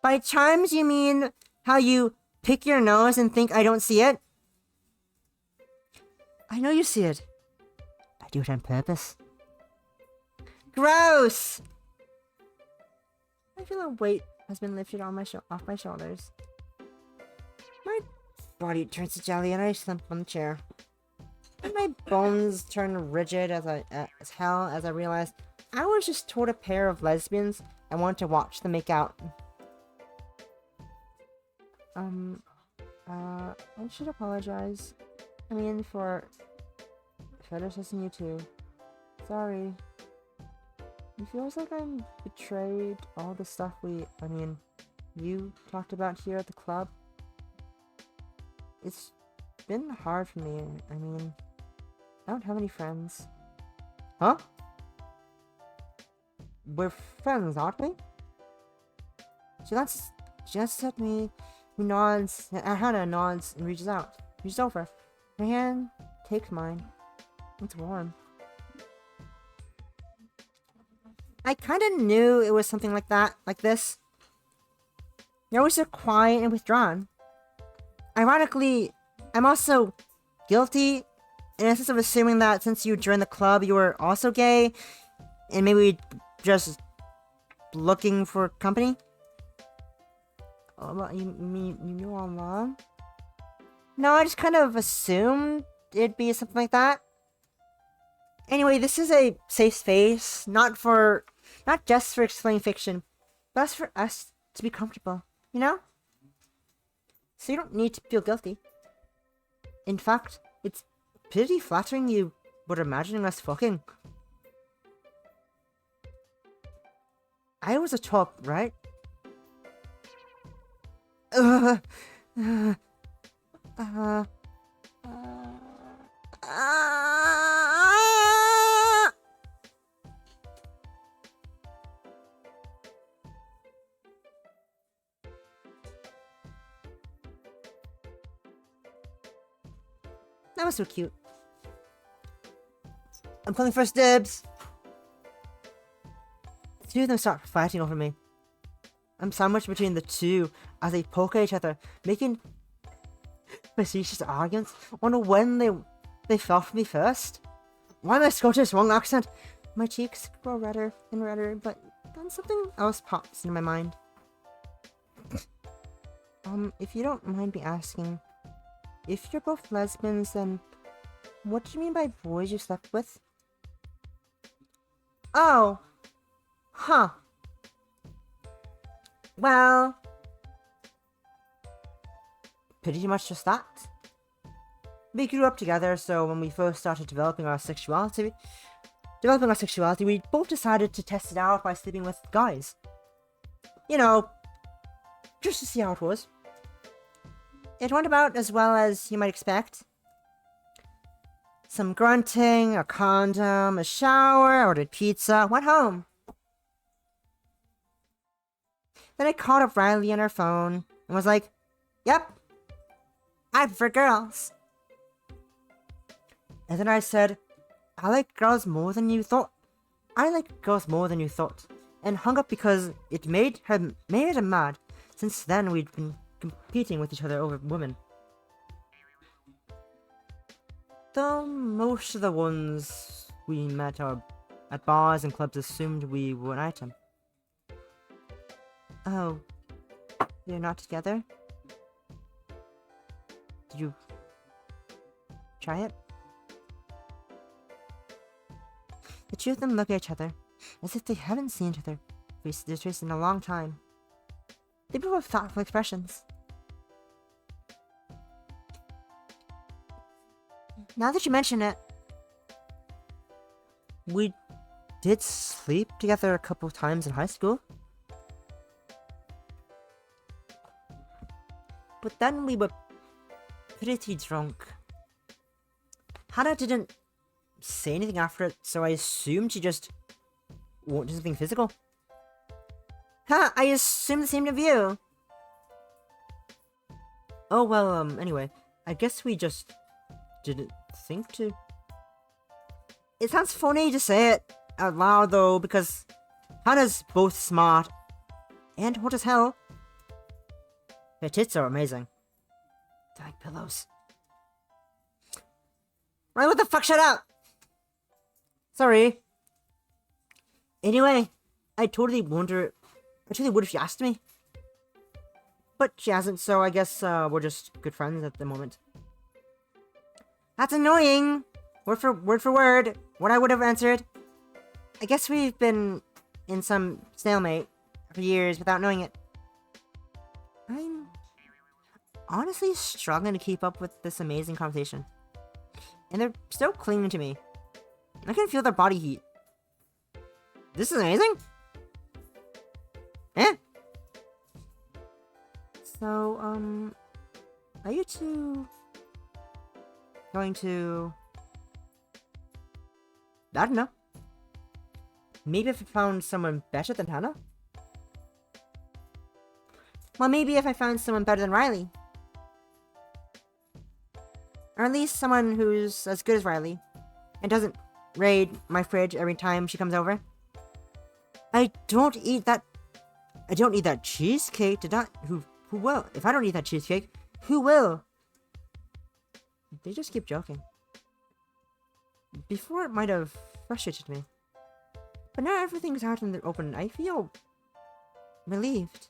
By charms, you mean how you pick your nose and think I don't see it? I know you see it. I do it on purpose. Gross! I feel a weight has been lifted on off my shoulders. My body turns to jelly and I slump on the chair. And my bones turn rigid as hell as I realize I was just told a pair of lesbians I want to watch them make out. I should apologize. I mean, for fetishizing you too. Sorry. It feels like I'm betrayed all the stuff you talked about here at the club. It's been hard for me. I don't have any friends. Huh? We're friends, aren't we? She looks at me, who nods, Hannah nods and reaches over. Her hand takes mine. It's warm. I kinda knew it was something like this. You're always so quiet and withdrawn. Ironically, I'm also guilty in a sense of assuming that since you joined the club, you were also gay, and maybe just looking for company. Oh, you knew all along? No, I just kind of assumed it'd be something like that. Anyway, this is a safe space, not just for explaining fiction, but for us to be comfortable, you know? So you don't need to feel guilty. In fact, it's pretty flattering you were imagining us fucking. I was a top, right? That was so cute. I'm calling first dibs. The two of them start fighting over me. I'm sandwiched between the two as they poke at each other, making facetious arguments. I wonder when they fell for me first. Why am I Scottish? Wrong accent. My cheeks grow redder and redder, but then something else pops into my mind. If you don't mind me asking, if you're both lesbians, then what do you mean by boys you slept with? Oh. Huh. Well, pretty much just that. We grew up together, so when we first started developing our sexuality, we both decided to test it out by sleeping with guys. You know, just to see how it was. It went about as well as you might expect. Some grunting, a condom, a shower, ordered pizza, went home. Then I called up Riley on her phone and was like, "Yep, I'm for girls." And then I said, "I like girls more than you thought. I like girls more than you thought." And hung up because it made her mad. Since then, we'd been competing with each other over women. Though most of the ones we met at bars and clubs assumed we were an item. Oh, you're not together? Did you try it? The two of them look at each other, as if they haven't seen each other face in a long time. They both have thoughtful expressions. Now that you mention it, we did sleep together a couple of times in high school. But then we were pretty drunk. Hannah didn't say anything after it, so I assumed she just wanted something physical. Ha! I assumed the same of you! Oh well, anyway, I guess we just didn't think to. It sounds funny to say it out loud though, because Hannah's both smart and hot as hell. Her tits are amazing. They're like pillows. Right, what the fuck, shut up! Sorry. Anyway, I totally would if she asked me. But she hasn't, so I guess we're just good friends at the moment. That's annoying! Word for word, what I would have answered. I guess we've been in some stalemate for years without knowing it. I'm honestly struggling to keep up with this amazing conversation. And they're still clinging to me. I can feel their body heat. This is amazing? Eh? So, are you two going to... I don't know. Maybe if I found someone better than Hannah? Well, maybe if I found someone better than Riley. Or at least someone who's as good as Riley. And doesn't raid my fridge every time she comes over. I don't eat that cheesecake. Who will? If I don't eat that cheesecake, who will? They just keep joking. Before it might have frustrated me. But now everything's out in the open. I feel relieved.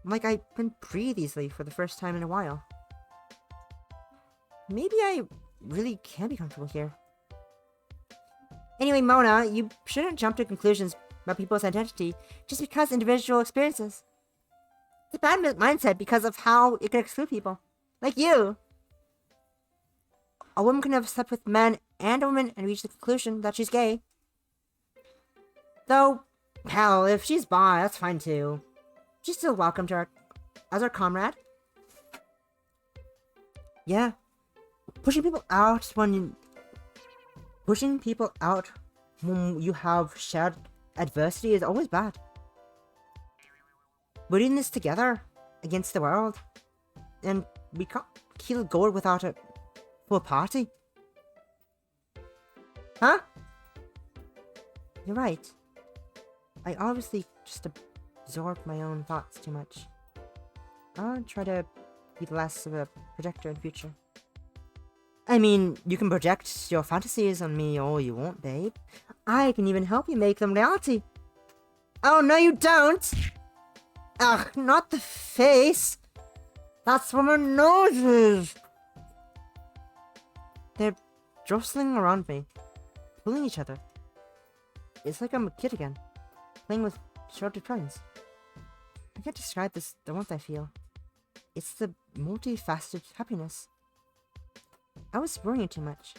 Like I can breathe easily for the first time in a while. Maybe I really can be comfortable here. Anyway, Mona, you shouldn't jump to conclusions about people's identity just because individual experiences. It's a bad mindset because of how it can exclude people. Like you. A woman can have slept with men and a woman and reach the conclusion that she's gay. Though, hell, if she's bi, that's fine too. She's still welcome to as our comrade. Yeah. Pushing people out when you have shared adversity is always bad. We're in this together against the world, and we can't kill gold without it For a party? Huh? You're right. I obviously just absorb my own thoughts too much. I'll try to be less of a projector in future. I mean, you can project your fantasies on me all you want, babe. I can even help you make them reality. Oh, no you don't! Ugh, not the face! That's where my nose is! They're jostling around me, pulling each other. It's like I'm a kid again, playing with shorter friends. I can't describe the warmth I feel. It's the multifaceted happiness. I was worrying too much.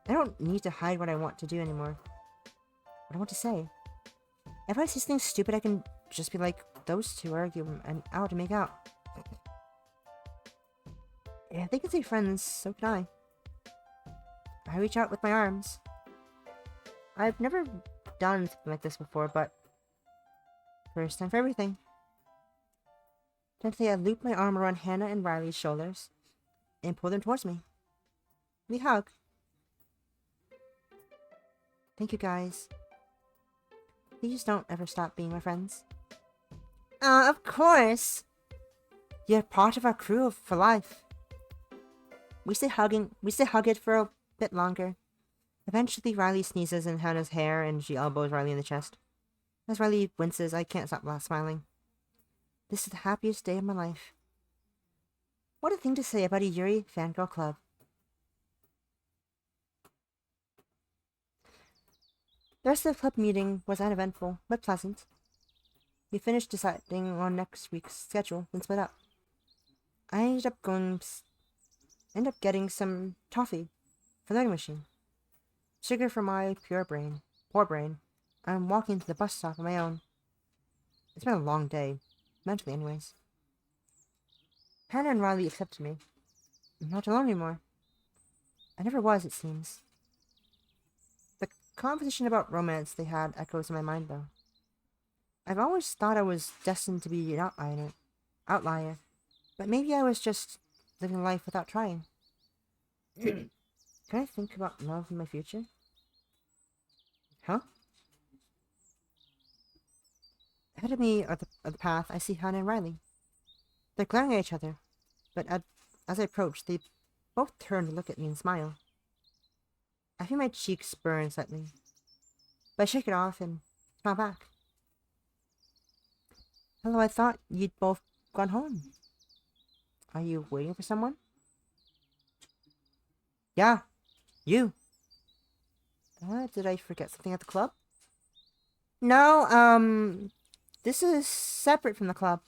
I don't need to hide what I want to do anymore. What I want to say. If I say something stupid, I can just be like, those two argue and out to make out. If they can say friends, so can I. I reach out with my arms. I've never done something like this before, but first time for everything. Gently, I loop my arm around Hannah and Riley's shoulders and pull them towards me. We hug. Thank you, guys. Please don't ever stop being my friends. Of course! You're part of our crew for life. We stay hug it for a bit longer. Eventually, Riley sneezes in Hannah's hair and she elbows Riley in the chest. As Riley winces, I can't stop smiling. This is the happiest day of my life. What a thing to say about a Yuri fangirl club. The rest of the club meeting was uneventful, but pleasant. We finished deciding on next week's schedule, then split up. I ended up getting some toffee for the vending machine. Sugar for my poor brain. I'm walking to the bus stop on my own. It's been a long day, mentally anyways. Hannah and Riley accepted me. I'm not alone anymore. I never was, it seems. The conversation about romance they had echoes in my mind, though. I've always thought I was destined to be an outlier, but maybe I was just living life without trying. Can I think about love in my future? Huh? Ahead of me are the path, I see Hannah and Riley. They're glaring at each other, but as I approach, they both turn to look at me and smile. I feel my cheeks burn slightly, but I shake it off and smile back. Hello, I thought you'd both gone home. Are you waiting for someone? Yeah, you. Did I forget something at the club? No, this is separate from the club.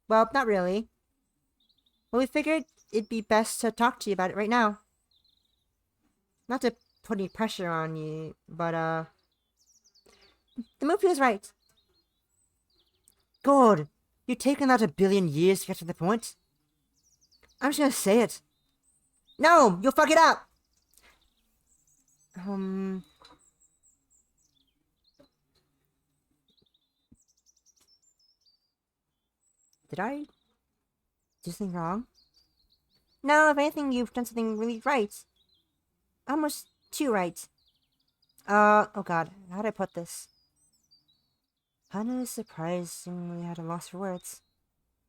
Well, not really. Well, we figured it'd be best to talk to you about it right now. Not to put any pressure on you, but, the movie was right. God, you've taken that 1 billion years to get to the point. I'm just gonna say it. No, you'll fuck it up! Did I do something wrong? No, if anything, you've done something really right. Almost too right. Oh god, how'd I put this? Hannah is surprisingly at a loss for words.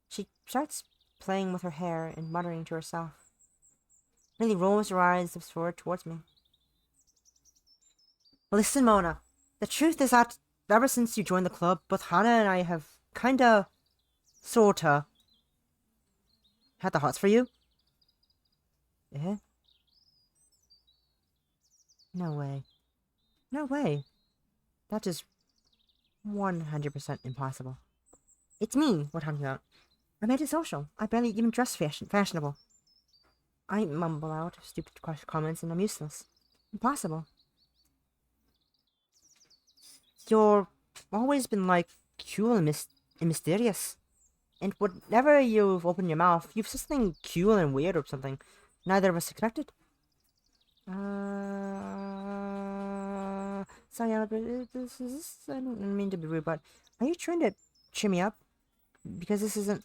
She starts playing with her hair and muttering to herself. Really rolls her eyes forward towards me. Listen, Mona. The truth is that ever since you joined the club, both Hannah and I have kinda, sorta, had the hots for you. Eh? No way. No way. That is 100% impossible. It's me we're talking about. I'm antisocial. I barely even dress fashionable. I mumble out stupid comments and I'm useless. Impossible. You've always been like cool and mysterious. And whenever you've opened your mouth, you've said something cool and weird or something neither of us expected. Sorry, Albert, I don't mean to be rude, but are you trying to cheer me up? Because this isn't...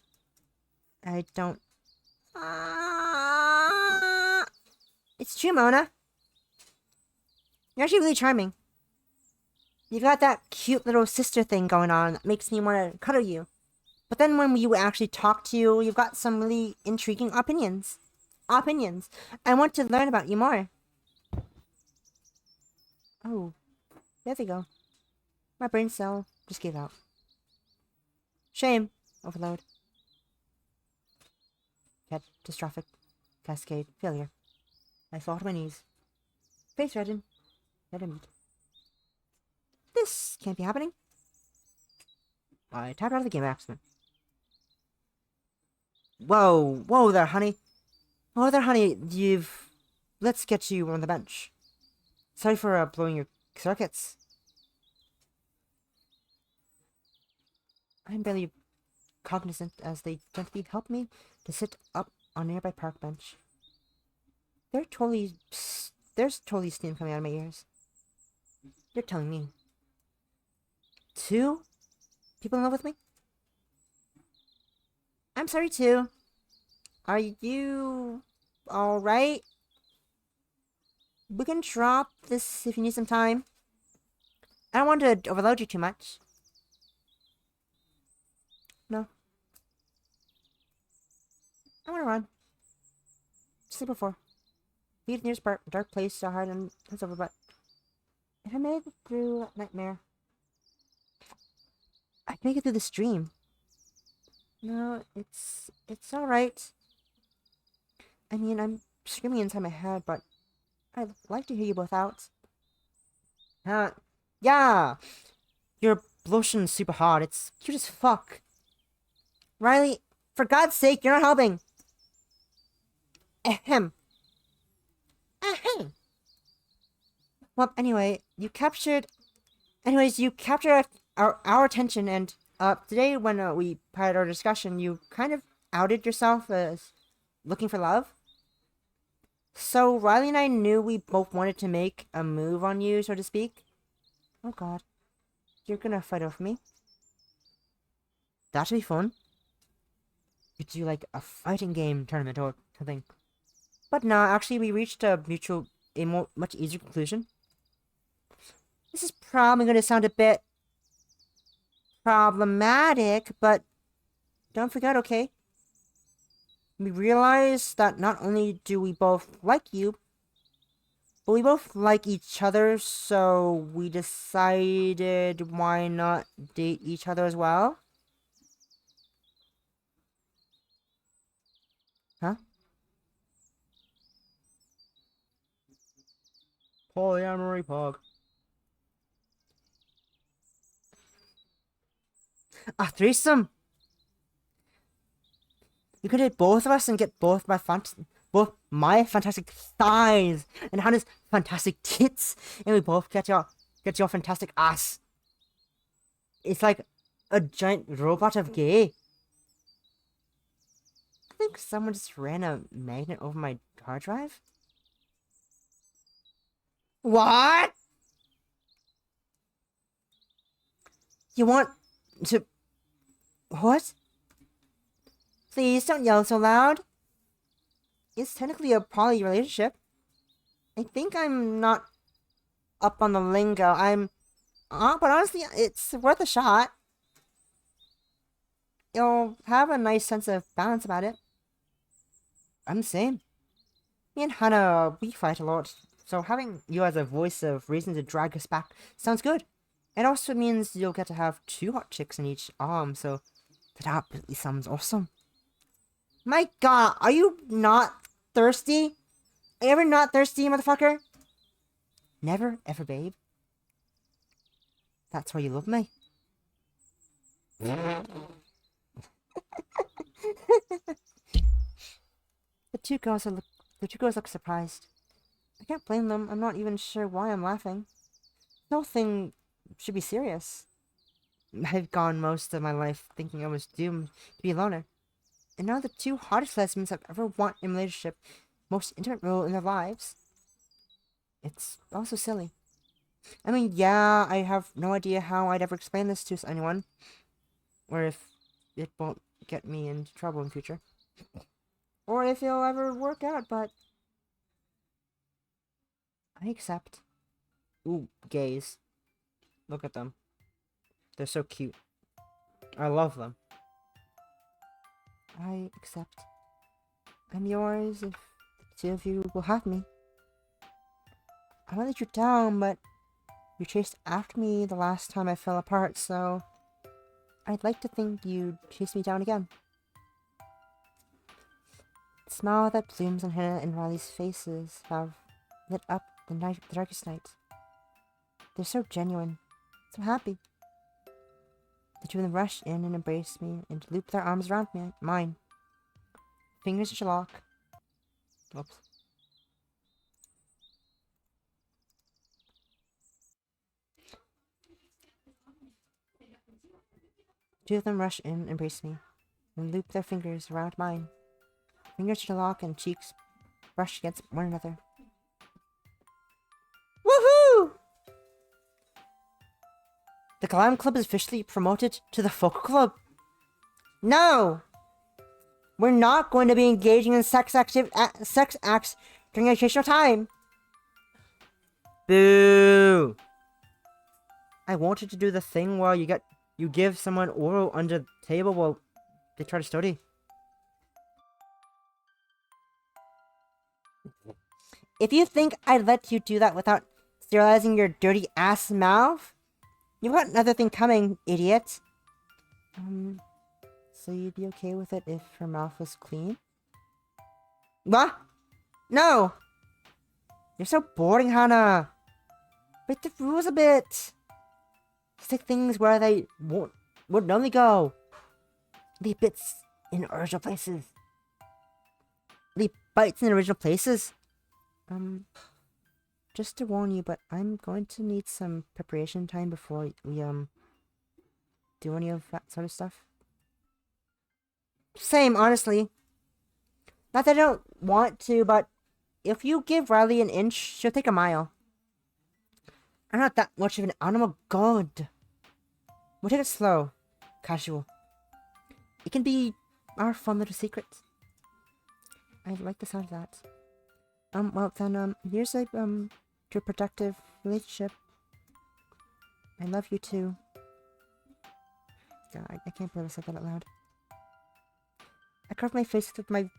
I don't... It's true, Mona. You're actually really charming. You've got that cute little sister thing going on that makes me want to cuddle you. But then when we actually talk to you, you've got some really intriguing opinions. I want to learn about you more. Oh, there we go. My brain cell just gave out. Shame. Overload. Catastrophic. Cascade. Failure. I fall to my knees. Face reddened. Reddened. This can't be happening. I tapped out of the game by accident. Whoa there, honey. Whoa there, honey. Let's get you on the bench. Sorry for blowing your circuits. I'm barely cognizant as they gently help me to sit up on a nearby park bench. There's totally steam coming out of my ears. You're telling me. 2 people in love with me? I'm sorry too. Are you alright? We can drop this if you need some time. I don't want to overload you too much. No. I want to run. Sleep before. Leave the nearest dark place to hide and it's over, but if I made it through that nightmare, I'd make it through this dream. No, it's alright. I mean, I'm screaming inside my head, but I'd like to hear you both out. Yeah! Your lotion's super hot. It's cute as fuck. Riley, for God's sake, you're not helping! Ahem. Ahem. Well, anyway, you captured our attention, and today when we had our discussion, you kind of outed yourself as looking for love. So Riley and I knew we both wanted to make a move on you, so to speak. Oh god. You're gonna fight over me? That should be fun. You do like a fighting game tournament or something. But no, actually we reached a much easier conclusion. This is probably gonna sound a bit problematic, but don't forget, okay? We realized that not only do we both like you, but we both like each other, so we decided why not date each other as well? Huh? Polyamory pog. A threesome? You could hit both of us and get both my fantastic thighs and Hannah's fantastic tits, and we both get your fantastic ass. It's like a giant robot of gay. I think someone just ran a magnet over my hard drive. What? You want to... What? Please don't yell so loud. It's technically a poly relationship. I think I'm not up on the lingo. But honestly, it's worth a shot. You'll have a nice sense of balance about it. I'm the same. Me and Hannah, we fight a lot, so having you as a voice of reason to drag us back sounds good. It also means you'll get to have 2 hot chicks in each arm, so that absolutely sounds awesome. My god, are you not thirsty? Are you ever not thirsty, motherfucker? Never, ever, babe. That's why you love me. The 2 girls look surprised. I can't blame them. I'm not even sure why I'm laughing. The whole thing should be serious. I've gone most of my life thinking I was doomed to be a loner. And now the 2 hottest lesbians I've ever wanted in a relationship, most intimate role in their lives. It's also silly. I mean, yeah, I have no idea how I'd ever explain this to anyone. Or if it won't get me into trouble in the future. Or if it'll ever work out, but... I accept. Ooh, gays. Look at them. They're so cute. I love them. I accept. I'm yours if the two of you will have me. I won't let you down, but you chased after me the last time I fell apart, so I'd like to think you'd chase me down again. The smile that blooms on Hannah and Riley's faces have lit up the darkest night. They're so genuine, so happy. The two of them rushed in and embraced me and looped their arms around mine. Fingers interlock. Whoops. Two of them rushed in and embraced me and looped their fingers around mine. Fingers interlock and cheeks brushed against one another. Woohoo! The Glam Club is officially promoted to the Focal Club. No! We're not going to be engaging in sex acts during educational time. Boo! I wanted to do the thing where you give someone oral under the table while they try to study. If you think I'd let you do that without sterilizing your dirty ass mouth, you've got another thing coming, idiot. So you'd be okay with it if her mouth was clean? What? No! You're so boring, Hannah. Break the rules a bit. Stick things where they would normally go. Leave bits in original places. Leave bites in original places. Just to warn you, but I'm going to need some preparation time before we do any of that sort of stuff. Same, honestly. Not that I don't want to, but if you give Riley an inch, she'll take a mile. I'm not that much of an animal god. We'll take it slow. Casual. It can be our fun little secret. I like the sound of that. Well then, here's a, to a productive relationship. I love you too. God, I can't believe I said that out loud. I covered my face with my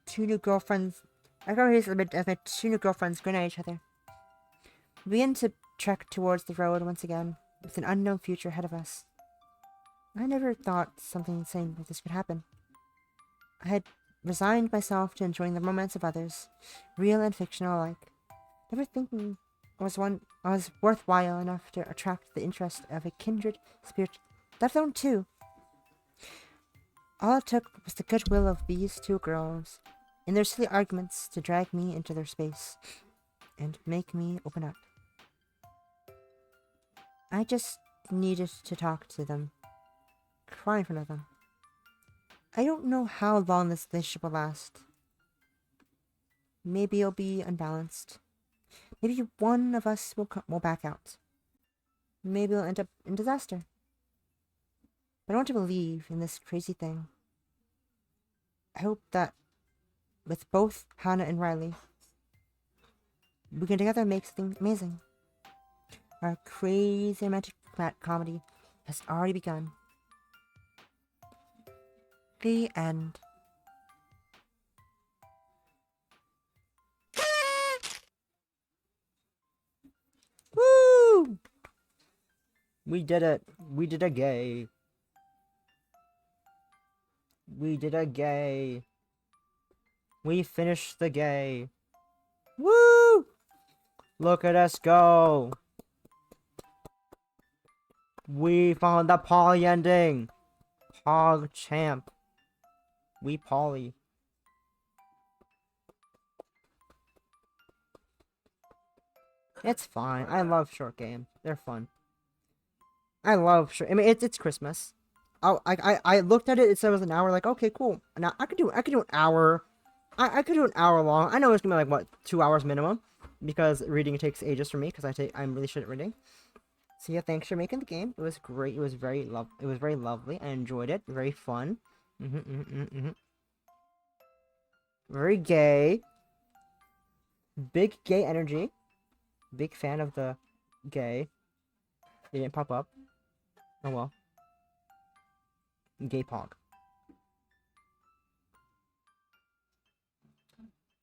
two new girlfriends. I covered my face as my two new girlfriends grinning at each other. We begin to trek towards the road once again, with an unknown future ahead of us. I never thought something insane like this could happen. I had resigned myself to enjoying the romance of others, real and fictional alike, never thinking I was worthwhile enough to attract the interest of a kindred spirit, let alone two. All it took was the goodwill of these two girls, in their silly arguments, to drag me into their space, and make me open up. I just needed to talk to them, cry in front of them. I don't know how long this relationship will last. Maybe it'll be unbalanced. Maybe one of us will back out. Maybe it'll end up in disaster. But I want to believe in this crazy thing. I hope that with both Hannah and Riley, we can together make something amazing. Our crazy romantic comedy has already begun. The end. Woo! We did it. We did a gay. We did a gay. We finished the gay. Woo! Look at us go. We found the poly ending. Pog champ. We poly. It's fine. I love short games. They're fun. I love short. I mean, it's Christmas. I looked at it. It said it was an hour. Like, okay, cool. Now I could do an hour. I could do an hour long. I know it's gonna be like what 2 hours minimum, because reading takes ages for me. Because I'm really shit at reading. So yeah, thanks for making the game. It was great. It was very lovely. I enjoyed it. Very fun. Very gay. Big gay energy. Big fan of the gay. It didn't pop up. Oh well. Gay pog.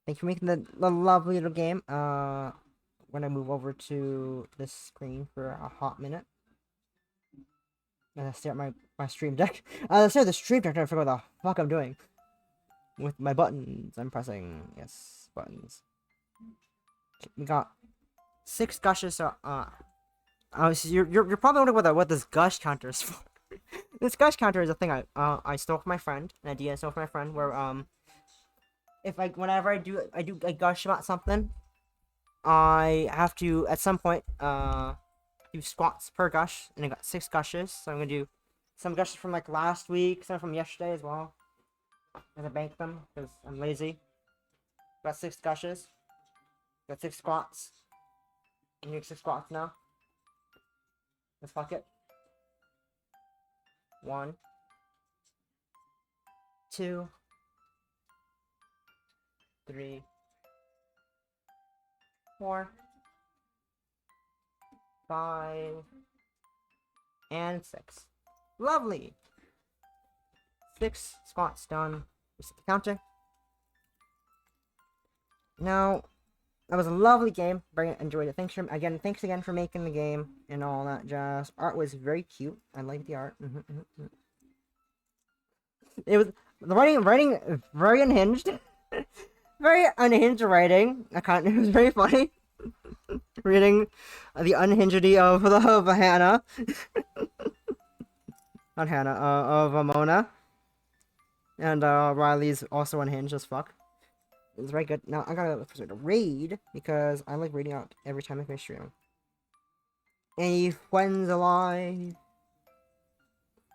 Thank you for making the lovely little game. When I move over to this screen for a hot minute. I stare at my stream deck. I stare at the stream deck and I forget what the fuck I'm doing. With my buttons. I'm pressing yes buttons. We got 6 gushes, so so you're probably wondering what this gush counter is for. This gush counter is a thing I stole from my friend, an idea I stole from my friend where whenever I do a gush about something, I have to at some point do squats per gush, and I got 6 gushes, so I'm gonna do some gushes from like last week, some from yesterday as well. I'm gonna bank them because I'm lazy. Got 6 gushes. Got 6 squats. I'm doing 6 squats now. Let's fuck it. 1, 2, 3, 4, 5, and 6. Lovely! 6 squats done. Reset the counter. Now, that was a lovely game. Very enjoyed it. Thanks again for making the game and all that jazz. Art was very cute. I liked the art. It was the writing very unhinged. Very unhinged writing. It was very funny. Reading the unhingedy of Hannah. Not Hannah, of Mona. And Riley's also unhinged as fuck. It's very good. Now I gotta raid because I like reading out every time I make my stream. Any friends alive?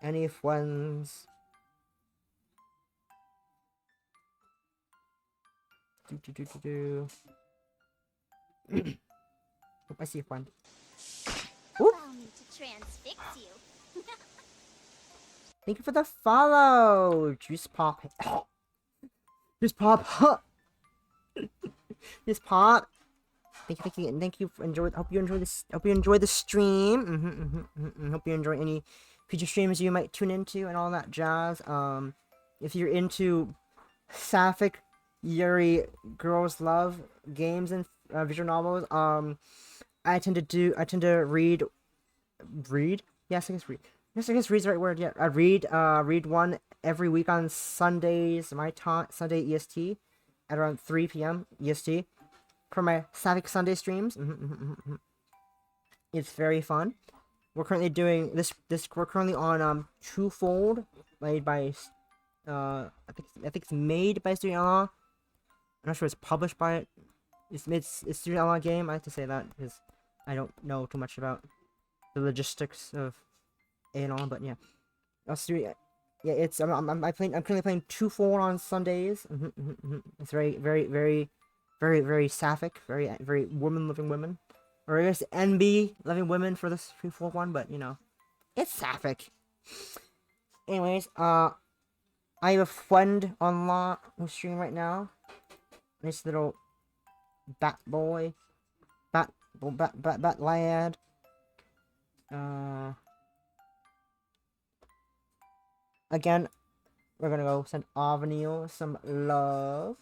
Any friends? Oh, I see a friend. Allow me to transfix you. Thank you for the follow, Juice Pop. Juice Pop. Juice Pop. Thank you, and thank you for Hope you enjoy this. Hope you enjoy the stream. Hope you enjoy any future streams you might tune into and all that jazz. If you're into sapphic, Yuri, girls love games and visual novels. I tend to read. Yes, I guess read. Yes, I guess read's the right word. Yeah, I read one every week on Sundays. My time, Sunday EST, at around 3 p.m. EST, for my Sapphic Sunday streams. It's very fun. We're currently doing this. We're currently on Twofold, made by I think it's made by Studio Law. I'm not sure it's published by it. It's Studio Law game. I have to say that because I don't know too much about the logistics of A&R, but yeah. It's I'm currently playing Twofold on Sundays. It's very sapphic, very women loving women, or I guess NB loving women for this Twofold one, but you know, it's sapphic. Anyways, I have a friend online who's streaming right now. This little bat lad. Again, we're gonna go send Avenil some love.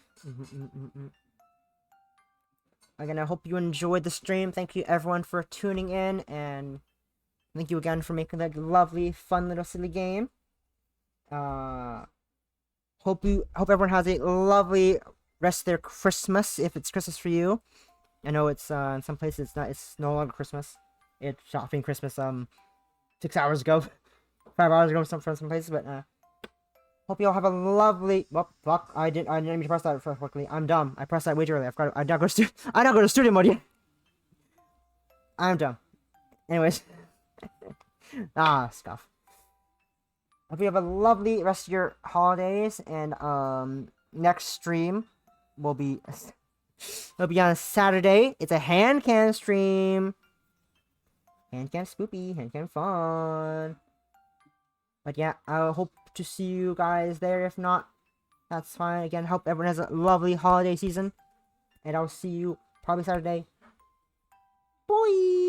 Again, I hope you enjoyed the stream. Thank you everyone for tuning in, and thank you again for making that lovely, fun little silly game. Hope everyone has a lovely rest of their Christmas, if it's Christmas for you. I know it's in some places it's no longer Christmas. It stopped being Christmas 6 hours ago. 5 hours ago from some places, but hope you all have a lovely. Well, fuck! I didn't mean to press that quickly. I'm dumb. I pressed that way too early. I don't go to studio mode yet. I'm dumb. Anyways, stuff. Hope you have a lovely rest of your holidays, and next stream will be it'll be on Saturday. It's a hand can stream. Hand can spoopy, hand can fun. But yeah, I hope to see you guys there. If not, that's fine. Again, hope everyone has a lovely holiday season. And I'll see you probably Saturday. Bye.